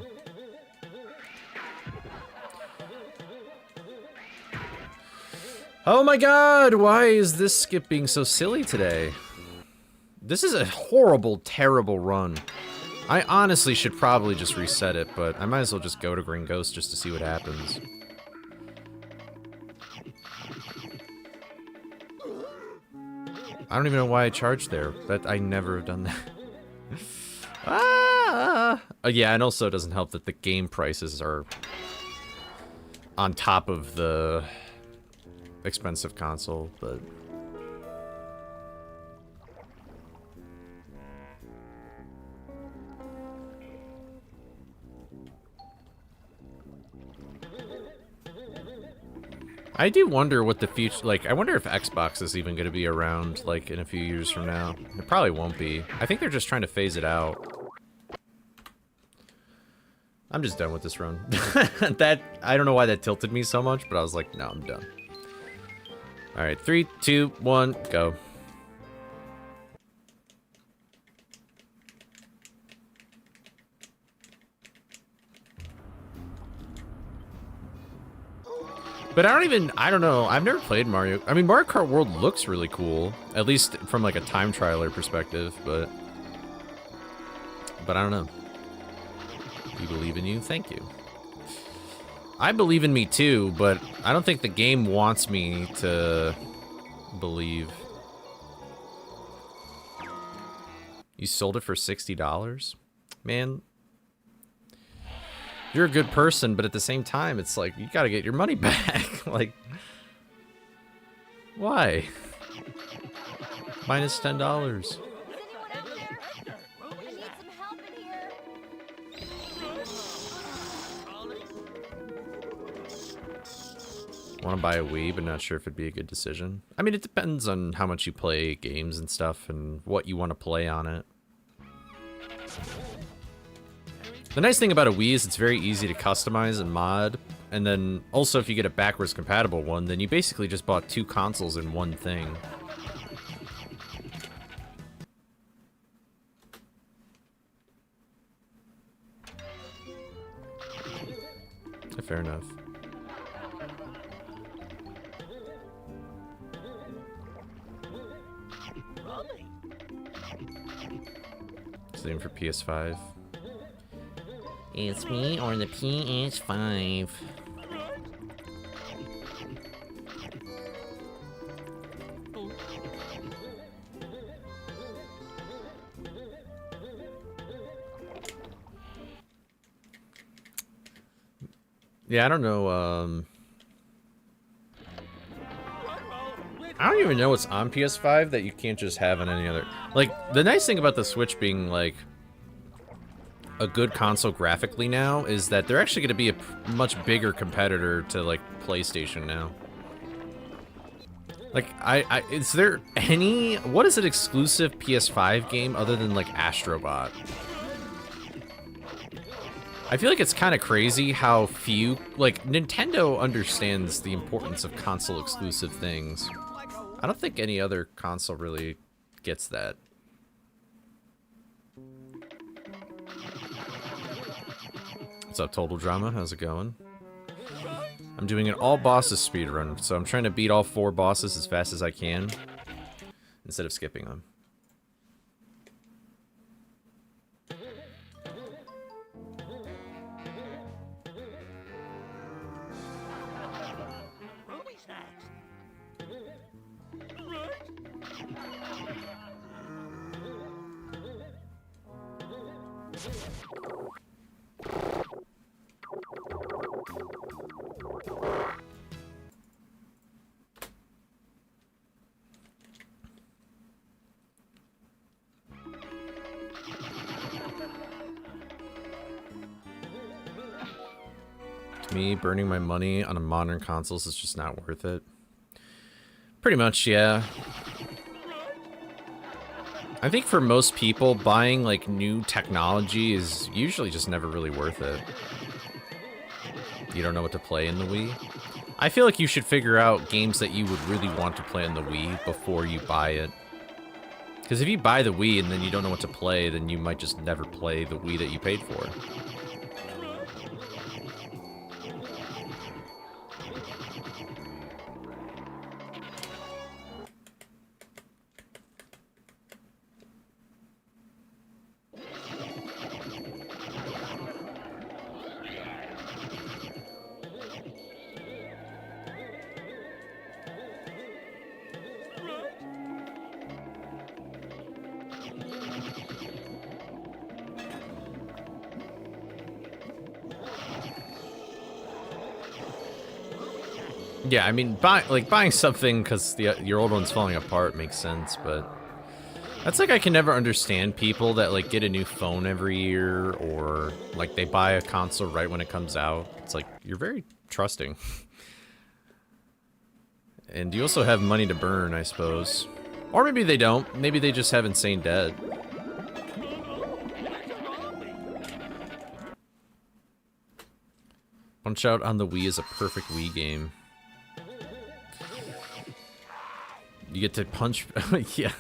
Oh my god! Why is this skip being so silly today? This is a horrible, terrible run. I honestly should probably just reset it, but I might as well just go to Green Ghost just to see what happens. I don't even know why I charged there. I never have done that. Yeah, and also it doesn't help that the game prices are on top of the expensive console, but... I do wonder what the future, like, I wonder if Xbox is even going to be around, like, in a few years from now. It probably won't be. I think they're just trying to phase it out. I'm just done with this run. I don't know why that tilted me so much, but I was like, no, I'm done. Alright, 3, 2, 1, go. But I don't know, I've never played Mario. I mean, Mario Kart World looks really cool, at least from like a time trialer perspective, but I don't know. We believe in you, thank you. I believe in me too, but I don't think the game wants me to believe. You sold it for $60? Man. You're a good person, but at the same time, it's like, you gotta get your money back. Like, why? Minus $10. Is anyone out there? I need some help in here. Want to buy a Wii, but not sure if it'd be a good decision. I mean, it depends on how much you play games and stuff and what you want to play on it. The nice thing about a Wii is it's very easy to customize and mod, and then also if you get a backwards compatible one, then you basically just bought 2 consoles in one thing. Fair enough. Same for PS5. It's me or the PS5. Yeah, I don't know, I don't even know what's on PS5 that you can't just have on any other... Like, the nice thing about the Switch being, like, a good console graphically now is that they're actually going to be a much bigger competitor to like PlayStation now. Like, is there any, what is an exclusive PS5 game other than like Astrobot? I feel like it's kind of crazy how few, like, Nintendo understands the importance of console exclusive things. I don't think any other console really gets that. What's up, Total Drama? How's it going? I'm doing an all bosses speedrun, so I'm trying to beat all 4 bosses as fast as I can instead of skipping them. To me, burning my money on a modern consoles is just not worth it. Pretty much, yeah. I think for most people, buying like new technology is usually just never really worth it. You don't know what to play in the Wii. I feel like you should figure out games that you would really want to play on the Wii before you buy it. Because if you buy the Wii and then you don't know what to play, then you might just never play the Wii that you paid for. Yeah, I mean, buying something because your old one's falling apart makes sense, but that's like I can never understand people that like get a new phone every year or like they buy a console right when it comes out. It's like you're very trusting, and you also have money to burn, I suppose, or maybe they don't. Maybe they just have insane debt. Punch Out on the Wii is a perfect Wii game. You get to punch, yeah.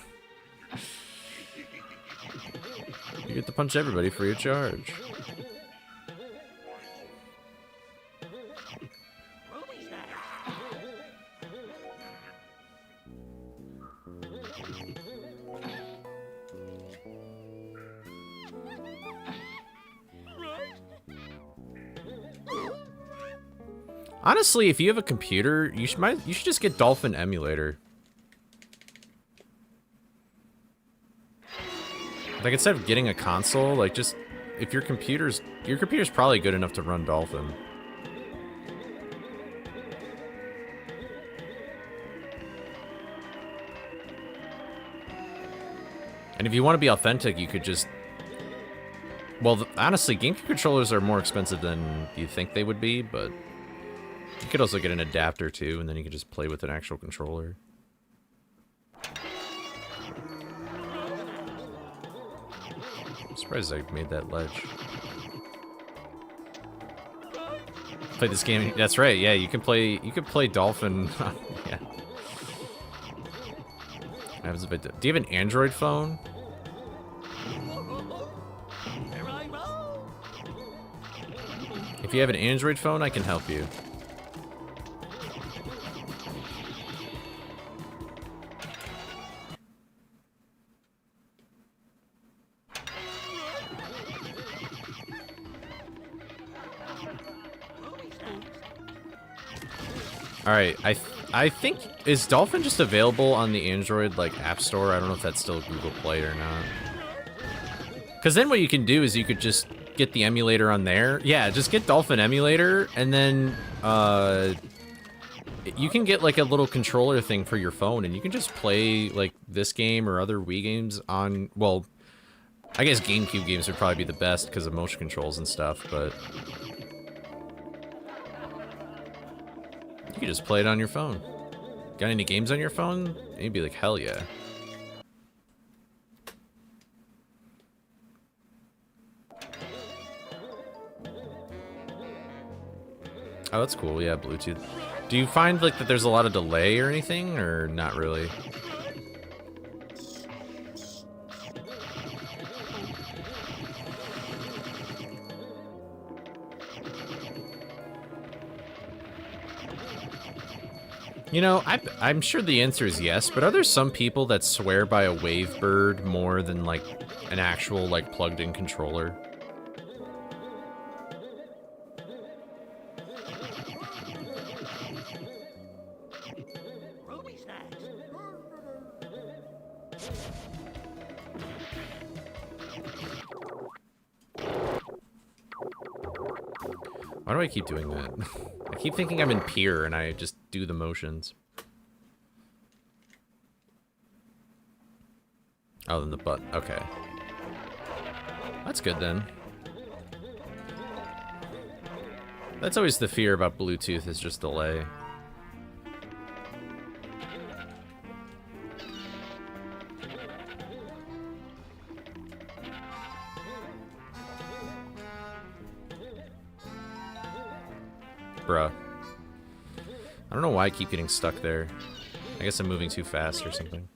You get to punch everybody free of charge. Honestly, if you have a computer, you should just get Dolphin Emulator. Like, instead of getting a console, like, just, if your computer's probably good enough to run Dolphin. And if you want to be authentic, you could just, well, honestly, GameCube controllers are more expensive than you think they would be, but you could also get an adapter, too, and then you could just play with an actual controller. I'm surprised I made that ledge. Play this game. That's right. Yeah, you can play Dolphin. Yeah. Do you have an Android phone? If you have an Android phone, I can help you. Alright, I think, is Dolphin just available on the Android, like, App Store? I don't know if that's still Google Play or not. Because then what you can do is you could just get the emulator on there. Yeah, just get Dolphin Emulator, and then, you can get, like, a little controller thing for your phone, and you can just play, like, this game or other Wii games on, well, I guess GameCube games would probably be the best because of motion controls and stuff, but you could just play it on your phone. Got any games on your phone? And you'd be like, hell yeah. Oh, that's cool. Yeah, Bluetooth. Do you find like that there's a lot of delay or anything, or not really? You know, I'm sure the answer is yes, but are there some people that swear by a Wavebird more than like an actual like plugged-in controller? Ruby snacks. Why do I keep doing that? I keep thinking I'm in Pier and I just do the motions. Oh, then the butt. Okay. That's good then. That's always the fear about Bluetooth, is just delay. Bruh. I don't know why I keep getting stuck there. I guess I'm moving too fast or something.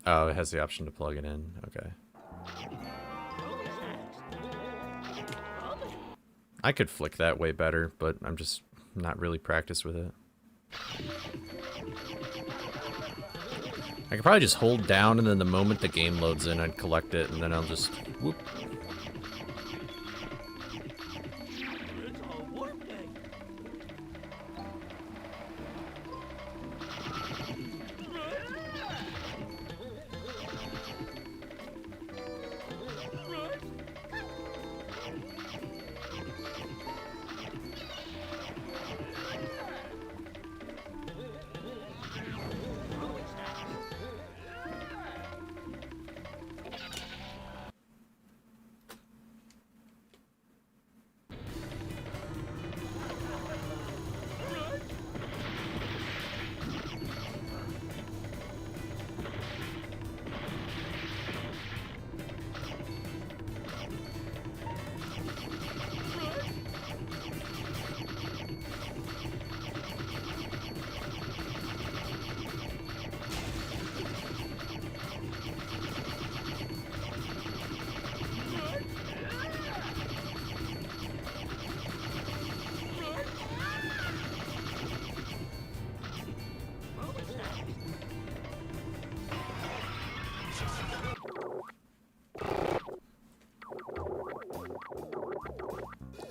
Oh, it has the option to plug it in. Okay. I could flick that way better, but I'm just not really practiced with it. I could probably just hold down, and then the moment the game loads in, I'd collect it, and then I'll just whoop. It's a warp day.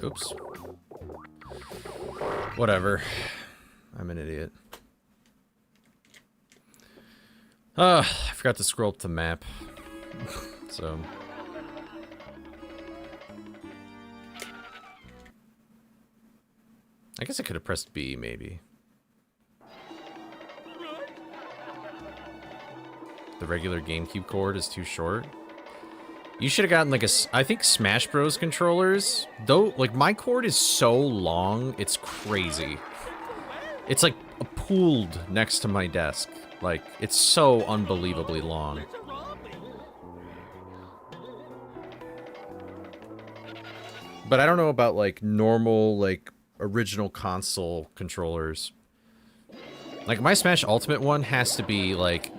Oops. Whatever. I'm an idiot. I forgot to scroll up to map. So. I guess I could have pressed B, maybe. The regular GameCube cord is too short. You should have gotten like a, I think Smash Bros controllers, though, like my cord is so long, it's crazy. It's like pooled next to my desk. Like, it's so unbelievably long. It's a Robbie. But I don't know about like normal, like original console controllers. Like my Smash Ultimate one has to be like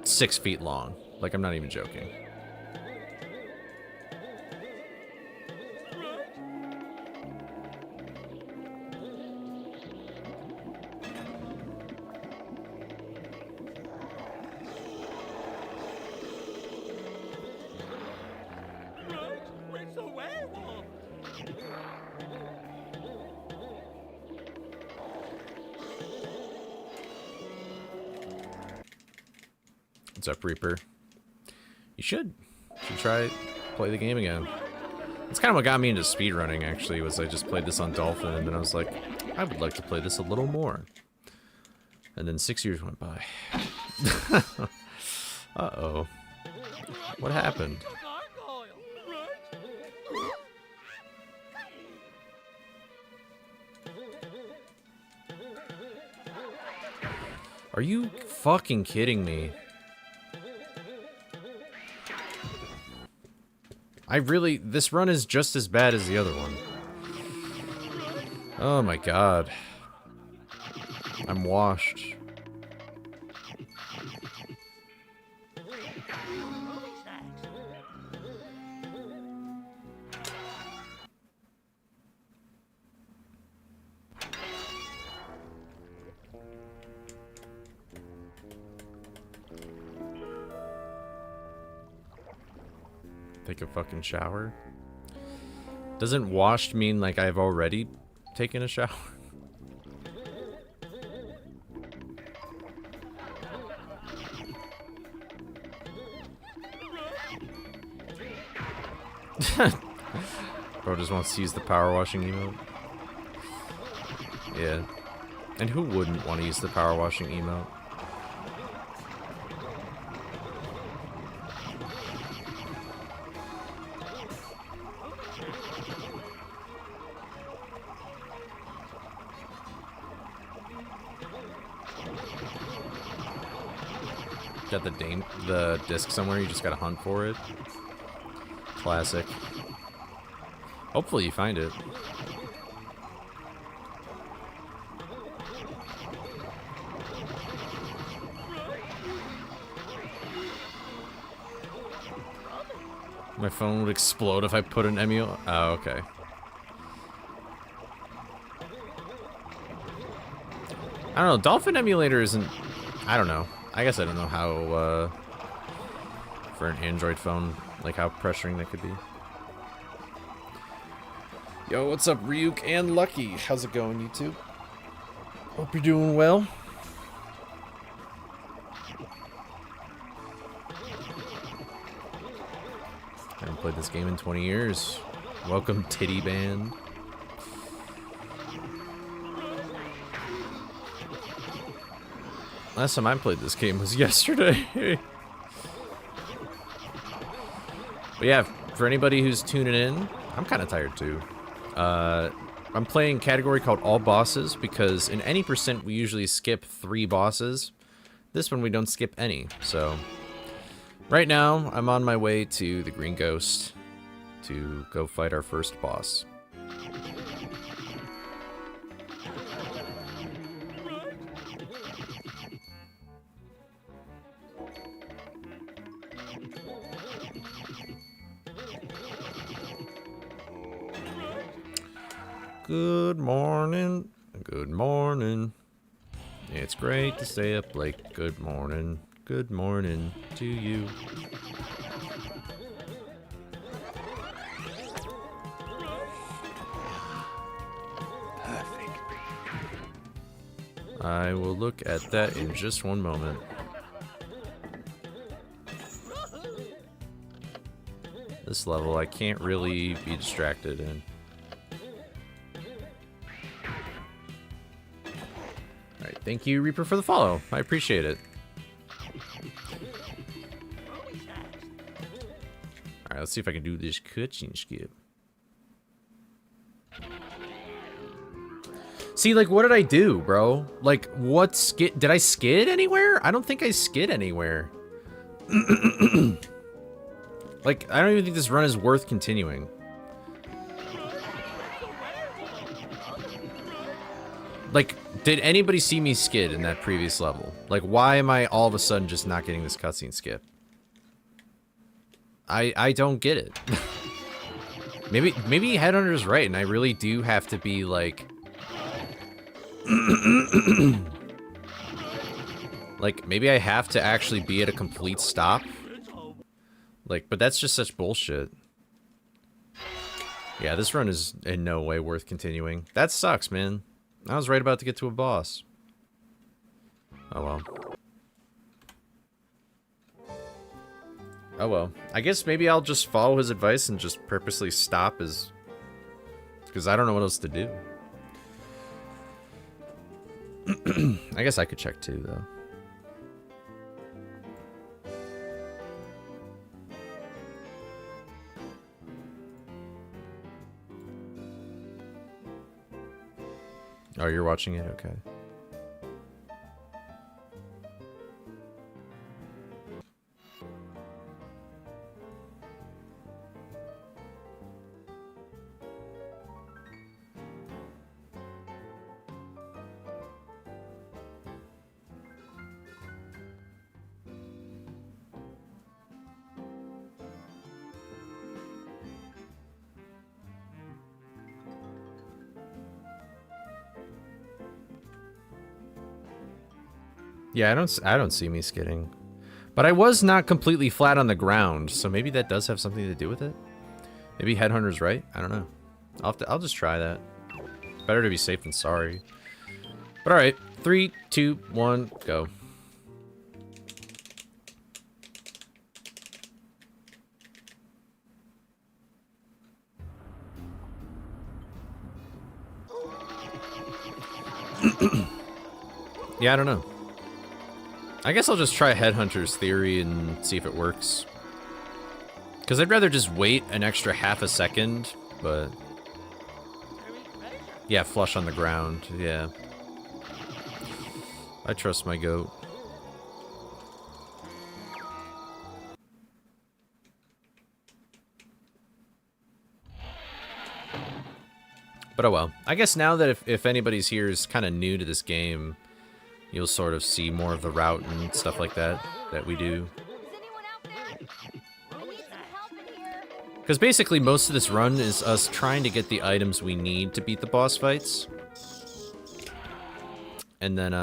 6 feet long. Like, I'm not even joking. It's a werewolf. What's up, Reaper? You should try play the game again. That's kind of what got me into speedrunning, actually, was I just played this on Dolphin, and then I was like, I would like to play this a little more. And then 6 years went by. Uh-oh. What happened? Are you fucking kidding me? This run is just as bad as the other one. Oh my god. I'm washed. Take a fucking shower? Doesn't washed mean like I've already taken a shower? Bro just wants to use the power washing emote. Yeah. And who wouldn't want to use the power washing emote? Got the disc somewhere, you just gotta hunt for it. Classic. Hopefully you find it. My phone would explode if I put an emulator. Oh, okay. I don't know, Dolphin emulator isn't... I don't know. I guess I don't know how, for an Android phone, like how pressuring that could be. Yo, what's up, Ryuk and Lucky? How's it going, YouTube? Hope you're doing well. I haven't played this game in 20 years. Welcome, Titty Band. Last time I played this game was yesterday. But yeah, for anybody who's tuning in, I'm kind of tired too. I'm playing a category called All Bosses because in any percent we usually skip 3 bosses. This one we don't skip any. So right now I'm on my way to the Green Ghost to go fight our first boss. Good morning. Good morning. It's great to stay up late. Good morning. Good morning to you. Perfect. I will look at that in just one moment. This level I can't really be distracted in. Alright, thank you, Reaper, for the follow. I appreciate it. Alright, let's see if I can do this cutscene skip. See, like, what did I do, bro? Like, what skid? Did I skid anywhere? I don't think I skid anywhere. Like, I don't even think this run is worth continuing. Like, did anybody see me skid in that previous level? Like, why am I all of a sudden just not getting this cutscene skip? I don't get it. maybe Headhunter's right, and I really do have to be, like... like, maybe I have to actually be at a complete stop. Like, but that's just such bullshit. Yeah, this run is in no way worth continuing. That sucks, man. I was right about to get to a boss. Oh well. Oh well. I guess maybe I'll just follow his advice and just purposely stop his... because I don't know what else to do. I guess I could check too, though. Oh, you're watching it? Okay. Yeah, I don't see me skidding. But I was not completely flat on the ground, so maybe that does have something to do with it. Maybe Headhunter's right. I don't know. I'll just try that. Better to be safe than sorry. But all right, 3, 2, 1, go. Yeah, I don't know. I guess I'll just try Headhunter's theory and see if it works. Because I'd rather just wait an extra half a second, but... Yeah, flush on the ground, yeah. I trust my goat. But oh well. I guess now that if anybody's here is kind of new to this game, you'll sort of see more of the route and stuff like that we do. Is anyone out there? I need some help in here. Because basically most of this run is us trying to get the items we need to beat the boss fights. And then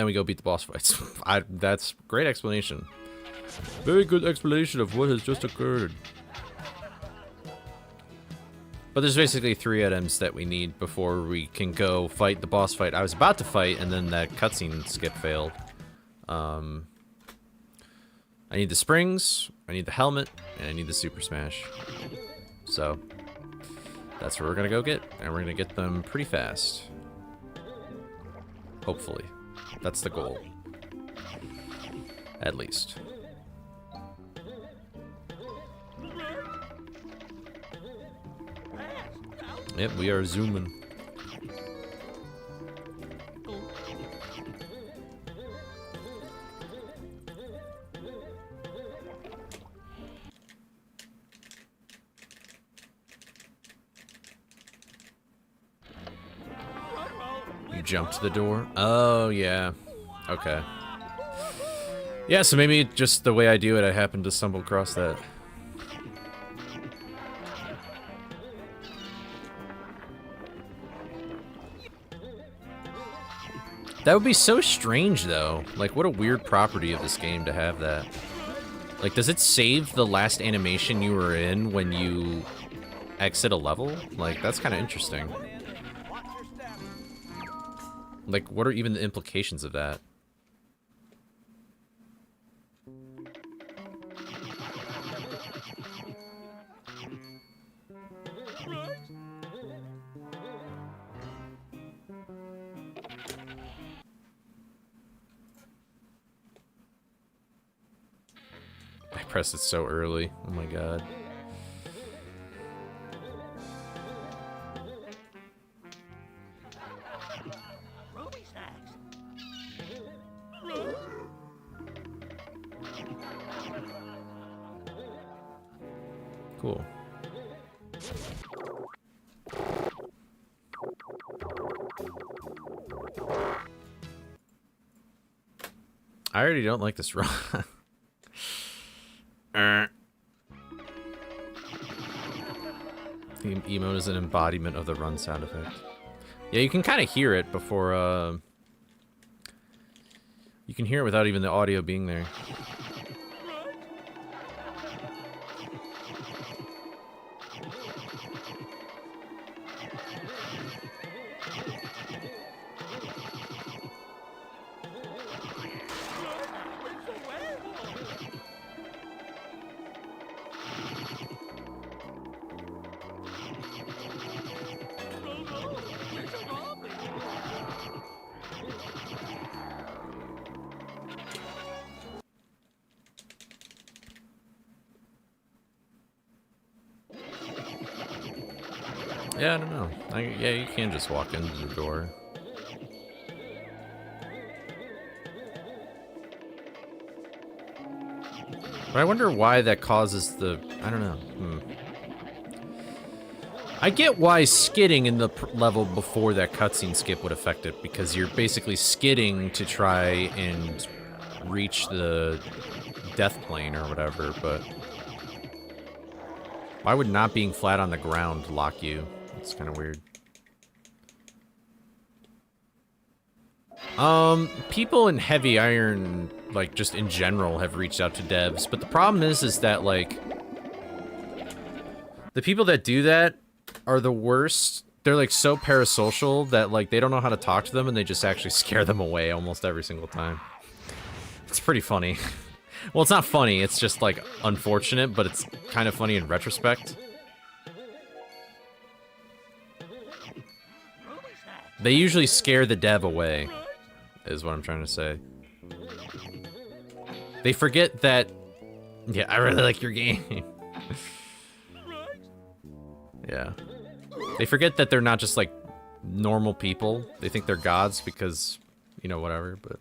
we go beat the boss fights. That's great explanation. Very good explanation of what has just occurred. But there's basically 3 items that we need before we can go fight the boss fight I was about to fight, and then that cutscene skip failed. I need the springs, I need the helmet, and I need the super smash. So, that's what we're gonna go get, and we're gonna get them pretty fast. Hopefully. That's the goal. At least. Yep, we are zooming. You jumped the door? Oh, yeah. Okay. Yeah, so maybe just the way I do it, I happened to stumble across that. That would be so strange, though. Like, what a weird property of this game to have that. Like, does it save the last animation you were in when you exit a level? Like, that's kind of interesting. Like, what are even the implications of that? I pressed it so early. Oh my god. Ruby stacks. Cool. I already don't like this run. The emote is an embodiment of the run sound effect. Yeah, you can kind of hear it before, you can hear it without even the audio being there. Yeah, I don't know. Yeah, you can just walk into the door. But I wonder why that causes the... I don't know. I get why skidding in the level before that cutscene skip would affect it, because you're basically skidding to try and reach the death plane or whatever, but... Why would not being flat on the ground lock you? It's kind of weird. People in Heavy Iron, like, just in general, have reached out to devs, but the problem is that, like, the people that do that are the worst. They're, like, so parasocial that, like, they don't know how to talk to them, and they just actually scare them away almost every single time. It's pretty funny. Well, it's not funny, it's just, like, unfortunate, but it's kind of funny in retrospect. They usually scare the dev away, is what I'm trying to say. They forget that... Yeah, I really like your game. Yeah. They forget that they're not just, like, normal people. They think they're gods because, you know, whatever, but...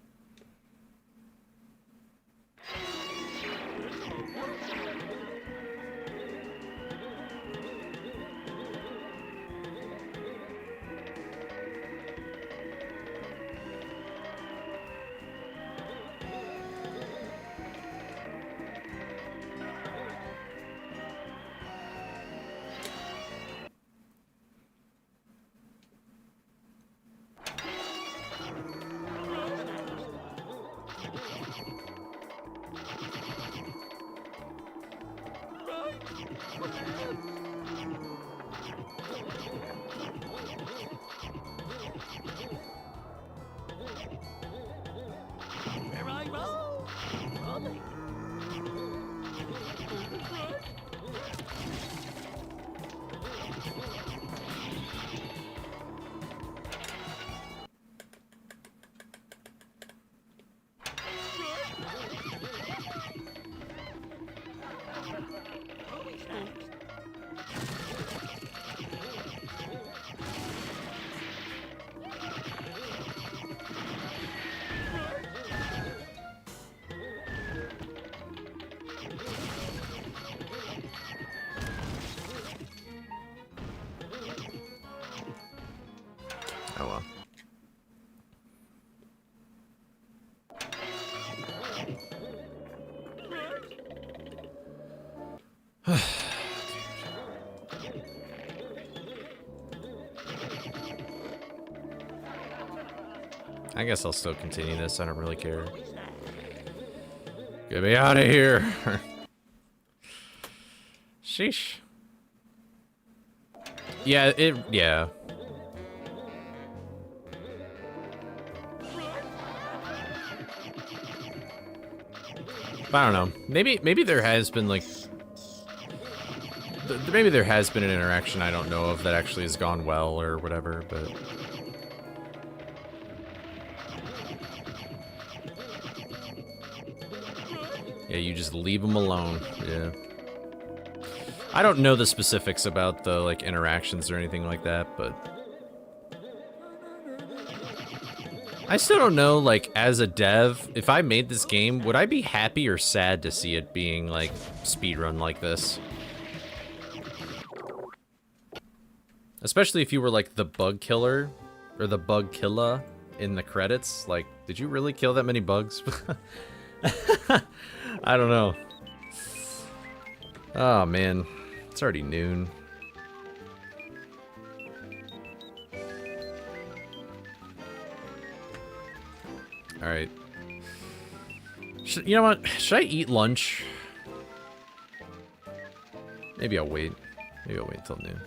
Here I roll. Rolling. Roby's next. Oh well. I guess I'll still continue this. I don't really care. Get me out of here. Sheesh. Yeah, yeah. I don't know. Maybe there has been, like... Maybe there has been an interaction I don't know of that actually has gone well or whatever, but... Yeah, you just leave them alone. Yeah. I don't know the specifics about the, like, interactions or anything like that, but... I still don't know, like, as a dev, if I made this game, would I be happy or sad to see it being, like, speedrun like this? Especially if you were, like, the bug killer, or the bug killer in the credits. Like, did you really kill that many bugs? I don't know. Oh, man. It's already noon. Alright. You know what? Should I eat lunch? Maybe I'll wait. Maybe I'll wait till noon.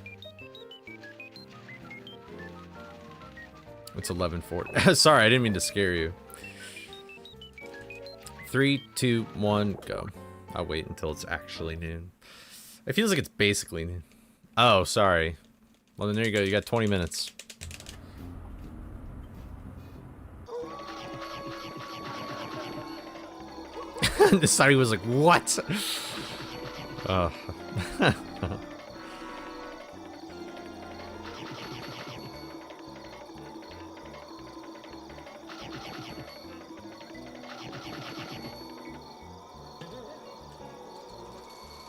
It's 11:40. Sorry, I didn't mean to scare you. 3, 2, 1, go. I'll wait until it's actually noon. It feels like it's basically noon. Oh, sorry. Well, then there you go. You got 20 minutes. This time he was like, what?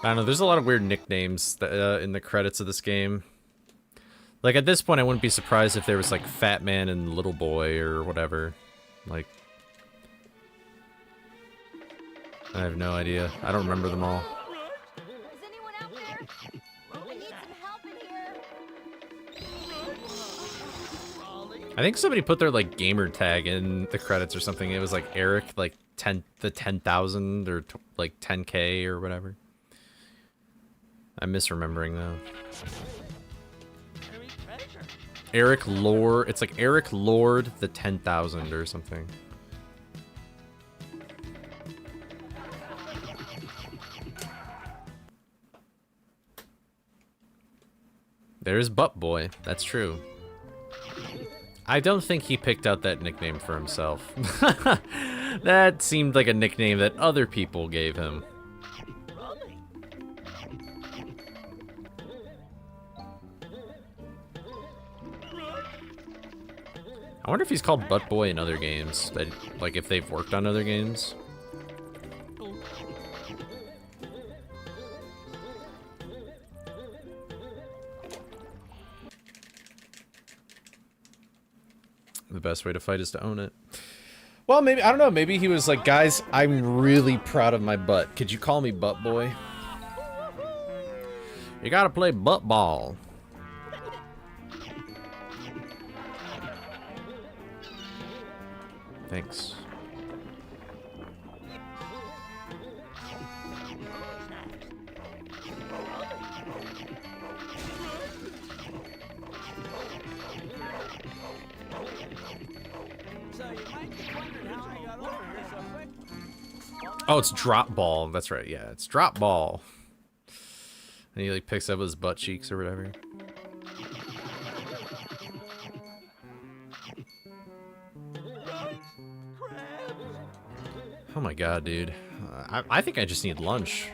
I don't know, there's a lot of weird nicknames that, in the credits of this game. Like, at this point, I wouldn't be surprised if there was, like, Fat Man and Little Boy or whatever. Like... I have no idea. I don't remember them all. Is anyone out there? I need some help in here. I think somebody put their, like, gamer tag in the credits or something. It was, like, Eric, like, 10,000 or, like, 10K or whatever. I'm misremembering, though. Eric Lord. It's like Eric Lord the 10,000 or something. There's Butt Boy. That's true. I don't think he picked out that nickname for himself. That seemed like a nickname that other people gave him. I wonder if he's called Butt Boy in other games. That, like, if they've worked on other games. The best way to fight is to own it. Well, maybe, I don't know, maybe he was like, guys, I'm really proud of my butt. Could you call me Butt Boy? You gotta play butt ball. Thanks. So you might be wondering how I got over here so quick. Oh, it's drop ball. That's right. Yeah, it's drop ball. And he like picks up his butt cheeks or whatever. Oh my god, dude. I think I just need lunch.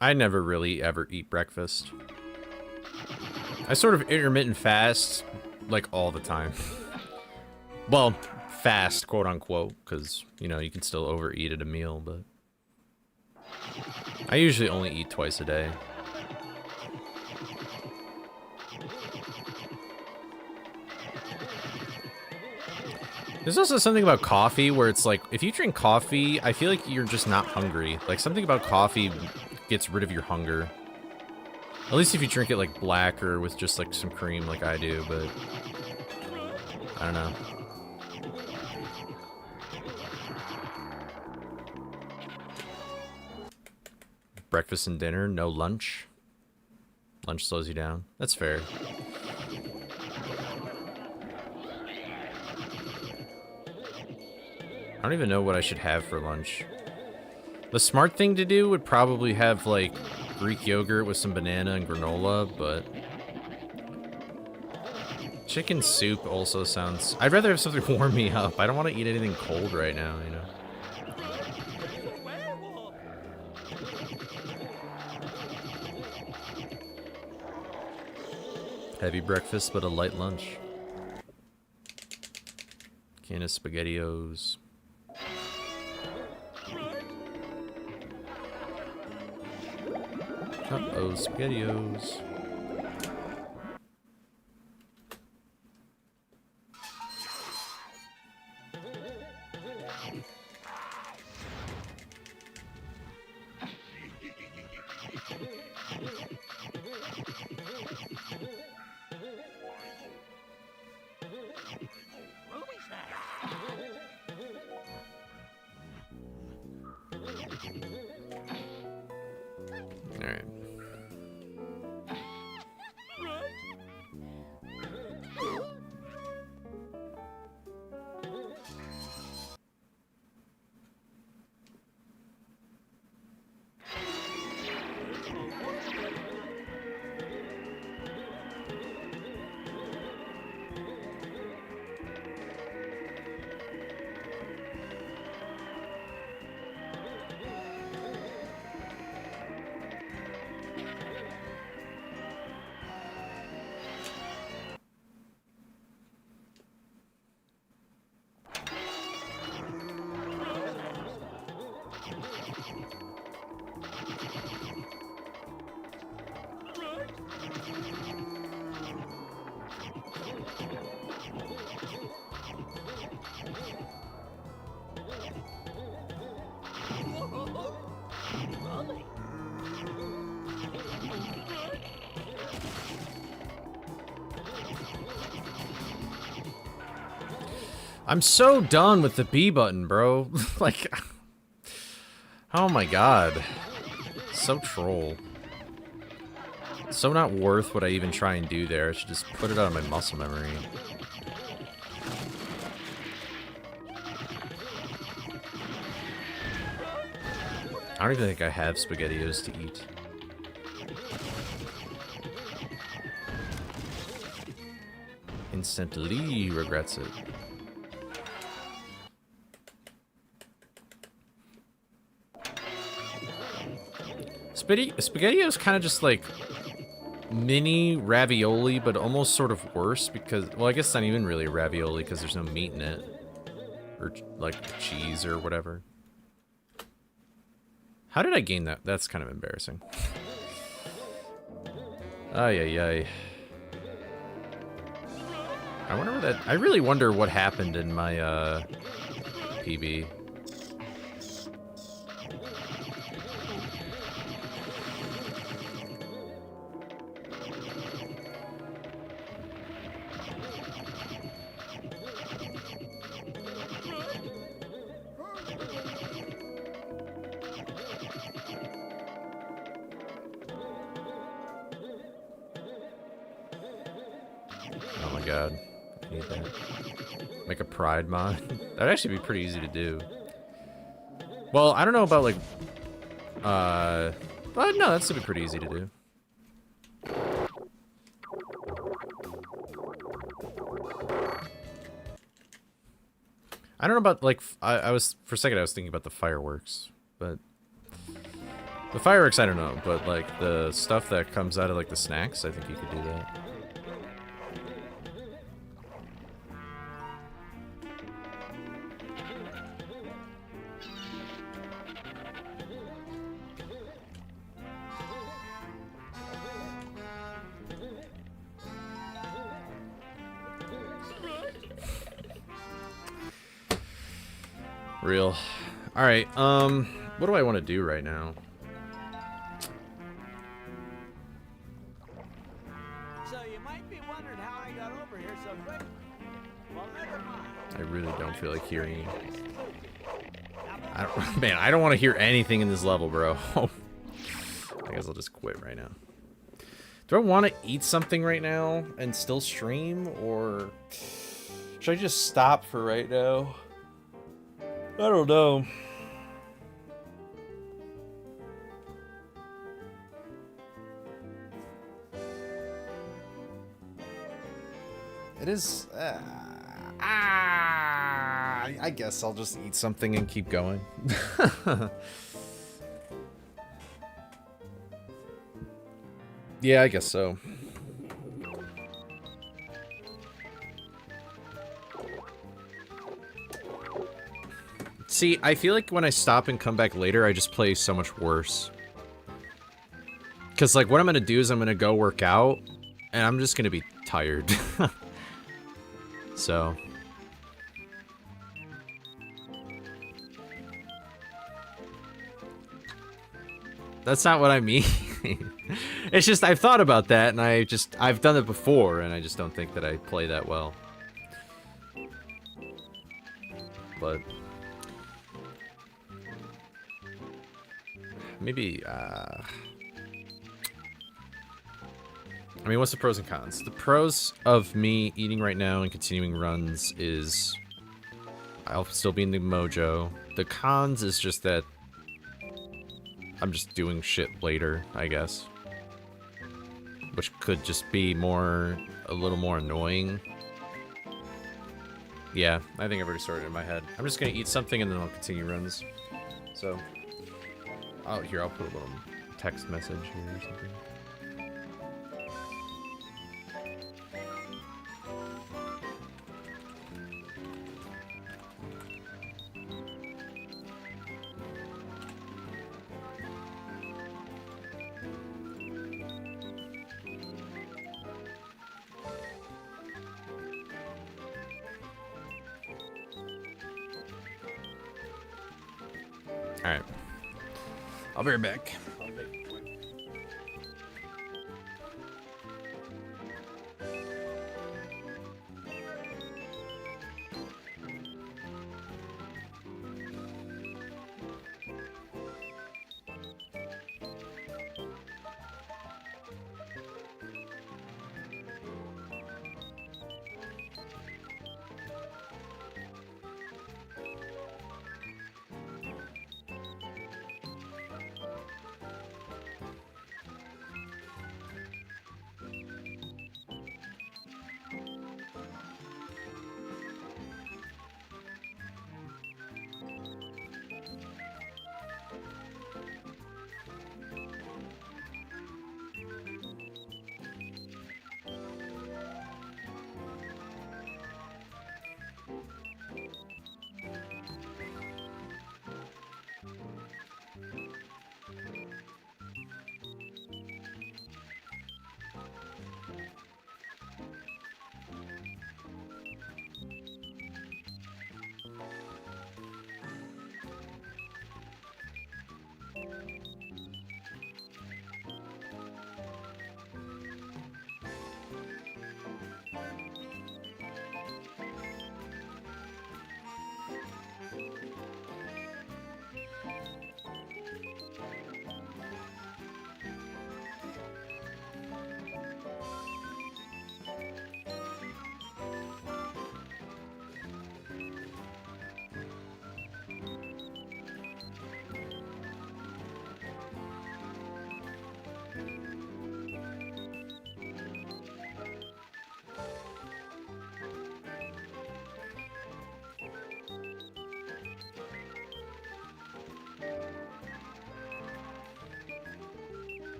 I never really ever eat breakfast. I sort of intermittent fast, like, all the time. Well, fast, quote unquote, because, you know, you can still overeat at a meal, but... I usually only eat twice a day. There's also something about coffee where it's like, if you drink coffee, I feel like you're just not hungry. Like, something about coffee gets rid of your hunger. At least if you drink it like black or with just like some cream like I do, but I don't know. Breakfast and dinner, no lunch. Lunch slows you down. That's fair. I don't even know what I should have for lunch. The smart thing to do would probably have, like, Greek yogurt with some banana and granola, but... chicken soup also sounds... I'd rather have something to warm me up. I don't want to eat anything cold right now, you know? Heavy breakfast, but a light lunch. Can of SpaghettiOs. Uh-oh, SpaghettiOs. Alright. I'm so done with the B button, bro. Like, oh my god. So troll. So not worth what I even try and do there. I should just put it out of my muscle memory. I don't even think I have SpaghettiOs to eat. Instantly regrets it. SpaghettiOs kind of just like mini ravioli, but almost sort of worse because, well, I guess it's not even really a ravioli because there's no meat in it. Or like cheese or whatever. How did I gain that? That's kind of embarrassing. Ay, ay, ay. I wonder what that... I really wonder what happened in my, PB. Oh my god. I need that. Make a pride mod. That'd actually be pretty easy to do. Well, I don't know about like but no, that's still be pretty easy to do. I don't know about like I was for a second I was thinking about the fireworks, but the fireworks I don't know, but like the stuff that comes out of like the snacks, I think you could do that. Real. Alright, what do I want to do right now? So you might be wondering how I got over here so quick. Well, never mind. I really don't feel like hearing you. Man, I don't want to hear anything in this level, bro. I guess I'll just quit right now. Do I want to eat something right now and still stream, or should I just stop for right now? I don't know. It is... I guess I'll just eat something and keep going. Yeah, I guess so. See, I feel like when I stop and come back later, I just play so much worse. Because, like, what I'm going to do is I'm going to go work out, and I'm just going to be tired. So. That's not what I mean. It's just, I've thought about that, and I've done it before, and I just don't think that I play that well. But... maybe, I mean, what's the pros and cons? The pros of me eating right now and continuing runs is I'll still be in the mojo. The cons is just that I'm just doing shit later, I guess. Which could just be a little more annoying. Yeah, I think I've already sorted it in my head. I'm just gonna eat something and then I'll continue runs. So... oh, here, I'll put a little text message here or something. Alright. I'll be right back.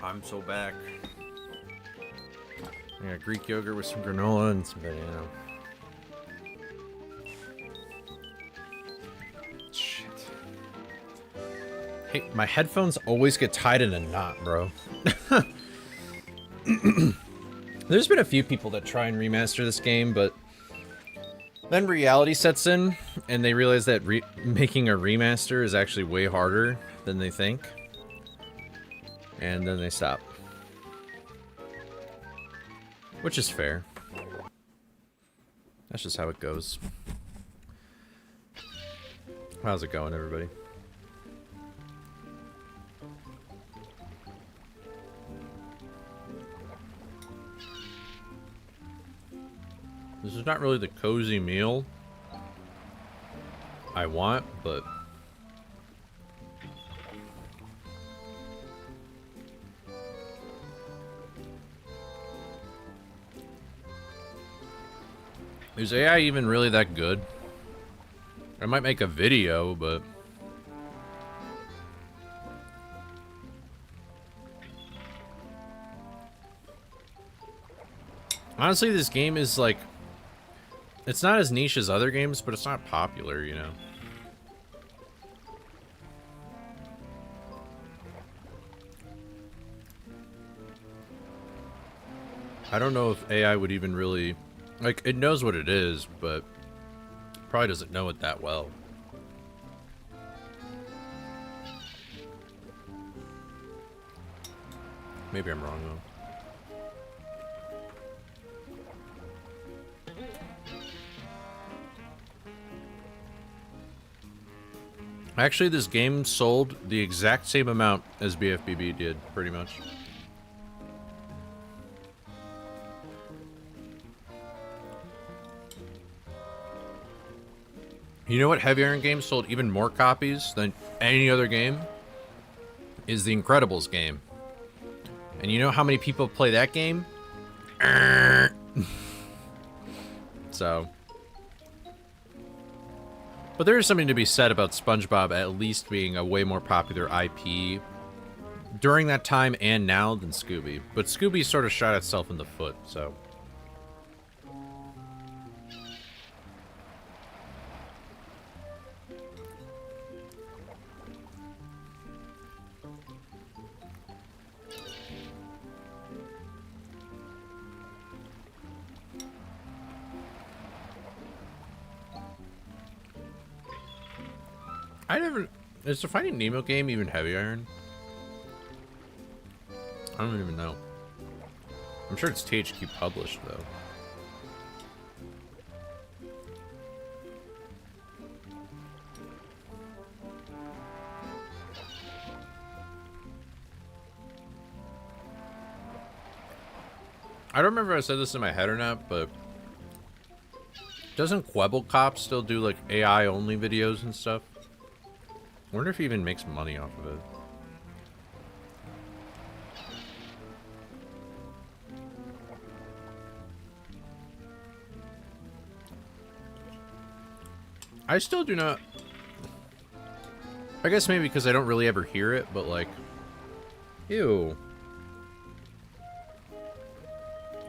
I'm so back. I got Greek yogurt with some granola and some banana. Shit. Hey, my headphones always get tied in a knot, bro. There's been a few people that try and remaster this game, but then reality sets in, and they realize that making a remaster is actually way harder than they think. And then they stop. Which is fair. That's just how it goes. How's it going, everybody? This is not really the cozy meal I want, but Is AI even really that good? I might make a video, but... Honestly, this game is like... It's not as niche as other games, but it's not popular, you know? I don't know if AI would even really... Like, it knows what it is, but probably doesn't know it that well. Maybe I'm wrong, though. Actually, this game sold the exact same amount as BFBB did, pretty much. You know what Heavy Iron game sold even more copies than any other game? Is the Incredibles game. And you know how many people play that game? So... But there is something to be said about SpongeBob at least being a way more popular IP during that time and now than Scooby. But Scooby sort of shot itself in the foot, so... I never... Is the Finding Nemo game even Heavy Iron? I don't even know. I'm sure it's THQ published, though. I don't remember if I said this in my head or not, but... Doesn't Quibble Cop still do, like, AI-only videos and stuff? I wonder if he even makes money off of it. I still do not... I guess maybe because I don't really ever hear it, but like... Ew.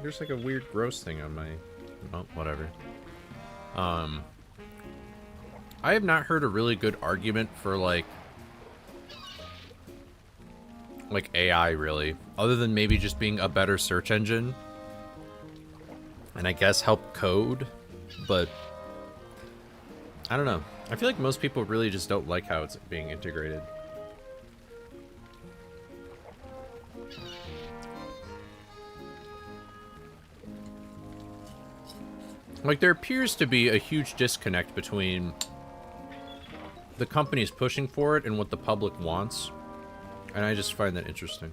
There's like a weird gross thing on my... Well, whatever. I have not heard a really good argument for like AI really, other than maybe just being a better search engine and I guess help code, but I don't know. I feel like most people really just don't like how it's being integrated. Like, there appears to be a huge disconnect between the company's pushing for it and what the public wants. And I just find that interesting.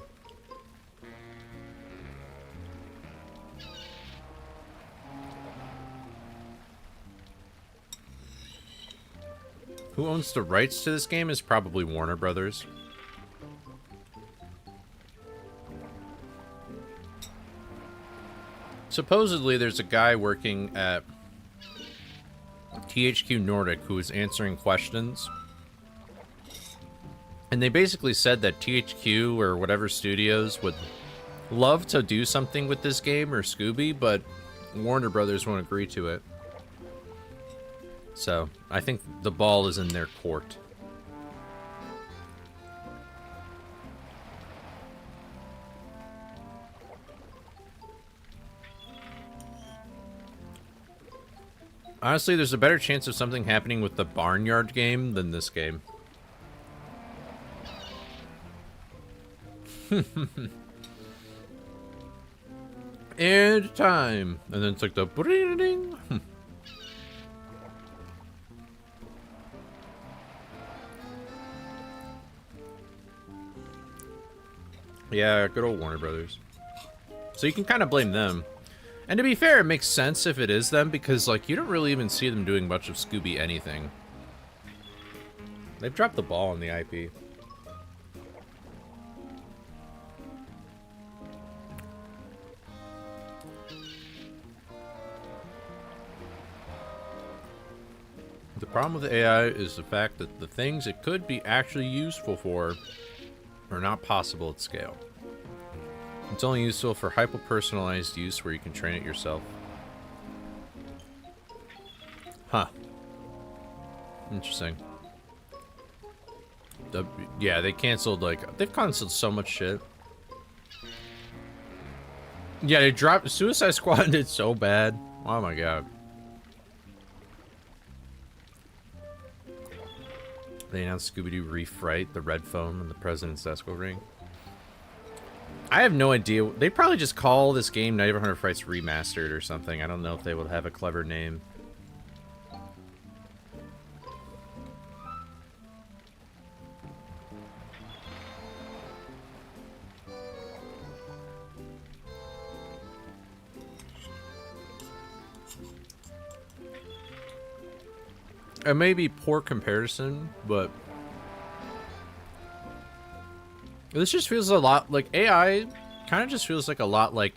Who owns the rights to this game is probably Warner Brothers. Supposedly, there's a guy working at THQ Nordic who is answering questions. And they basically said that THQ or whatever studios would love to do something with this game or Scooby, but Warner Brothers won't agree to it. So, I think the ball is in their court. Honestly, there's a better chance of something happening with the Barnyard game than this game. And time. And then it's like the ding. Yeah, good old Warner Brothers. So you can kind of blame them. And to be fair, it makes sense if it is them, because, like, you don't really even see them doing much of Scooby anything. They've dropped the ball on the IP. The problem with AI is the fact that the things it could be actually useful for are not possible at scale. It's only useful for hyper-personalized use where you can train it yourself. Huh. Interesting. Yeah, they canceled, like, they've canceled so much shit. Yeah, they dropped, Suicide Squad did so bad. Oh my god. They announced Scooby-Doo Refright, the red phone, and the President's Esco ring. I have no idea. They probably just call this game Night of 100 Frights Remastered or something. I don't know if they would have a clever name. It may be poor comparison, but this just feels a lot like AI kind of just feels like a lot like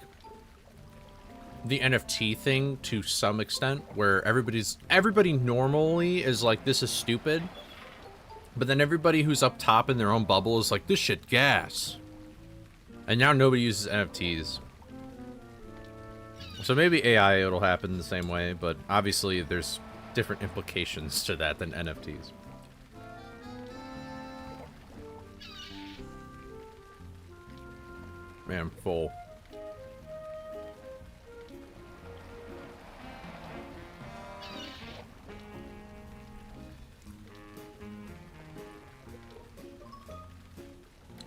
the NFT thing to some extent, where everybody normally is like, this is stupid, but then everybody who's up top in their own bubble is like, this shit gas. And now nobody uses NFTs. So maybe AI it'll happen the same way, but obviously there's different implications to that than NFTs. Man, I'm full.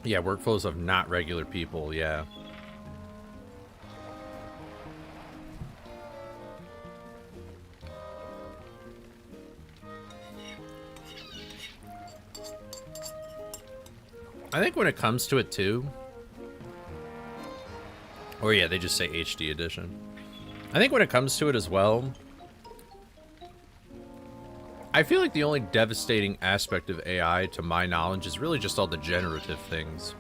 Yeah, workflows of not regular people, yeah. I think when it comes to it too, or yeah, they just say HD edition. I think when it comes to it as well, I feel like the only devastating aspect of AI, to my knowledge, is really just all the generative things.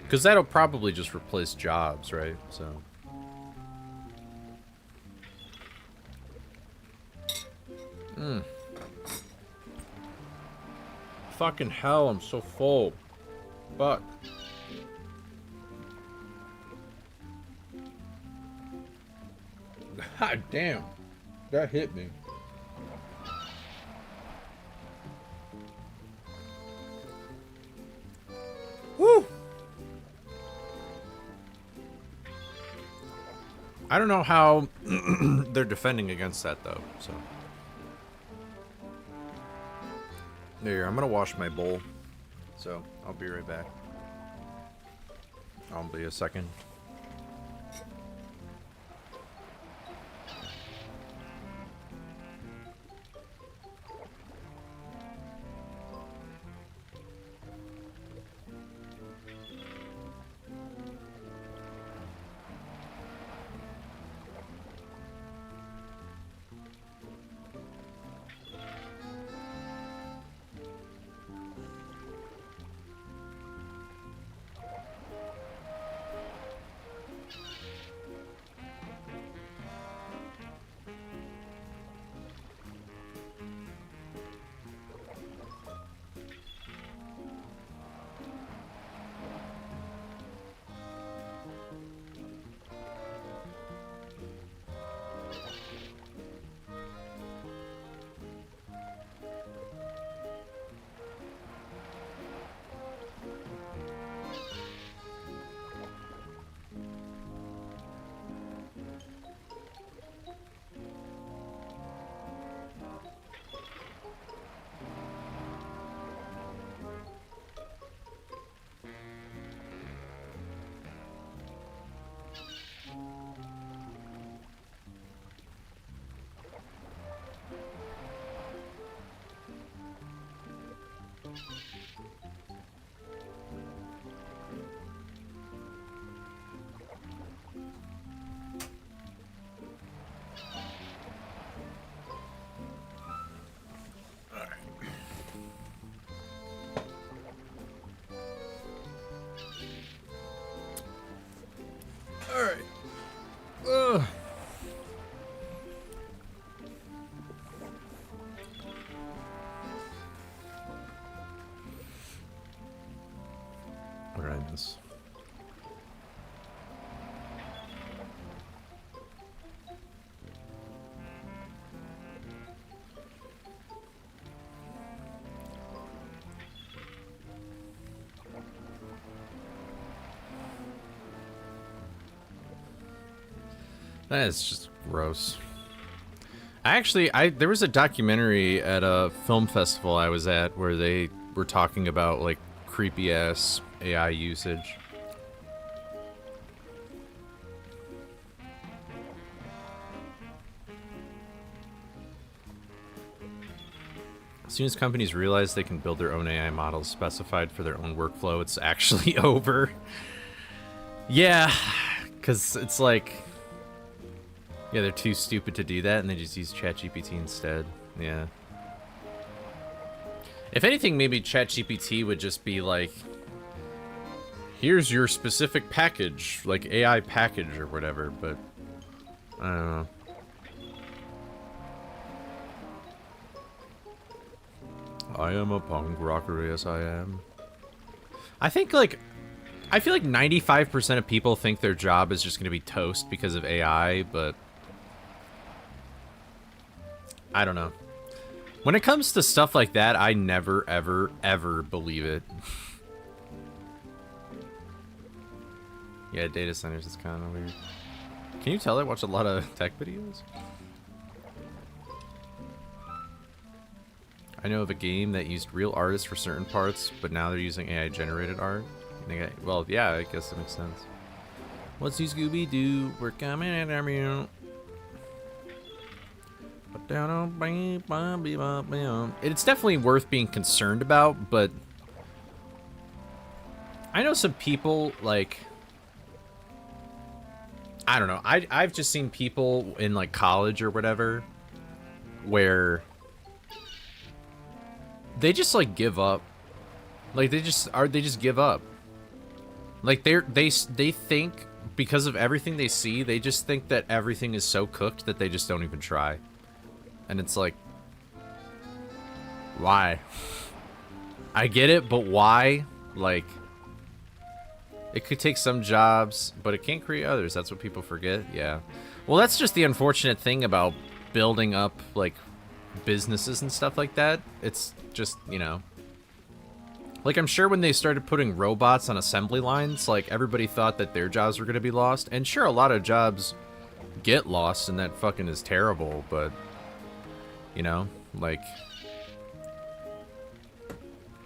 Because that'll probably just replace jobs, right? So. Fucking hell, I'm so full. Fuck. God damn. That hit me. Woo! I don't know how they're defending against that though, so. There, I'm gonna wash my bowl, so I'll be right back. I'll be a second. That is just gross. There was a documentary at a film festival I was at where they were talking about like creepy ass AI usage. As soon as companies realize they can build their own AI models specified for their own workflow, it's actually over. Yeah, because it's like, yeah, they're too stupid to do that, and they just use ChatGPT instead. Yeah. If anything, maybe ChatGPT would just be like, here's your specific package, like AI package or whatever, but I don't know. I am a punk rocker, yes I am. I think like, I feel like 95% of people think their job is just going to be toast because of AI, but I don't know. When it comes to stuff like that, I never, ever, ever believe it. Yeah, data centers is kind of weird. Can you tell I watch a lot of tech videos? I know of a game that used real artists for certain parts, but now they're using AI-generated art. Well, yeah, I guess that makes sense. What's you Scooby do? We're coming at you. It's definitely worth being concerned about, but I know some people, like, I don't know. I've just seen people in, like, college or whatever where they just like give up. Like they just give up. Like they think because of everything they see, they just think that everything is so cooked that they just don't even try. And it's like, why? I get it, but why? Like, it could take some jobs, but it can't create others. That's what people forget. Yeah. Well, that's just the unfortunate thing about building up like businesses and stuff like that. It's just, you know, like I'm sure when they started putting robots on assembly lines, like everybody thought that their jobs were going to be lost, and sure, a lot of jobs get lost and that fucking is terrible, but you know, like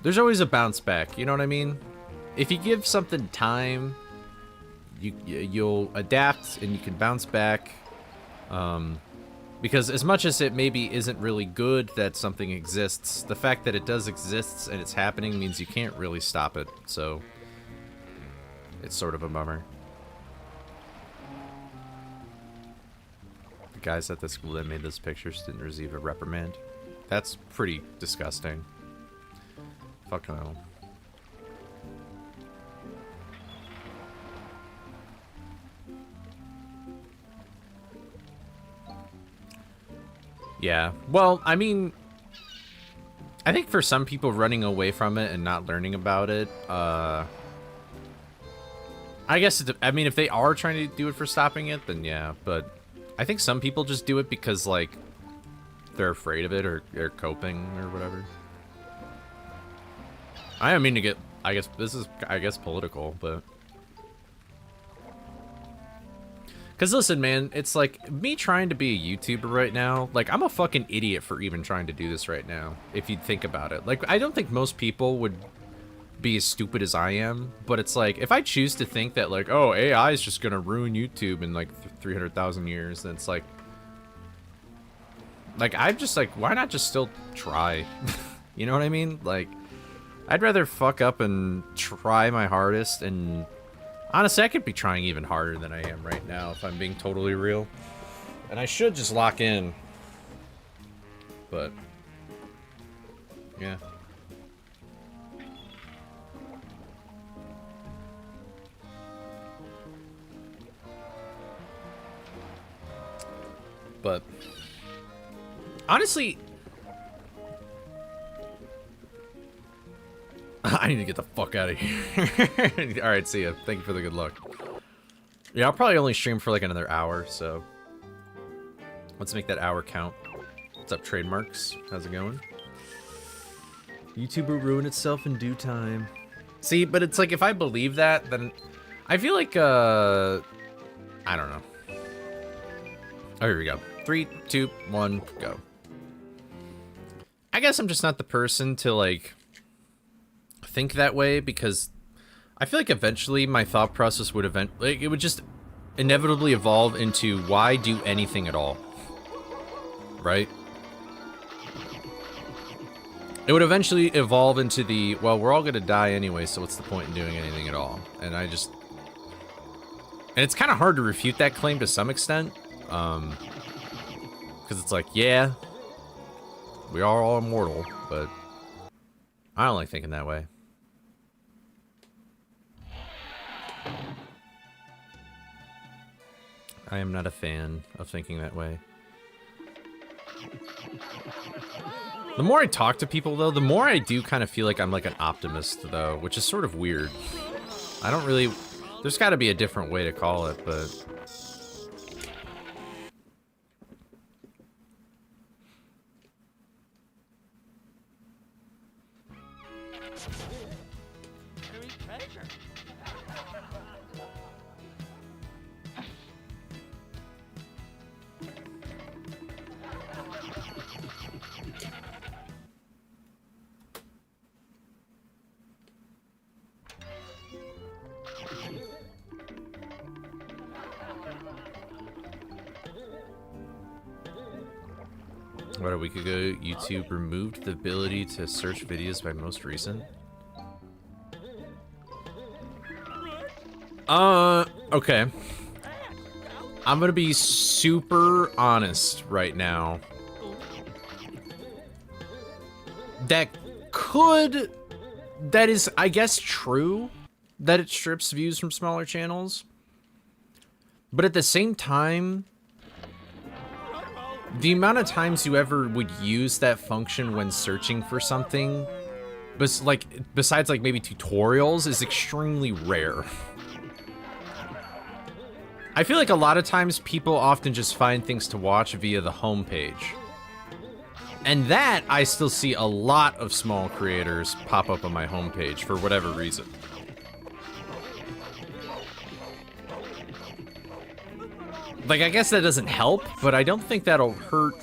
there's always a bounce back, you know what I mean? If you give something time, you'll adapt and you can bounce back. Because as much as it maybe isn't really good that something exists, the fact that it does exist and it's happening means you can't really stop it. So it's sort of a bummer. The guys at the school that made those pictures didn't receive a reprimand. That's pretty disgusting. Fuck no. Yeah, well, I mean, I think for some people running away from it and not learning about it, I guess, I mean, if they are trying to do it for stopping it, then yeah, but I think some people just do it because, like, they're afraid of it or they're coping or whatever. I don't mean to get, I guess, this is, I guess, political, but... Because listen, man, it's like me trying to be a YouTuber right now. Like, I'm a fucking idiot for even trying to do this right now, if you think about it. Like, I don't think most people would be as stupid as I am, but it's like, if I choose to think that, like, oh, AI is just gonna ruin YouTube in, like, 300,000 years, then it's like, I'm just like, why not just still try? You know what I mean? Like, I'd rather fuck up and try my hardest and... Honestly, I could be trying even harder than I am right now, if I'm being totally real. And I should just lock in. But... yeah. But... honestly... I need to get the fuck out of here. Alright, see ya. Thank you for the good luck. Yeah, I'll probably only stream for like another hour, so... let's make that hour count. What's up, Trademarks? How's it going? YouTube will ruin itself in due time. See, but it's like, if I believe that, then... I feel like, I don't know. Oh, here we go. 3, 2, 1, go. I guess I'm just not the person to, like, think that way, because I feel like eventually my thought process would it would just inevitably evolve into why do anything at all, right? It would eventually evolve into the, well, we're all gonna die anyway, so what's the point in doing anything at all? And it's kind of hard to refute that claim to some extent, because it's like, yeah, we are all immortal, but I don't like thinking that way. I am not a fan of thinking that way. The more I talk to people, though, the more I do kind of feel like I'm like an optimist, though, which is sort of weird. I don't really... There's got to be a different way to call it, but... Buried treasure. About a week ago, YouTube removed the ability to search videos by most recent. Okay. I'm gonna be super honest right now. That is, I guess, true that it strips views from smaller channels. But at the same time, the amount of times you ever would use that function when searching for something, besides like maybe tutorials, is extremely rare. I feel like a lot of times people often just find things to watch via the homepage. And that I still see a lot of small creators pop up on my homepage for whatever reason. Like, I guess that doesn't help, but I don't think that'll hurt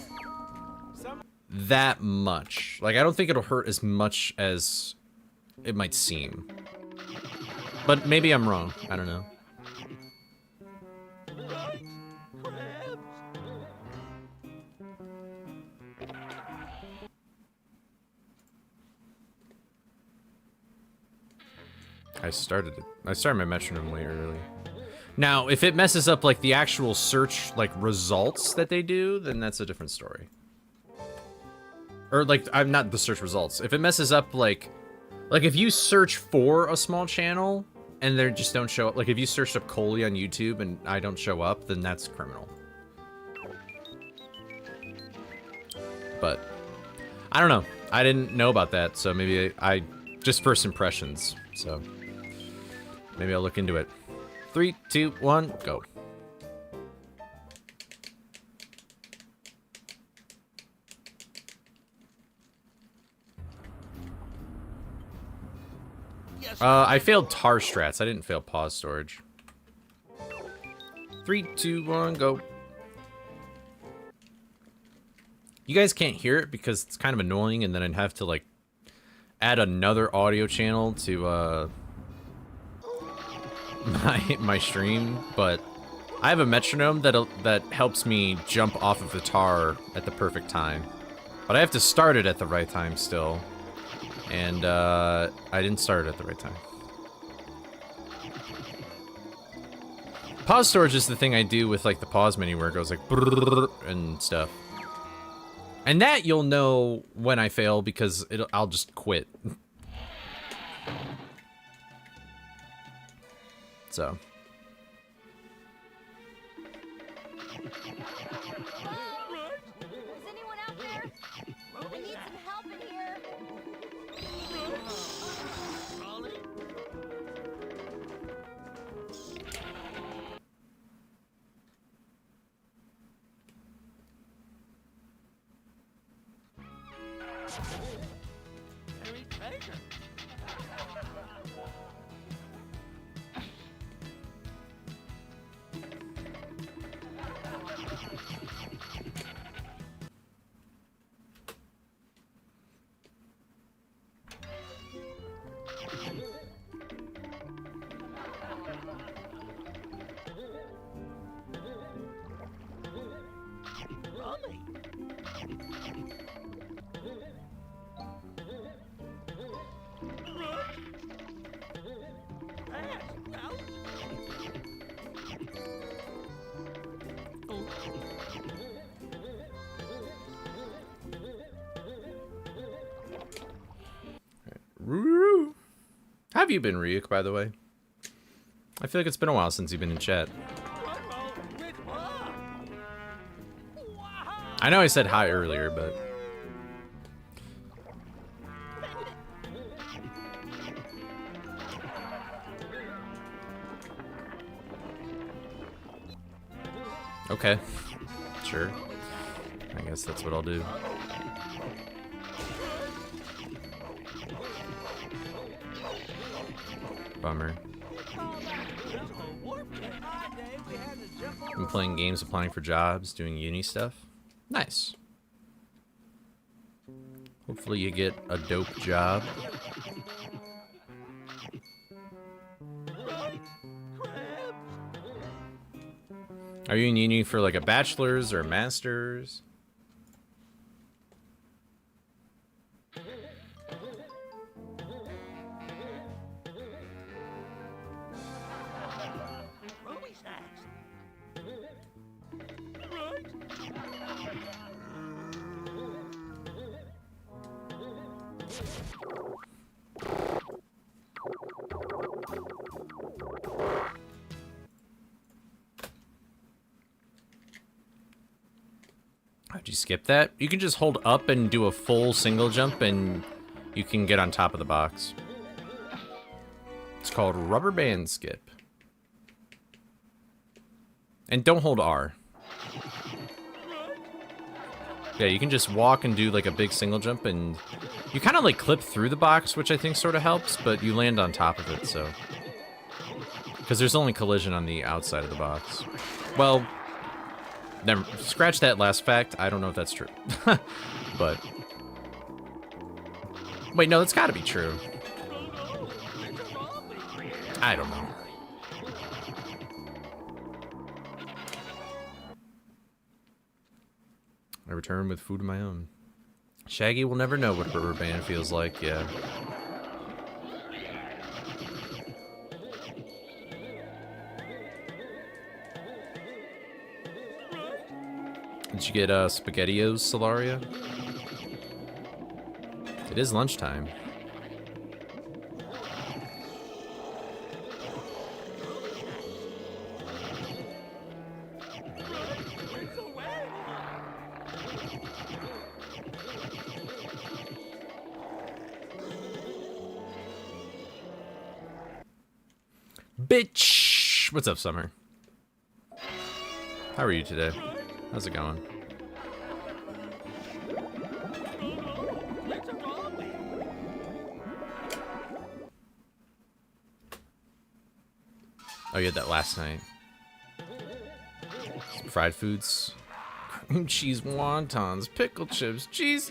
that much. Like, I don't think it'll hurt as much as it might seem. But maybe I'm wrong. I don't know. I started my metronome way early. Now, if it messes up, like, the actual search, like, results that they do, then that's a different story. Or, like, I'm not the search results. If it messes up, like, if you search for a small channel, and they just don't show up, like, if you searched up Coley on YouTube and I don't show up, then that's criminal. But, I don't know. I didn't know about that, so maybe I just first impressions, so maybe I'll look into it. 3, 2, 1, go. I failed tar strats. I didn't fail pause storage. 3, 2, 1, go. You guys can't hear it because it's kind of annoying, and then I'd have to, like, add another audio channel to, my stream, but I have a metronome that helps me jump off of the tar at the perfect time. But I have to start it at the right time still. And I didn't start it at the right time. Pause storage is the thing I do with, like, the pause menu where it goes like brrrr and stuff. And that you'll know when I fail because I'll just quit. So. Is anyone out there? I need some help in here. Buried treasure. you been, Ryuk, by the way? I feel like it's been a while since you've been in chat. I know I said hi earlier, but... Okay. Sure. I guess that's what I'll do. Bummer. I'm playing games, applying for jobs, doing uni stuff. Nice. Hopefully you get a dope job. Are you in uni for like a bachelor's or a master's? How'd you skip that? You can just hold up and do a full single jump and you can get on top of the box. It's called rubber band skip. And don't hold R. Yeah, you can just walk and do like a big single jump and you kind of like clip through the box, which I think sort of helps, but you land on top of it, so. Because there's only collision on the outside of the box. Well, never, scratch that last fact. I don't know if that's true. But. Wait, no, that's gotta be true. I don't know. I return with food of my own. Shaggy will never know what rubber band feels like, yeah. Did you get SpaghettiOs, Solaria? It is lunchtime. Bitch! What's up, Summer? How are you today? How's it going? Oh, you had that last night. Some fried foods. Cream cheese wontons, pickle chips, cheese.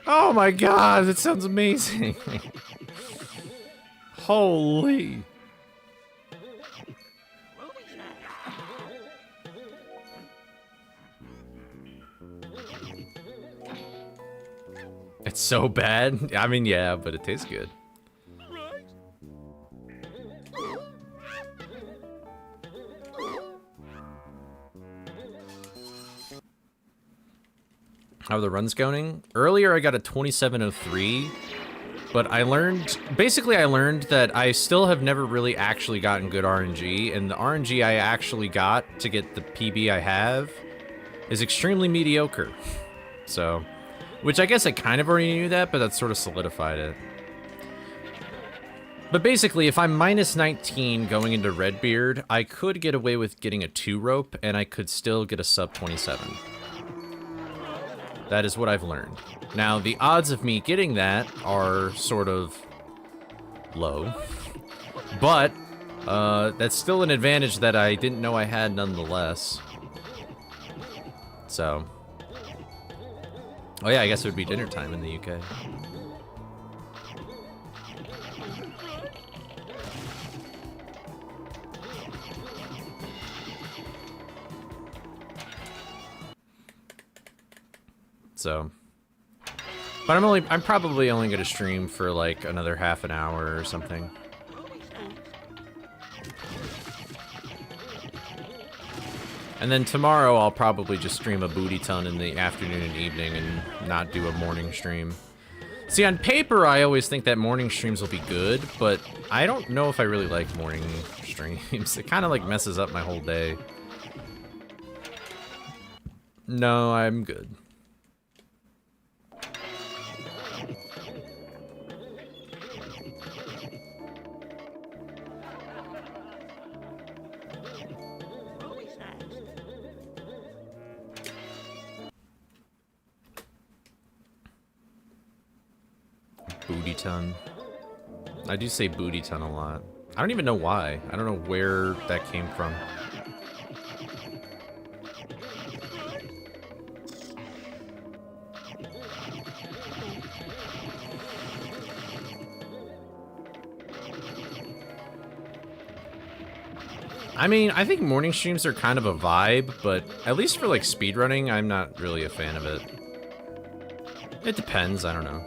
Oh my god, that sounds amazing. Holy. It's so bad. I mean, yeah, but it tastes good. How are the runs going? Earlier I got a 27:03, but I learned that I still have never really actually gotten good RNG, and the RNG I actually got to get the PB I have is extremely mediocre. So, which I guess I kind of already knew that, but that sort of solidified it. But basically, if I'm minus 19 going into Redbeard, I could get away with getting a 2-rope, and I could still get a sub 27. That is what I've learned. Now, the odds of me getting that are sort of low, but that's still an advantage that I didn't know I had nonetheless. So, oh yeah, I guess it would be dinner time in the UK. So, but I'm probably only going to stream for like another half an hour or something. And then tomorrow I'll probably just stream a booty ton in the afternoon and evening and not do a morning stream. See, on paper, I always think that morning streams will be good, but I don't know if I really like morning streams. It kind of like messes up my whole day. No, I'm good. Booty ton. I do say booty ton a lot. I don't even know why. I don't know where that came from. I mean, I think morning streams are kind of a vibe, but at least for like speedrunning, I'm not really a fan of it. It depends, I don't know.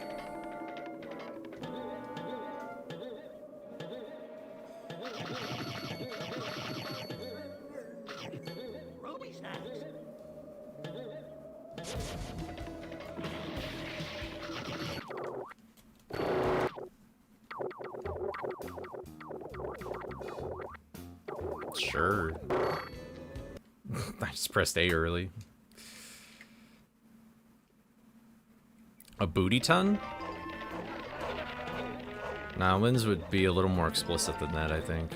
Sure. I just pressed A early. A booty ton? Nah, Lynn's would be a little more explicit than that, I think.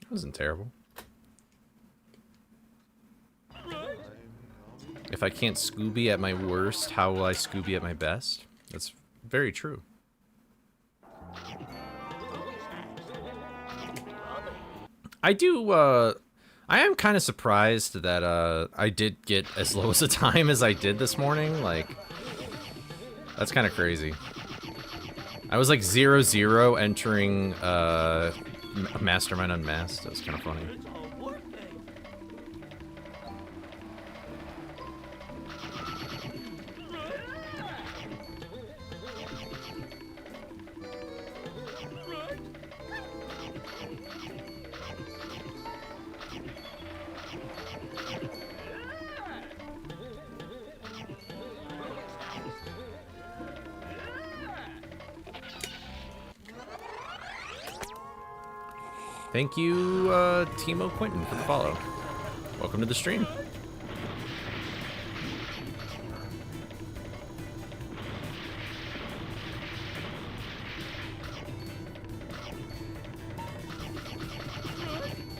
That wasn't terrible. If I can't Scooby at my worst, how will I Scooby at my best? That's very true. I do, I am kind of surprised that, I did get as low as a time as I did this morning. Like, that's kind of crazy. I was like 0-0 entering, Mastermind Unmasked. That was kind of funny. Thank you, Timo Quinton, for the follow. Welcome to the stream.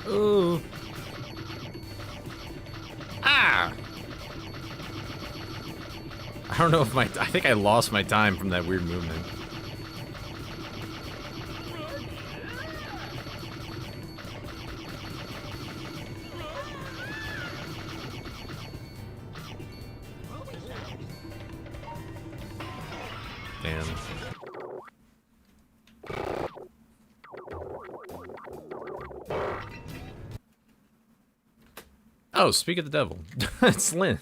Ooh. Ah! I don't know if I think I lost my time from that weird movement. Damn. Oh, speak of the devil. It's Lynn.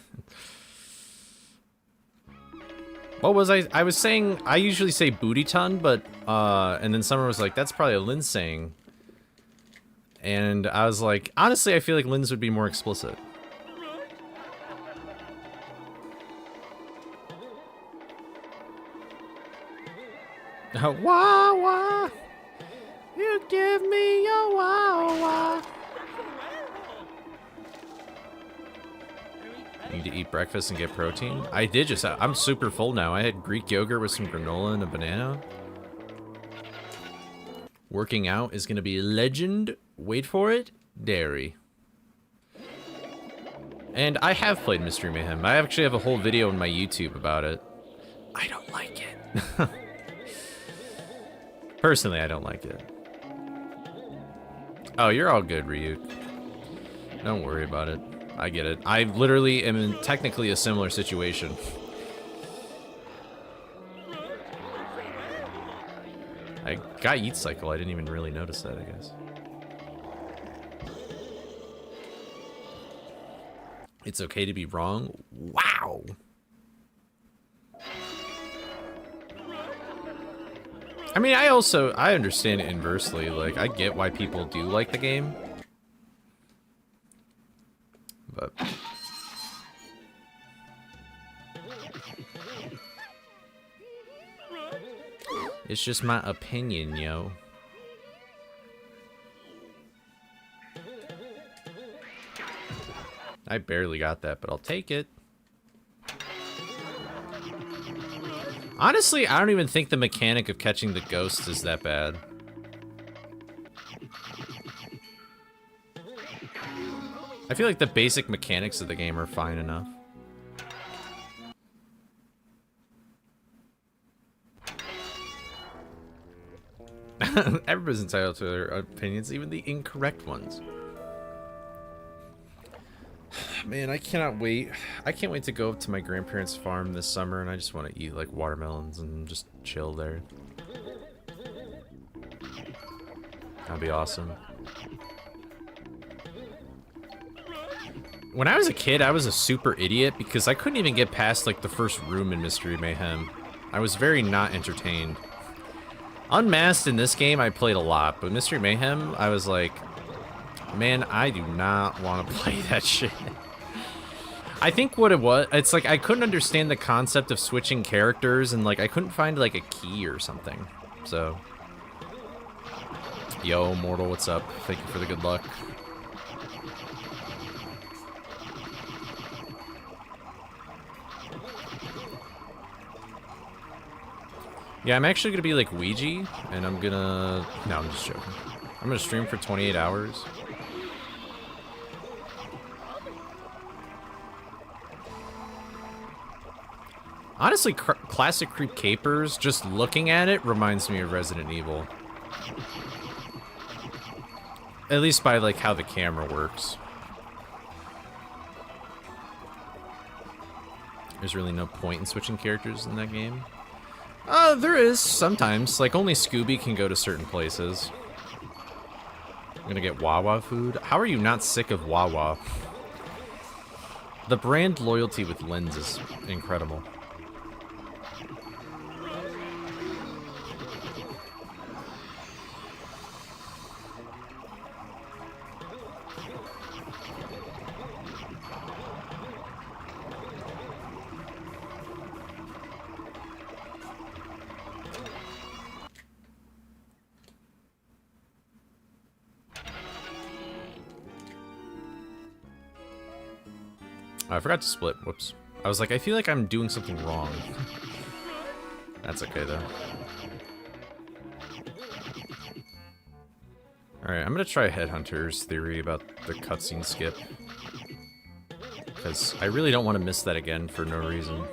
What was I was saying, I usually say booty ton, but, and then Summer was like, that's probably a Lynn saying. And I was like, honestly, I feel like Lynn's would be more explicit. Wah wah, you give me a wah wah. Need to eat breakfast and get protein. I did just. I'm super full now. I had Greek yogurt with some granola and a banana. Working out is gonna be legend. Wait for it. Dairy. And I have played Mystery Mayhem. I actually have a whole video on my YouTube about it. I don't like it. Personally, I don't like it. Oh, you're all good, Ryuk. Don't worry about it. I get it. I literally am in technically a similar situation. I got Eat Cycle. I didn't even really notice that, I guess. It's okay to be wrong? Wow! I mean, I understand it inversely. Like, I get why people do like the game. But... it's just my opinion, yo. I barely got that, but I'll take it. Honestly, I don't even think the mechanic of catching the ghost is that bad. I feel like the basic mechanics of the game are fine enough. Everybody's entitled to their opinions, even the incorrect ones. Man, I cannot wait. I can't wait to go up to my grandparents' farm this summer, and I just want to eat, like, watermelons and just chill there. That'd be awesome. When I was a kid, I was a super idiot because I couldn't even get past, like, the first room in Mystery Mayhem. I was very not entertained. Unmasked in this game, I played a lot, but Mystery Mayhem, I was like, man, I do not want to play that shit. I think what it was, it's like I couldn't understand the concept of switching characters, and like I couldn't find like a key or something. So, yo, Mortal, what's up? Thank you for the good luck. Yeah, I'm actually gonna be like Ouija, and I'm gonna... no, I'm just joking. I'm gonna stream for 28 hours. Honestly, classic Creep Capers, just looking at it, reminds me of Resident Evil. At least by, like, how the camera works. There's really no point in switching characters in that game. There is, sometimes. Like, only Scooby can go to certain places. I'm gonna get Wawa food. How are you not sick of Wawa? The brand loyalty with Lens is incredible. I forgot to split. Whoops. I was like, I feel like I'm doing something wrong. That's okay, though. Alright, I'm gonna try Headhunter's theory about the cutscene skip. Because I really don't want to miss that again for no reason.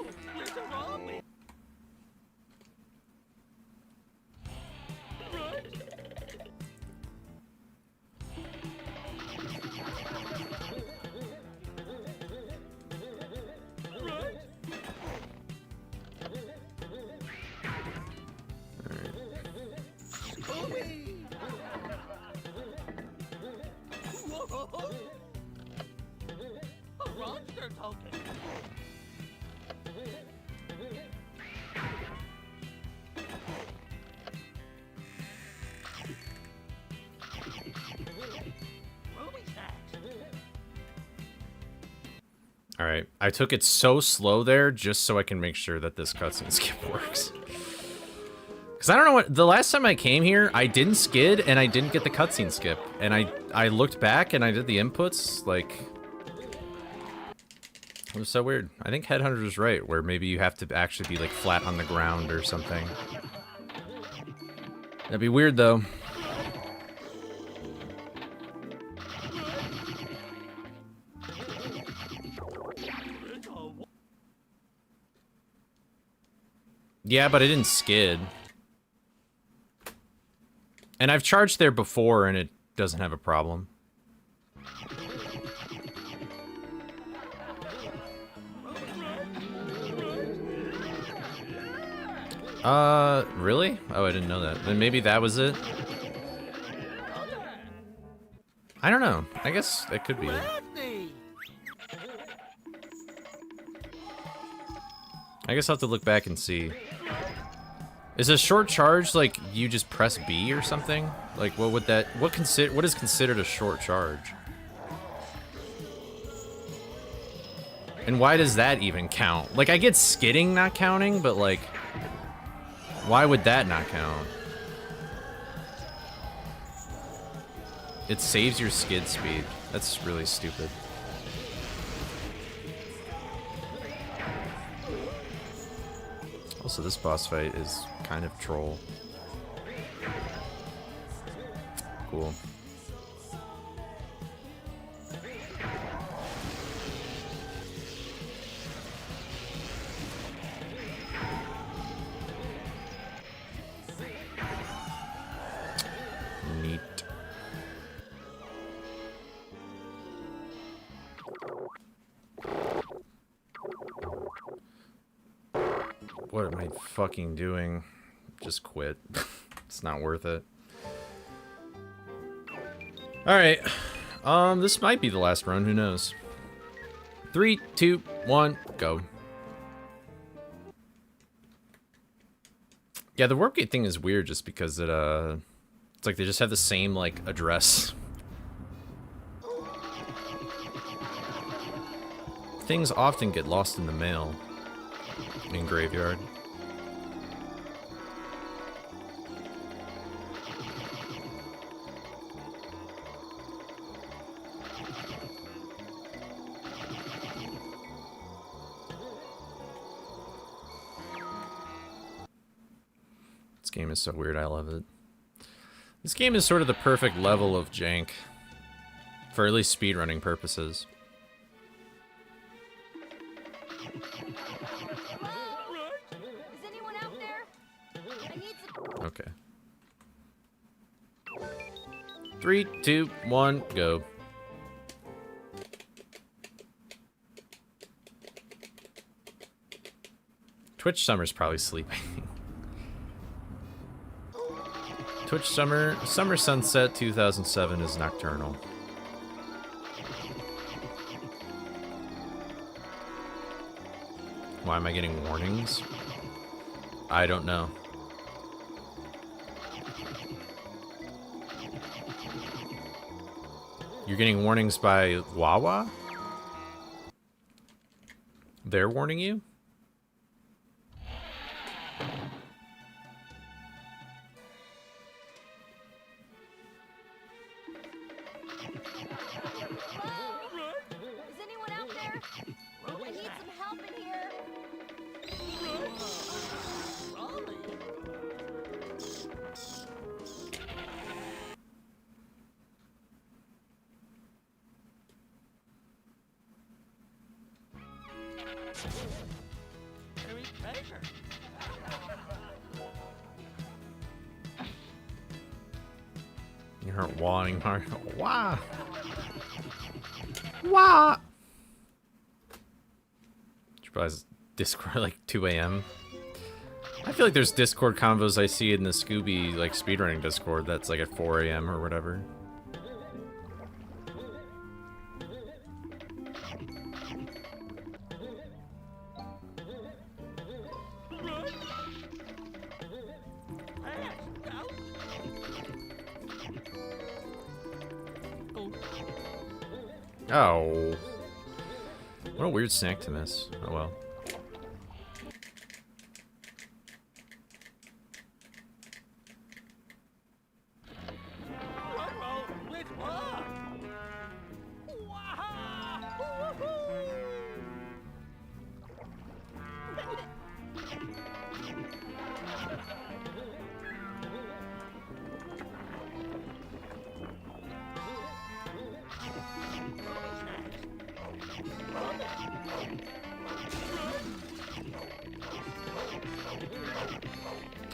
Alright, I took it so slow there just so I can make sure that this cutscene skip works. Because I don't know what... the last time I came here, I didn't skid and I didn't get the cutscene skip. And I looked back and I did the inputs, like... it was so weird. I think Headhunter's right, where maybe you have to actually be, like, flat on the ground or something. That'd be weird, though. Yeah, but I didn't skid. And I've charged there before, and it doesn't have a problem. Really? Oh, I didn't know that. Then maybe that was it? I don't know. I guess that could be it. I guess I'll have to look back and see. Is a short charge like you just press B or something? Like what would that what is considered a short charge? And why does that even count? Like I get skidding not counting, but like why would that not count? It saves your skid speed. That's really stupid. Also, this boss fight is kind of troll. Cool. Neat. What am I fucking doing? Just quit. It's not worth it. Alright. This might be the last run, who knows? 3, 2, 1, go. Yeah, the warp gate thing is weird just because it, it's like they just have the same, like, address. Things often get lost in the mail. In graveyard. This game is so weird, I love it. This game is sort of the perfect level of jank. For at least speedrunning purposes. Is anyone out there? I need some... Okay. 3, 2, 1, go. Twitch Summer's probably sleeping. Twitch Summer Sunset 2007 is nocturnal. Why am I getting warnings? I don't know. You're getting warnings by Wawa? They're warning you? Is anyone out there? I need some help in here. Buried treasure. You heard wawing hard. Wah! Wah! Surprise Discord like 2 a.m. I feel like there's Discord convos I see in the Scooby like speedrunning Discord that's like at 4 a.m. or whatever. Oh. What a weird snack to miss. Oh well.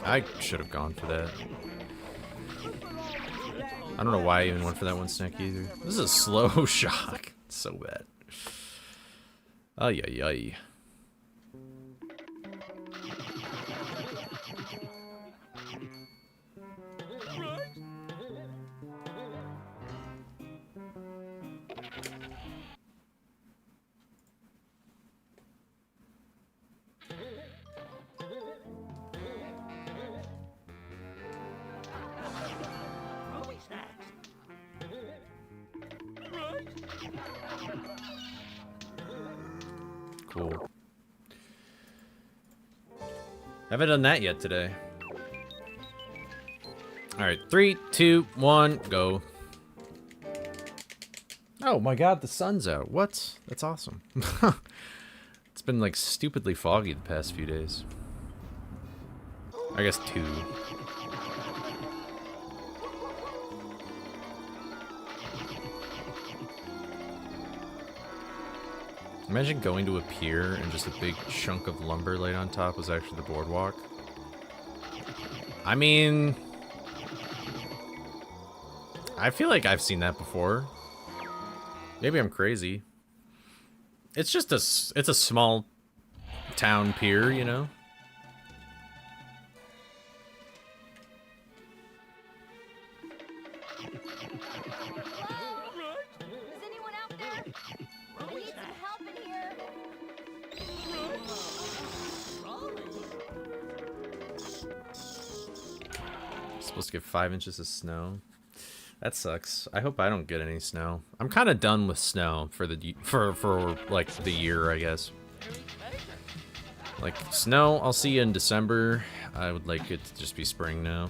I should have gone for that. I don't know why I even went for that one snack either. This is a slow shock. It's so bad. Ay ay ay. Cool. Haven't done that yet today. Alright, 3, 2, 1, go. Oh my god, the sun's out. What? That's awesome. It's been like stupidly foggy the past few days. I guess 2. Imagine going to a pier and just a big chunk of lumber laid on top was actually the boardwalk. I mean, I feel like I've seen that before. Maybe I'm crazy. It's just it's a small town pier, you know? Is anyone out there? I need some help in here. Supposed to get 5 inches of snow. That sucks. I hope I don't get any snow. I'm kind of done with snow for the for like the year, I guess. Like snow, I'll see you in December. I would like it to just be spring now.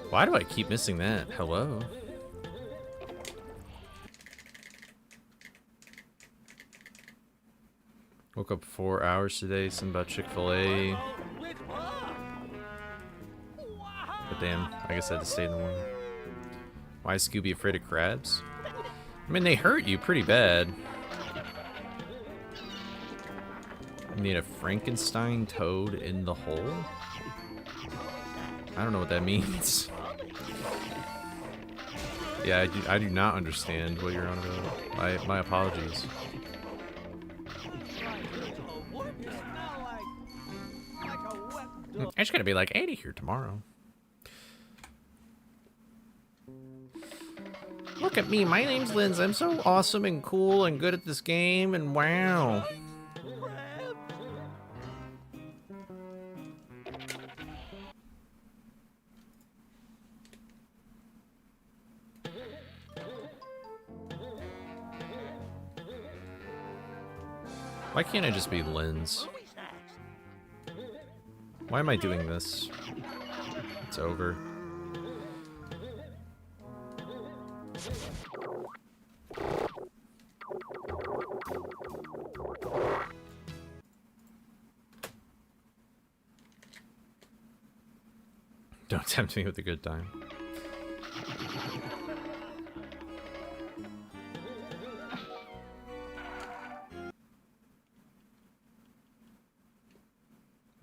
Why do I keep missing that? Hello? Woke up 4 hours today, something about Chick-fil-A. But damn, I guess I had to stay in the morning. Why is Scooby afraid of crabs? I mean, they hurt you pretty bad. You need a Frankenstein toad in the hole? I don't know what that means. Yeah, I do not understand what you're on about. My apologies. It's gonna be like 80 here tomorrow. Look at me, my name's Linz. I'm so awesome and cool and good at this game, and wow. Why can't I just be Linz? Why am I doing this? It's over. Don't tempt me with a good time.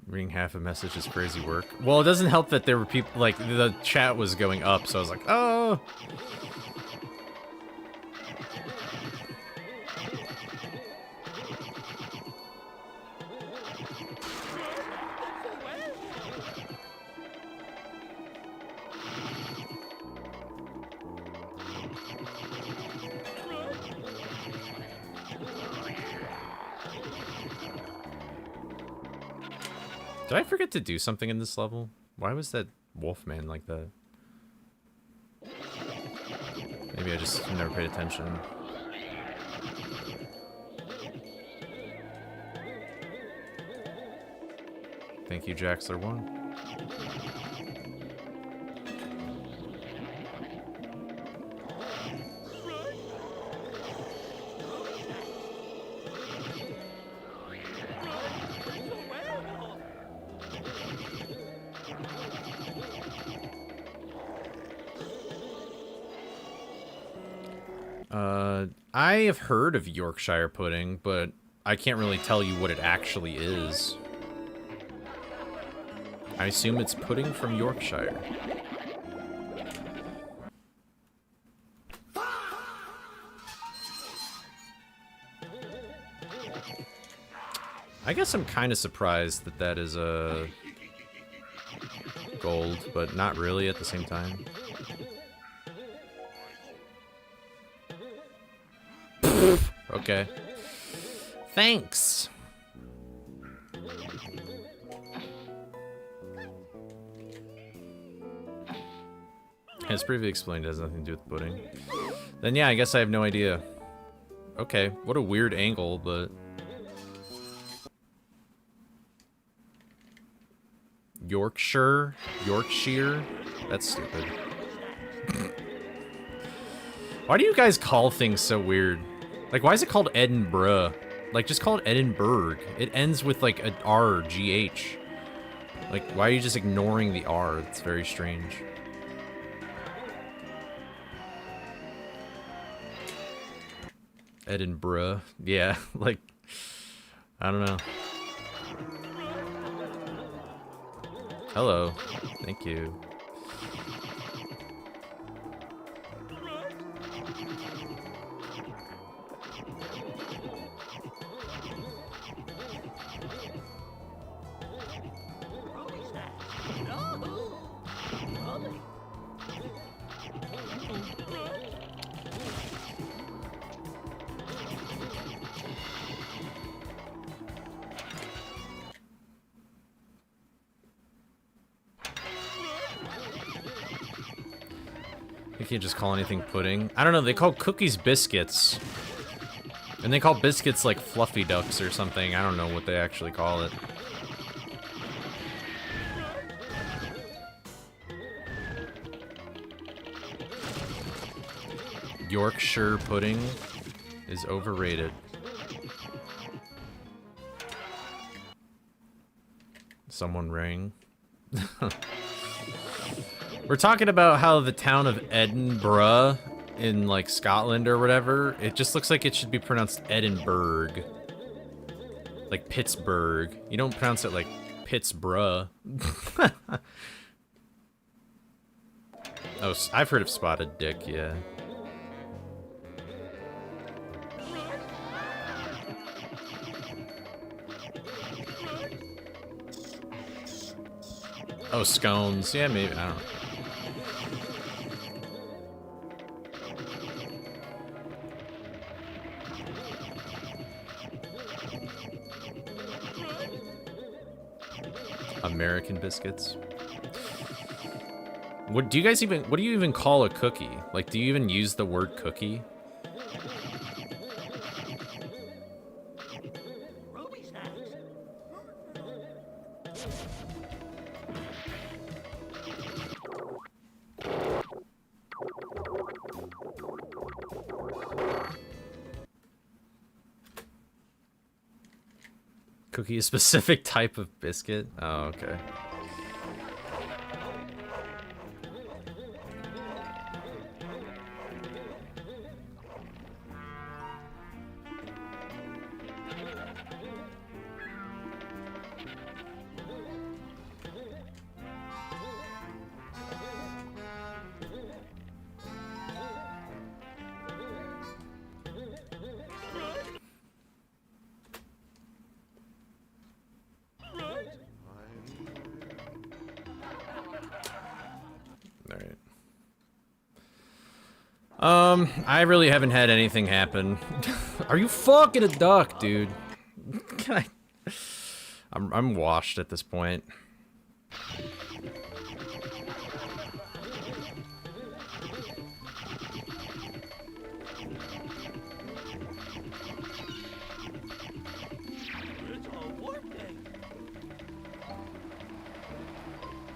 Reading half a message is crazy work. Well, it doesn't help that there were people, like, the chat was going up, so I was like, oh! Did I forget to do something in this level? Why was that Wolfman like that? Maybe I just never paid attention. Thank you, Jaxler1. I have heard of Yorkshire pudding, but I can't really tell you what it actually is. I assume it's pudding from Yorkshire. I guess I'm kind of surprised that that is a gold, but not really at the same time. Okay. Thanks. As previously explained, it has nothing to do with pudding. Then yeah, I guess I have no idea. Okay, what a weird angle, but... Yorkshire? That's stupid. Why do you guys call things so weird? Like, why is it called Edinburgh? Like, just call it Edinburgh. It ends with, like, an R, G-H. Like, why are you just ignoring the R? It's very strange. Edinburgh. Yeah, like, I don't know. Hello. Thank you. You can't just call anything pudding. I don't know, they call cookies biscuits. And they call biscuits like fluffy ducks or something. I don't know what they actually call it. Yorkshire pudding is overrated. Someone rang. We're talking about how the town of Edinburgh in, like, Scotland or whatever, it just looks like it should be pronounced Edinburgh. Like Pittsburgh. You don't pronounce it like Pittsburgh. Oh, I've heard of spotted dick, yeah. Oh, scones. Yeah, maybe. I don't know. American biscuits. What do you guys even, what do you even call a cookie? Like, do you even use the word cookie? Cookie, a specific type of biscuit? Oh, okay. I really haven't had anything happen. Are you fucking a duck, dude? Can I... I'm washed at this point.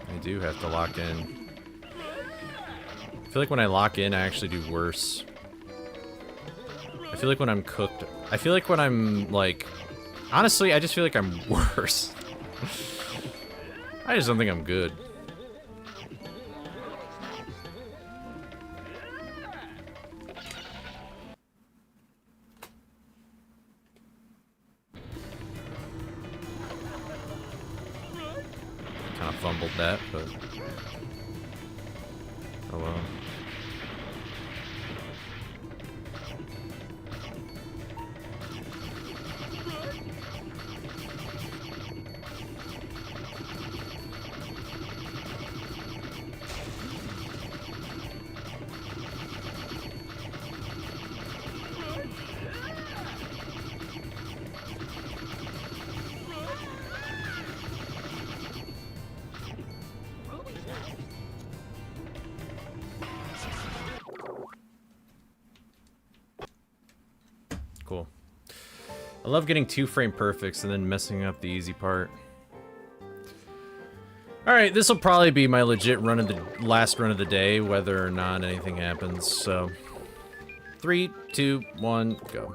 I do have to lock in. I feel like when I lock in, I actually do worse. I feel like when I'm cooked... I feel like when I'm, like... Honestly, I just feel like I'm worse. I just don't think I'm good. Kind of fumbled that, but... Oh well. cool. I love getting 2 frame perfects and then messing up the easy part. Alright, this will probably be my legit last run of the day, whether or not anything happens, so... 3, 2, 1, go.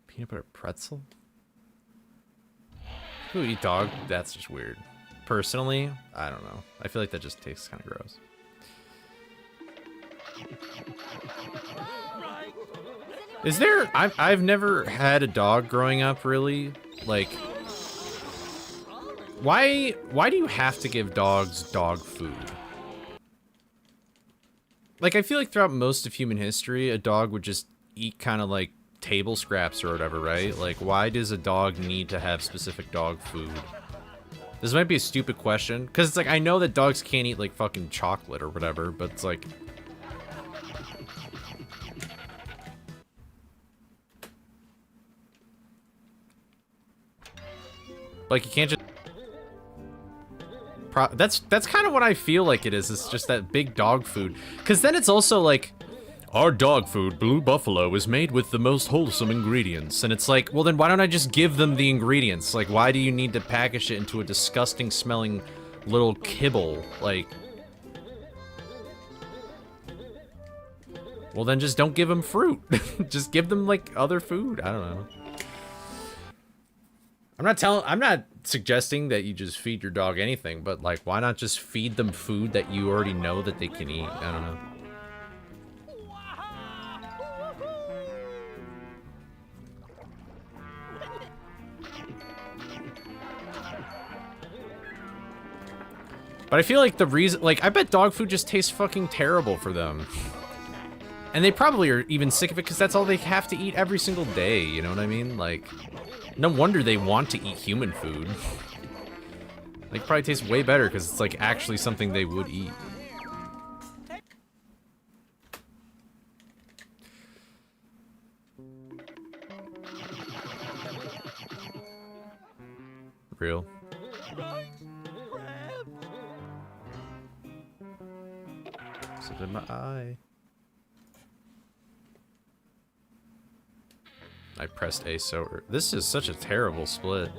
Peanut butter pretzel? Who eat dog? That's just weird. Personally, I don't know. I feel like that just tastes kind of gross. Is there... I've never had a dog growing up, really. Like... Why do you have to give dogs dog food? Like, I feel like throughout most of human history, a dog would just eat kind of like table scraps or whatever, right? Like, why does a dog need to have specific dog food? This might be a stupid question, because it's like, I know that dogs can't eat like fucking chocolate or whatever, but it's like... Like, you can't just... That's kind of what I feel like it is. It's just that big dog food. Because then it's also like, our dog food, Blue Buffalo, is made with the most wholesome ingredients. And it's like, well then why don't I just give them the ingredients? Like, why do you need to package it into a disgusting smelling little kibble? Like... Well then just don't give them fruit. Just give them like other food. I don't know. I'm not suggesting that you just feed your dog anything, but like, why not just feed them food that you already know that they can eat? I don't know. But I feel like the reason, like, I bet dog food just tastes fucking terrible for them. And they probably are even sick of it because that's all they have to eat every single day, you know what I mean? Like... No wonder they want to eat human food. Like, probably tastes way better because it's like actually something they would eat. Real. Something in my eye. I pressed A so early. This is such a terrible split.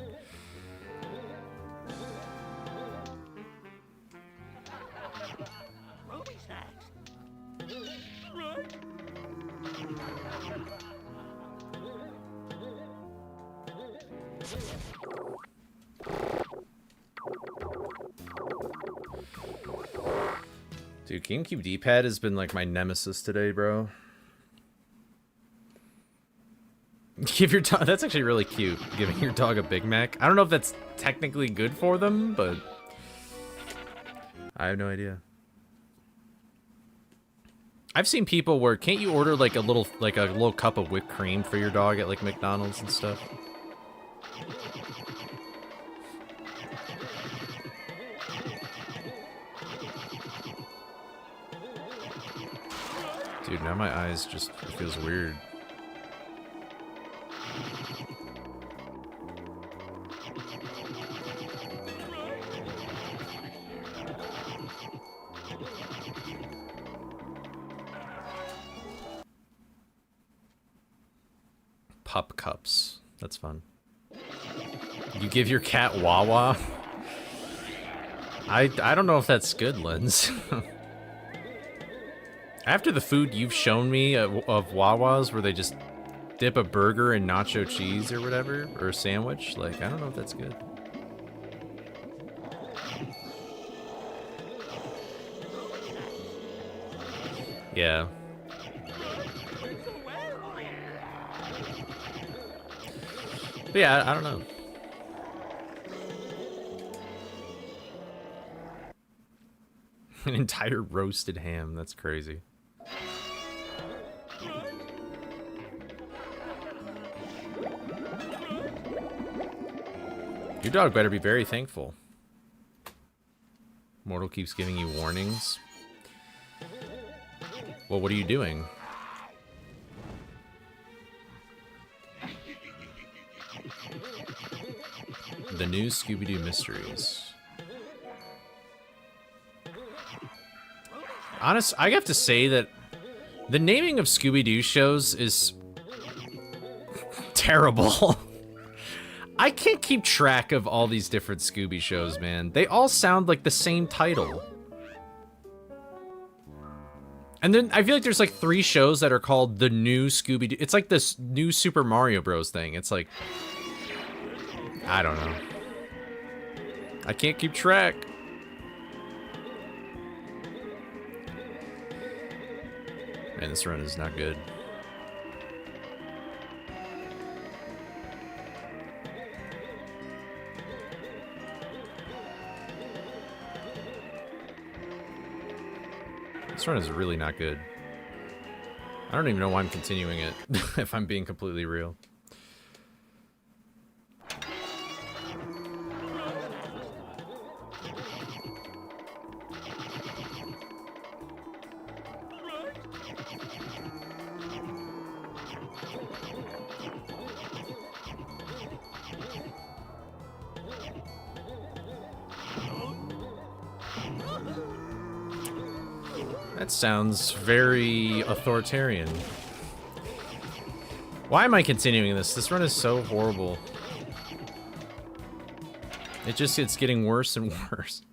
Dude, GameCube D-pad has been like my nemesis today, bro. Give your dog... That's actually really cute, giving your dog a Big Mac. I don't know if that's technically good for them, but... I have no idea. I've seen people where... Can't you order like a little cup of whipped cream for your dog at like McDonald's and stuff? Dude, now my eyes just... It feels weird. Pup cups. That's fun. You give your cat Wawa? I don't know if that's good, Lens. After the food you've shown me of Wawas where they just dip a burger in nacho cheese or whatever, or a sandwich, like, I don't know if that's good. Yeah. But yeah, I don't know. An entire roasted ham, that's crazy. Your dog better be very thankful. Mortal keeps giving you warnings. Well, what are you doing? The new Scooby-Doo mysteries. Honest, I have to say that the naming of Scooby-Doo shows is terrible. I can't keep track of all these different Scooby shows, man. They all sound like the same title. And then I feel like there's like 3 shows that are called the new Scooby-Doo. It's like this new Super Mario Bros. Thing. It's like, I don't know. I can't keep track. Man, this run is not good. This run is really not good. I don't even know why I'm continuing it, if I'm being completely real. That sounds very authoritarian. Why am I continuing this? This run is so horrible. It's getting worse and worse.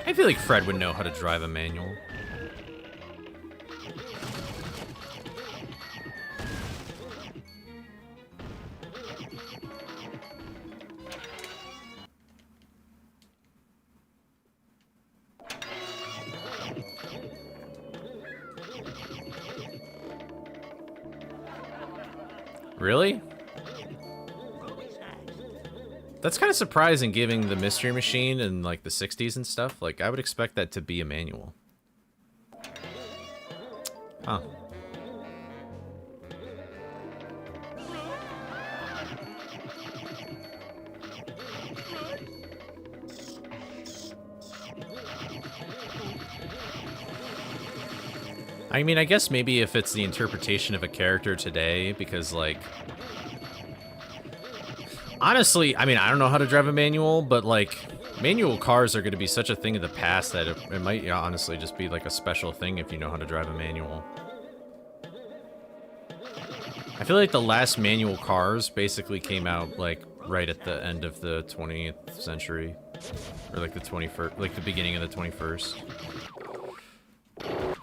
I feel like Fred would know how to drive a manual. Really? That's kind of surprising, given the Mystery Machine in like the 60s and stuff. Like, I would expect that to be a manual. Huh. I mean, I guess maybe if it's the interpretation of a character today, because, like... Honestly, I mean, I don't know how to drive a manual, but, like, manual cars are going to be such a thing of the past that it might honestly just be, like, a special thing if you know how to drive a manual. I feel like the last manual cars basically came out, like, right at the end of the 20th century. Or, like, the 21st, like, the beginning of the 21st.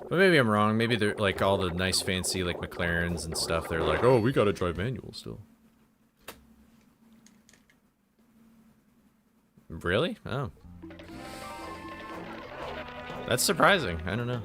But maybe I'm wrong. Maybe they're, like, all the nice fancy, like, McLarens and stuff, they're like, oh, we gotta drive manual still. Really? Oh. That's surprising. I don't know.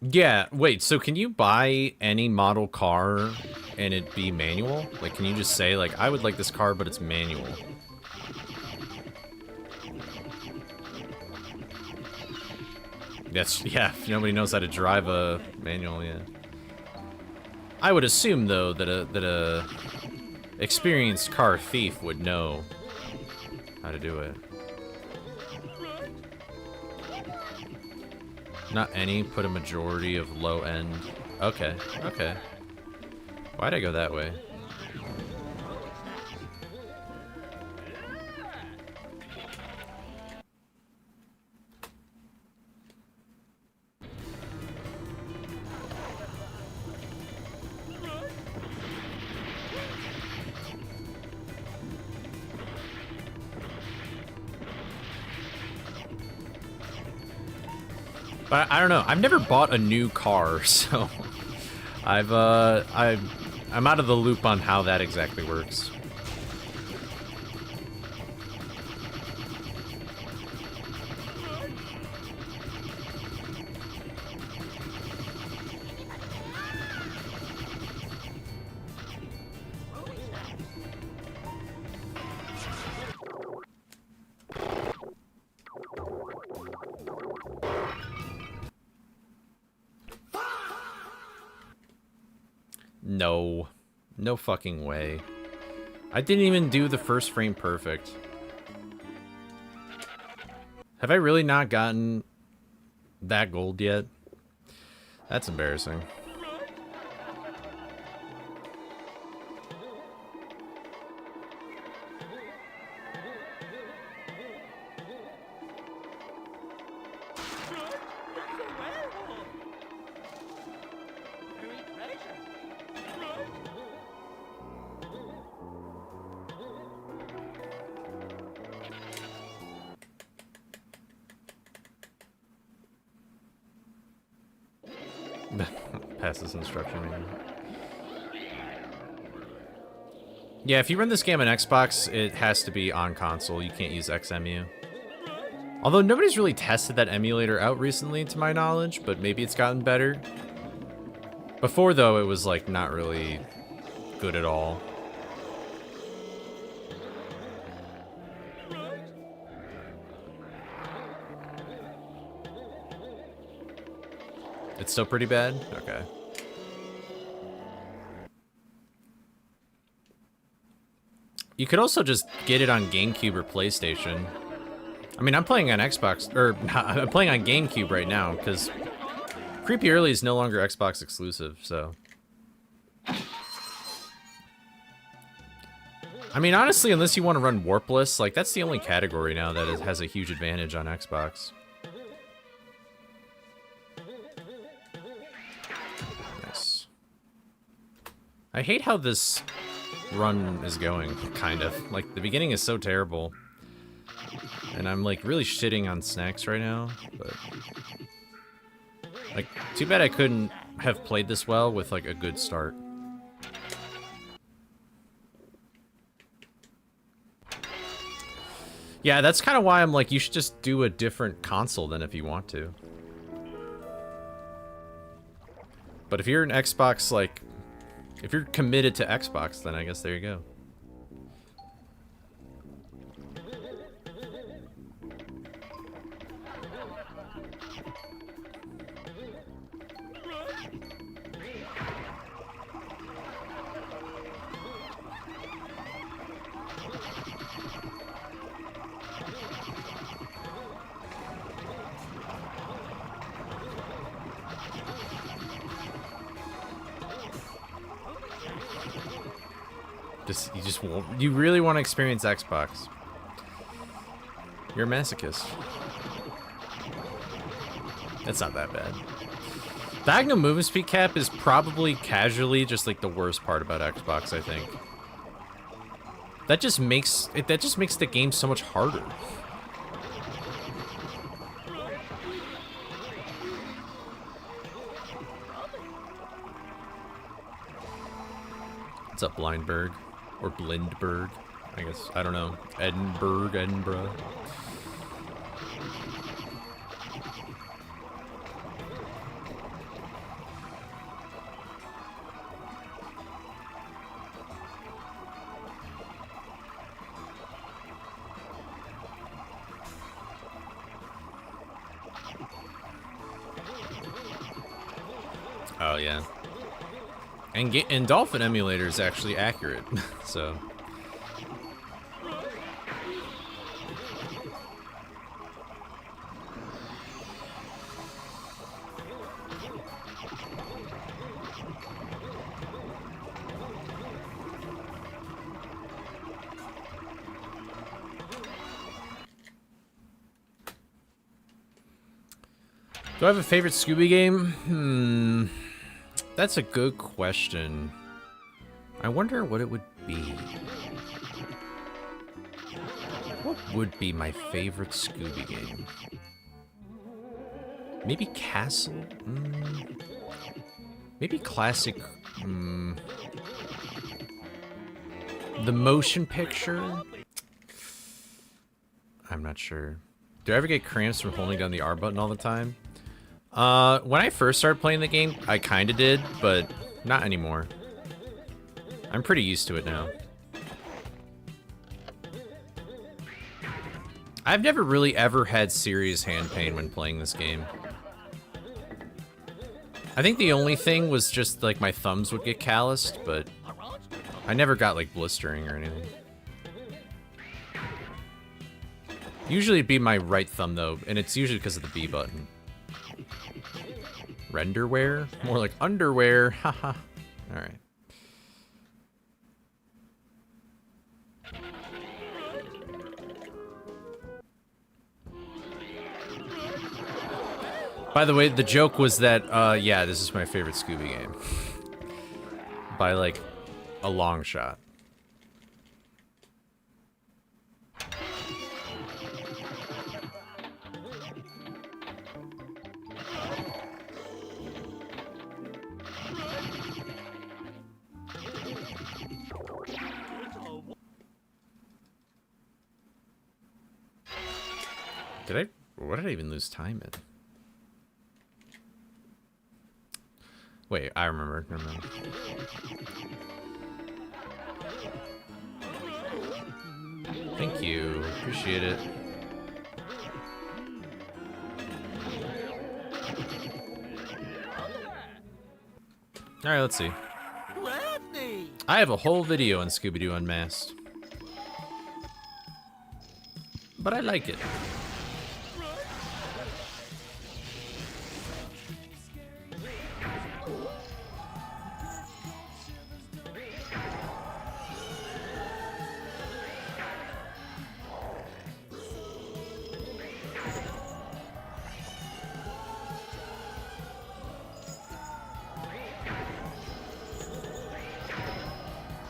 Yeah, wait, so can you buy any model car and it be manual? Like, can you just say, like, I would like this car, but it's manual? That's, yeah, if nobody knows how to drive a manual, yeah. I would assume, though, that a experienced car thief would know how to do it. Not any, put a majority of low end. Okay, okay. Why'd I go that way? But I don't know. I've never bought a new car, so I'm out of the loop on how that exactly works. No. No fucking way. I didn't even do the first frame perfect. Have I really not gotten that gold yet? That's embarrassing. Pass this instruction manual. Yeah, if you run this game on Xbox, it has to be on console. You can't use XEMU. Although nobody's really tested that emulator out recently, to my knowledge, but maybe it's gotten better. Before, though, it was, like, not really good at all. It's still pretty bad? Okay. You could also just get it on GameCube or PlayStation. I mean, I'm playing on Xbox, or I'm playing on GameCube right now, because Creepy Early is no longer Xbox exclusive, so. I mean, honestly, unless you want to run Warpless, like, that's the only category now that has a huge advantage on Xbox. Nice. I hate how this run is going, kind of. Like, the beginning is so terrible. And I'm, like, really shitting on snacks right now, but... Like, too bad I couldn't have played this well with, like, a good start. Yeah, that's kind of why I'm like, you should just do a different console then if you want to. But if you're an Xbox, like... If you're committed to Xbox, then I guess there you go. You really want to experience Xbox. You're a masochist. That's not that bad. Diagonal movement speed cap is probably casually just like the worst part about Xbox, I think. That just makes the game so much harder. What's up, Blindberg? Or Blindberg, I guess. I don't know. Edinburgh. Oh, yeah. And Dolphin Emulator is actually accurate, so... Do I have a favorite Scooby game? That's a good question. I wonder what it would be. What would be my favorite Scooby game? Maybe Castle? Maybe Classic... The motion picture? I'm not sure. Do I ever get cramps from holding down the R button all the time? When I first started playing the game, I kinda did, but not anymore. I'm pretty used to it now. I've never really ever had serious hand pain when playing this game. I think the only thing was just like my thumbs would get calloused, but I never got like blistering or anything. Usually it'd be my right thumb though, and it's usually because of the B button. Renderwear? More like underwear, haha. Alright. By the way, the joke was that, yeah, this is my favorite Scooby game. By, like, a long shot. What did I even lose time in? Wait, I remember. Never mind. Thank you. Appreciate it. Alright, let's see. I have a whole video on Scooby-Doo Unmasked. But I like it.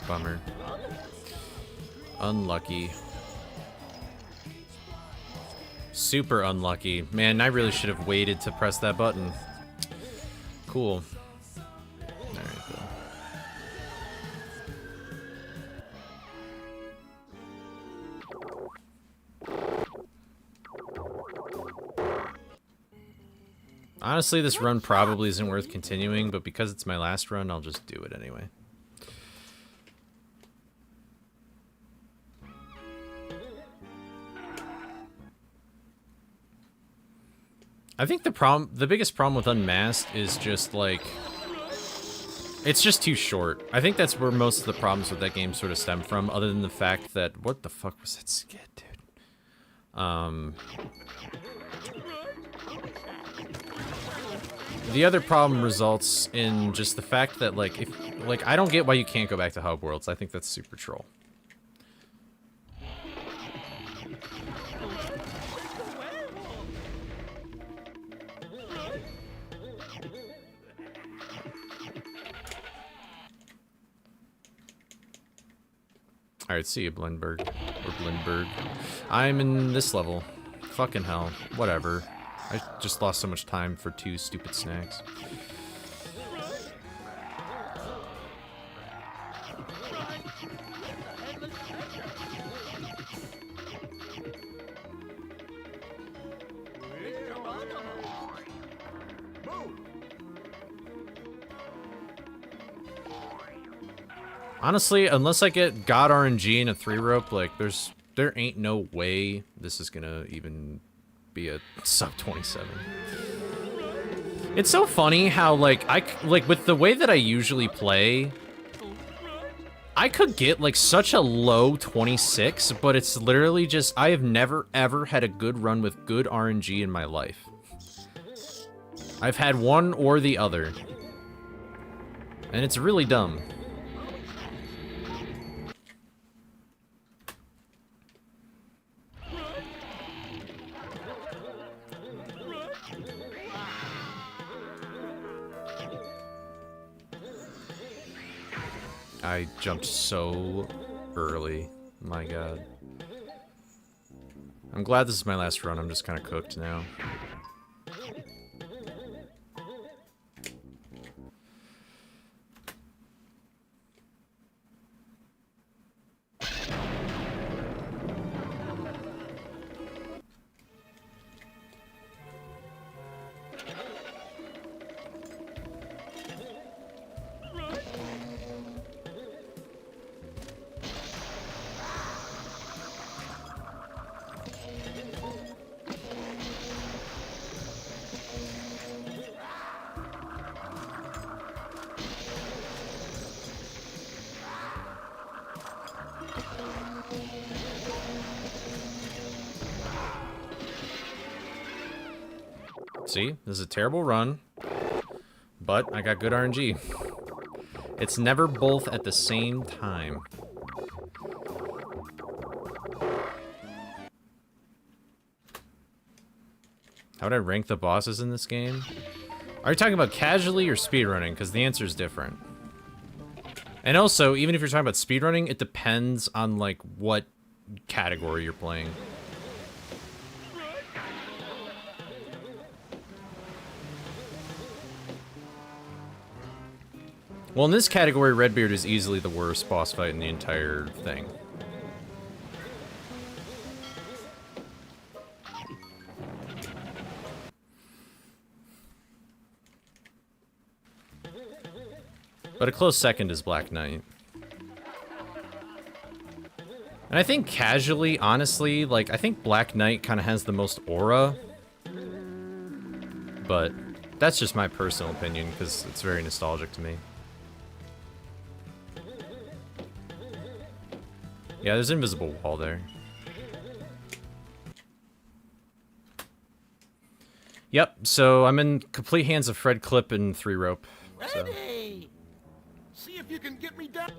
Bummer. Unlucky. Super unlucky. Man, I really should have waited to press that button. Cool. Alright, though. Honestly, this run probably isn't worth continuing, but because it's my last run, I'll just do it anyway. I think the biggest problem with Unmasked is just like, it's just too short. I think that's where most of the problems with that game sort of stem from, other than the fact that, what the fuck was that skit, dude? The other problem results in just the fact that, like, I don't get why you can't go back to Hub Worlds. I think that's super troll. Alright, see you, Blindberg. Or Blindberg. I'm in this level. Fucking hell. Whatever. I just lost so much time for 2 stupid snacks. Honestly, unless I get God RNG and a 3-rope, like, there ain't no way this is gonna even be a sub 27. It's so funny how, like, with the way that I usually play, I could get, like, such a low 26, but it's literally just, I have never, ever had a good run with good RNG in my life. I've had one or the other. And it's really dumb. I jumped so early. My god. I'm glad this is my last run. I'm just kind of cooked now. See? This is a terrible run. But I got good RNG. It's never both at the same time. How would I rank the bosses in this game? Are you talking about casually or speedrunning? Because the answer is different. And also, even if you're talking about speedrunning, it depends on, like, what category you're playing. Well, in this category, Redbeard is easily the worst boss fight in the entire thing. But a close second is Black Knight. And I think casually, honestly, like, I think Black Knight kind of has the most aura. But that's just my personal opinion, because it's very nostalgic to me. Yeah, there's an invisible wall there. Yep, so I'm in complete hands of Fred Clip and 3 rope. So. Ready! See if you can get me down.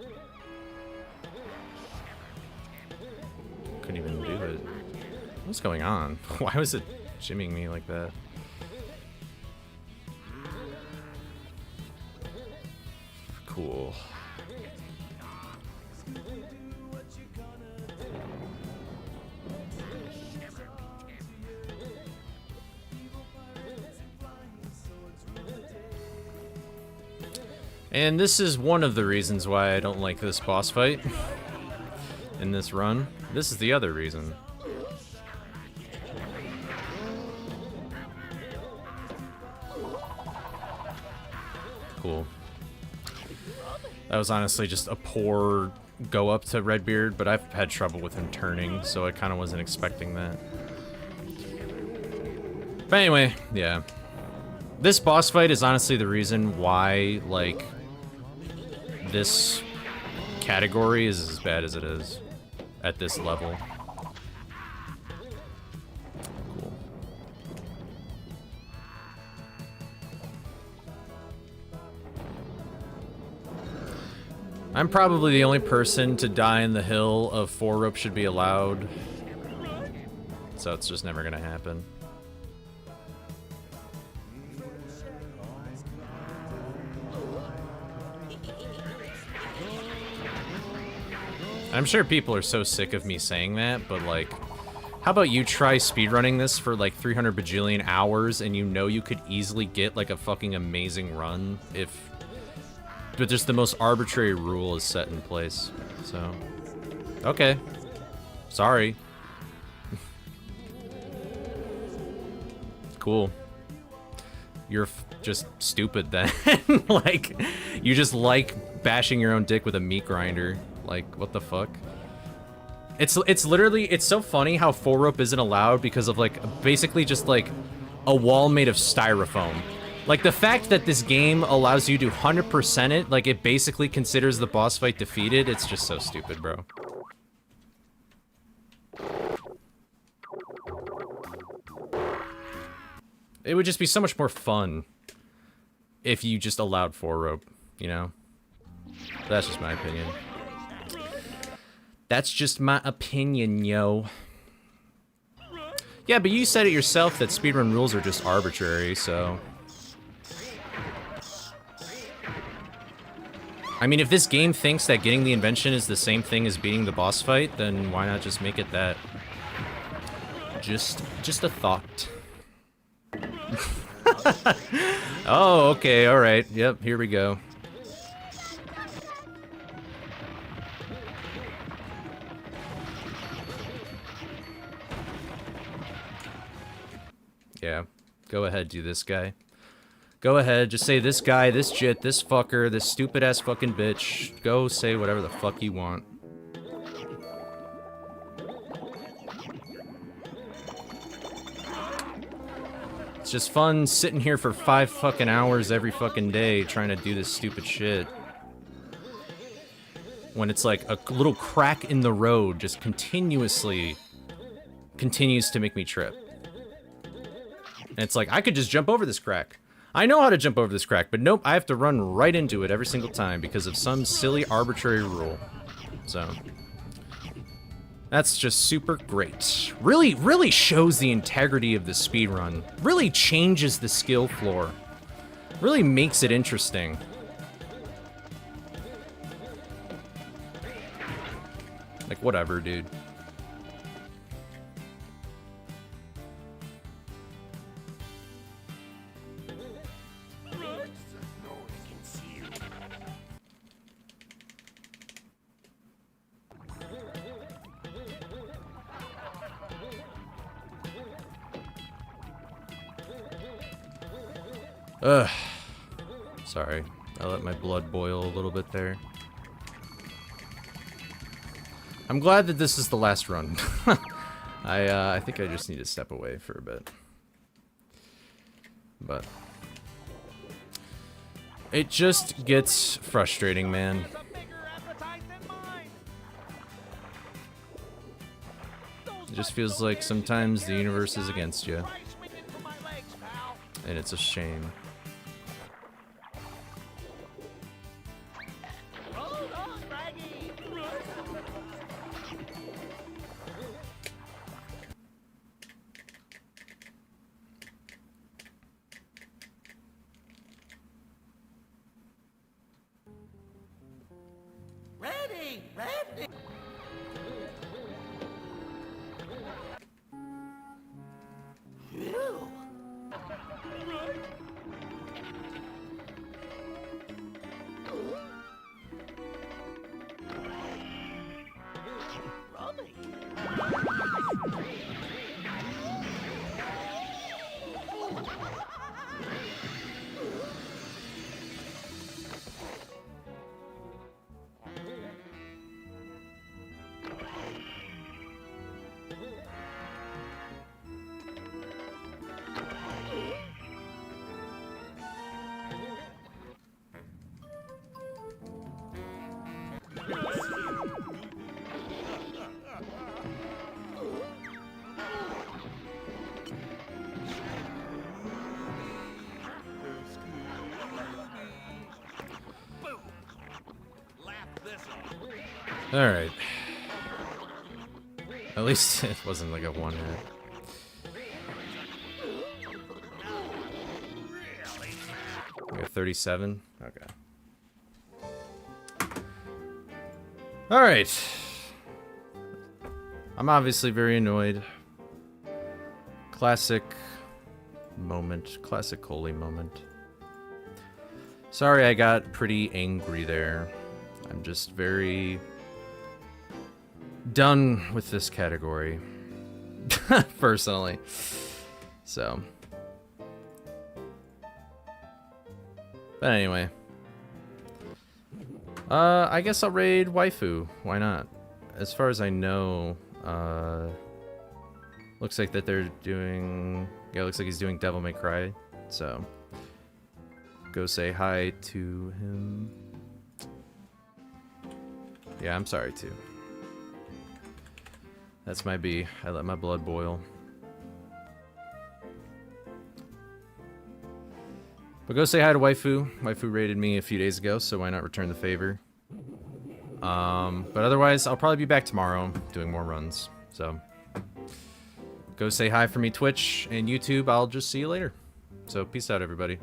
Couldn't even do it. What's going on? Why was it shimmying me like that? Cool. And this is one of the reasons why I don't like this boss fight in this run. This is the other reason. Cool. That was honestly just a poor go up to Redbeard, but I've had trouble with him turning, so I kind of wasn't expecting that. But anyway, yeah. This boss fight is honestly the reason why, like, this category is as bad as it is at this level. Cool. I'm probably the only person to die in the hill of 4 rope should be allowed. So it's just never gonna happen. I'm sure people are so sick of me saying that, but like, how about you try speedrunning this for like 300 bajillion hours and you know you could easily get like a fucking amazing run if... But just the most arbitrary rule is set in place, so... Okay. Sorry. Cool. You're just stupid then. Like, you just like bashing your own dick with a meat grinder. Like, what the fuck? It's literally, it's so funny how 4 rope isn't allowed because of like, basically just like a wall made of styrofoam. Like the fact that this game allows you to 100% it, like it basically considers the boss fight defeated, it's just so stupid, bro. It would just be so much more fun if you just allowed 4 rope, you know? That's just my opinion. That's just my opinion, yo. Yeah, but you said it yourself that speedrun rules are just arbitrary, so... I mean, if this game thinks that getting the invention is the same thing as beating the boss fight, then why not just make it that? Just a thought. Oh, okay, alright. Yep, here we go. Yeah, go ahead, do this guy. Go ahead, just say this guy, this jit, this fucker, this stupid-ass fucking bitch. Go say whatever the fuck you want. It's just fun sitting here for 5 fucking hours every fucking day trying to do this stupid shit. When it's like a little crack in the road just continues to make me trip. And it's like, I could just jump over this crack. I know how to jump over this crack, but nope, I have to run right into it every single time because of some silly arbitrary rule. So, that's just super great. Really shows the integrity of the speedrun. Really changes the skill floor. Really makes it interesting. Like, whatever, dude. Ugh. Sorry. I let my blood boil a little bit there. I'm glad that this is the last run. I think I just need to step away for a bit. But it just gets frustrating, man. It just feels like sometimes the universe is against you. And it's a shame. Ready! Phew. Rummy. Alright. At least it wasn't like a one hit. We got 37? Okay. Alright. I'm obviously very annoyed. Classic moment. Classic Coley moment. Sorry I got pretty angry there. I'm just very done with this category. Personally. So. But anyway. I guess I'll raid waifu. Why not? As far as I know, looks like that they're doing... Yeah, looks like he's doing Devil May Cry. So, go say hi to him. Yeah, I'm sorry too. That's my B. I let my blood boil. But go say hi to waifu. Waifu raided me a few days ago, so why not return the favor? But otherwise, I'll probably be back tomorrow doing more runs. So, go say hi for me, Twitch and YouTube. I'll just see you later. So, peace out, everybody.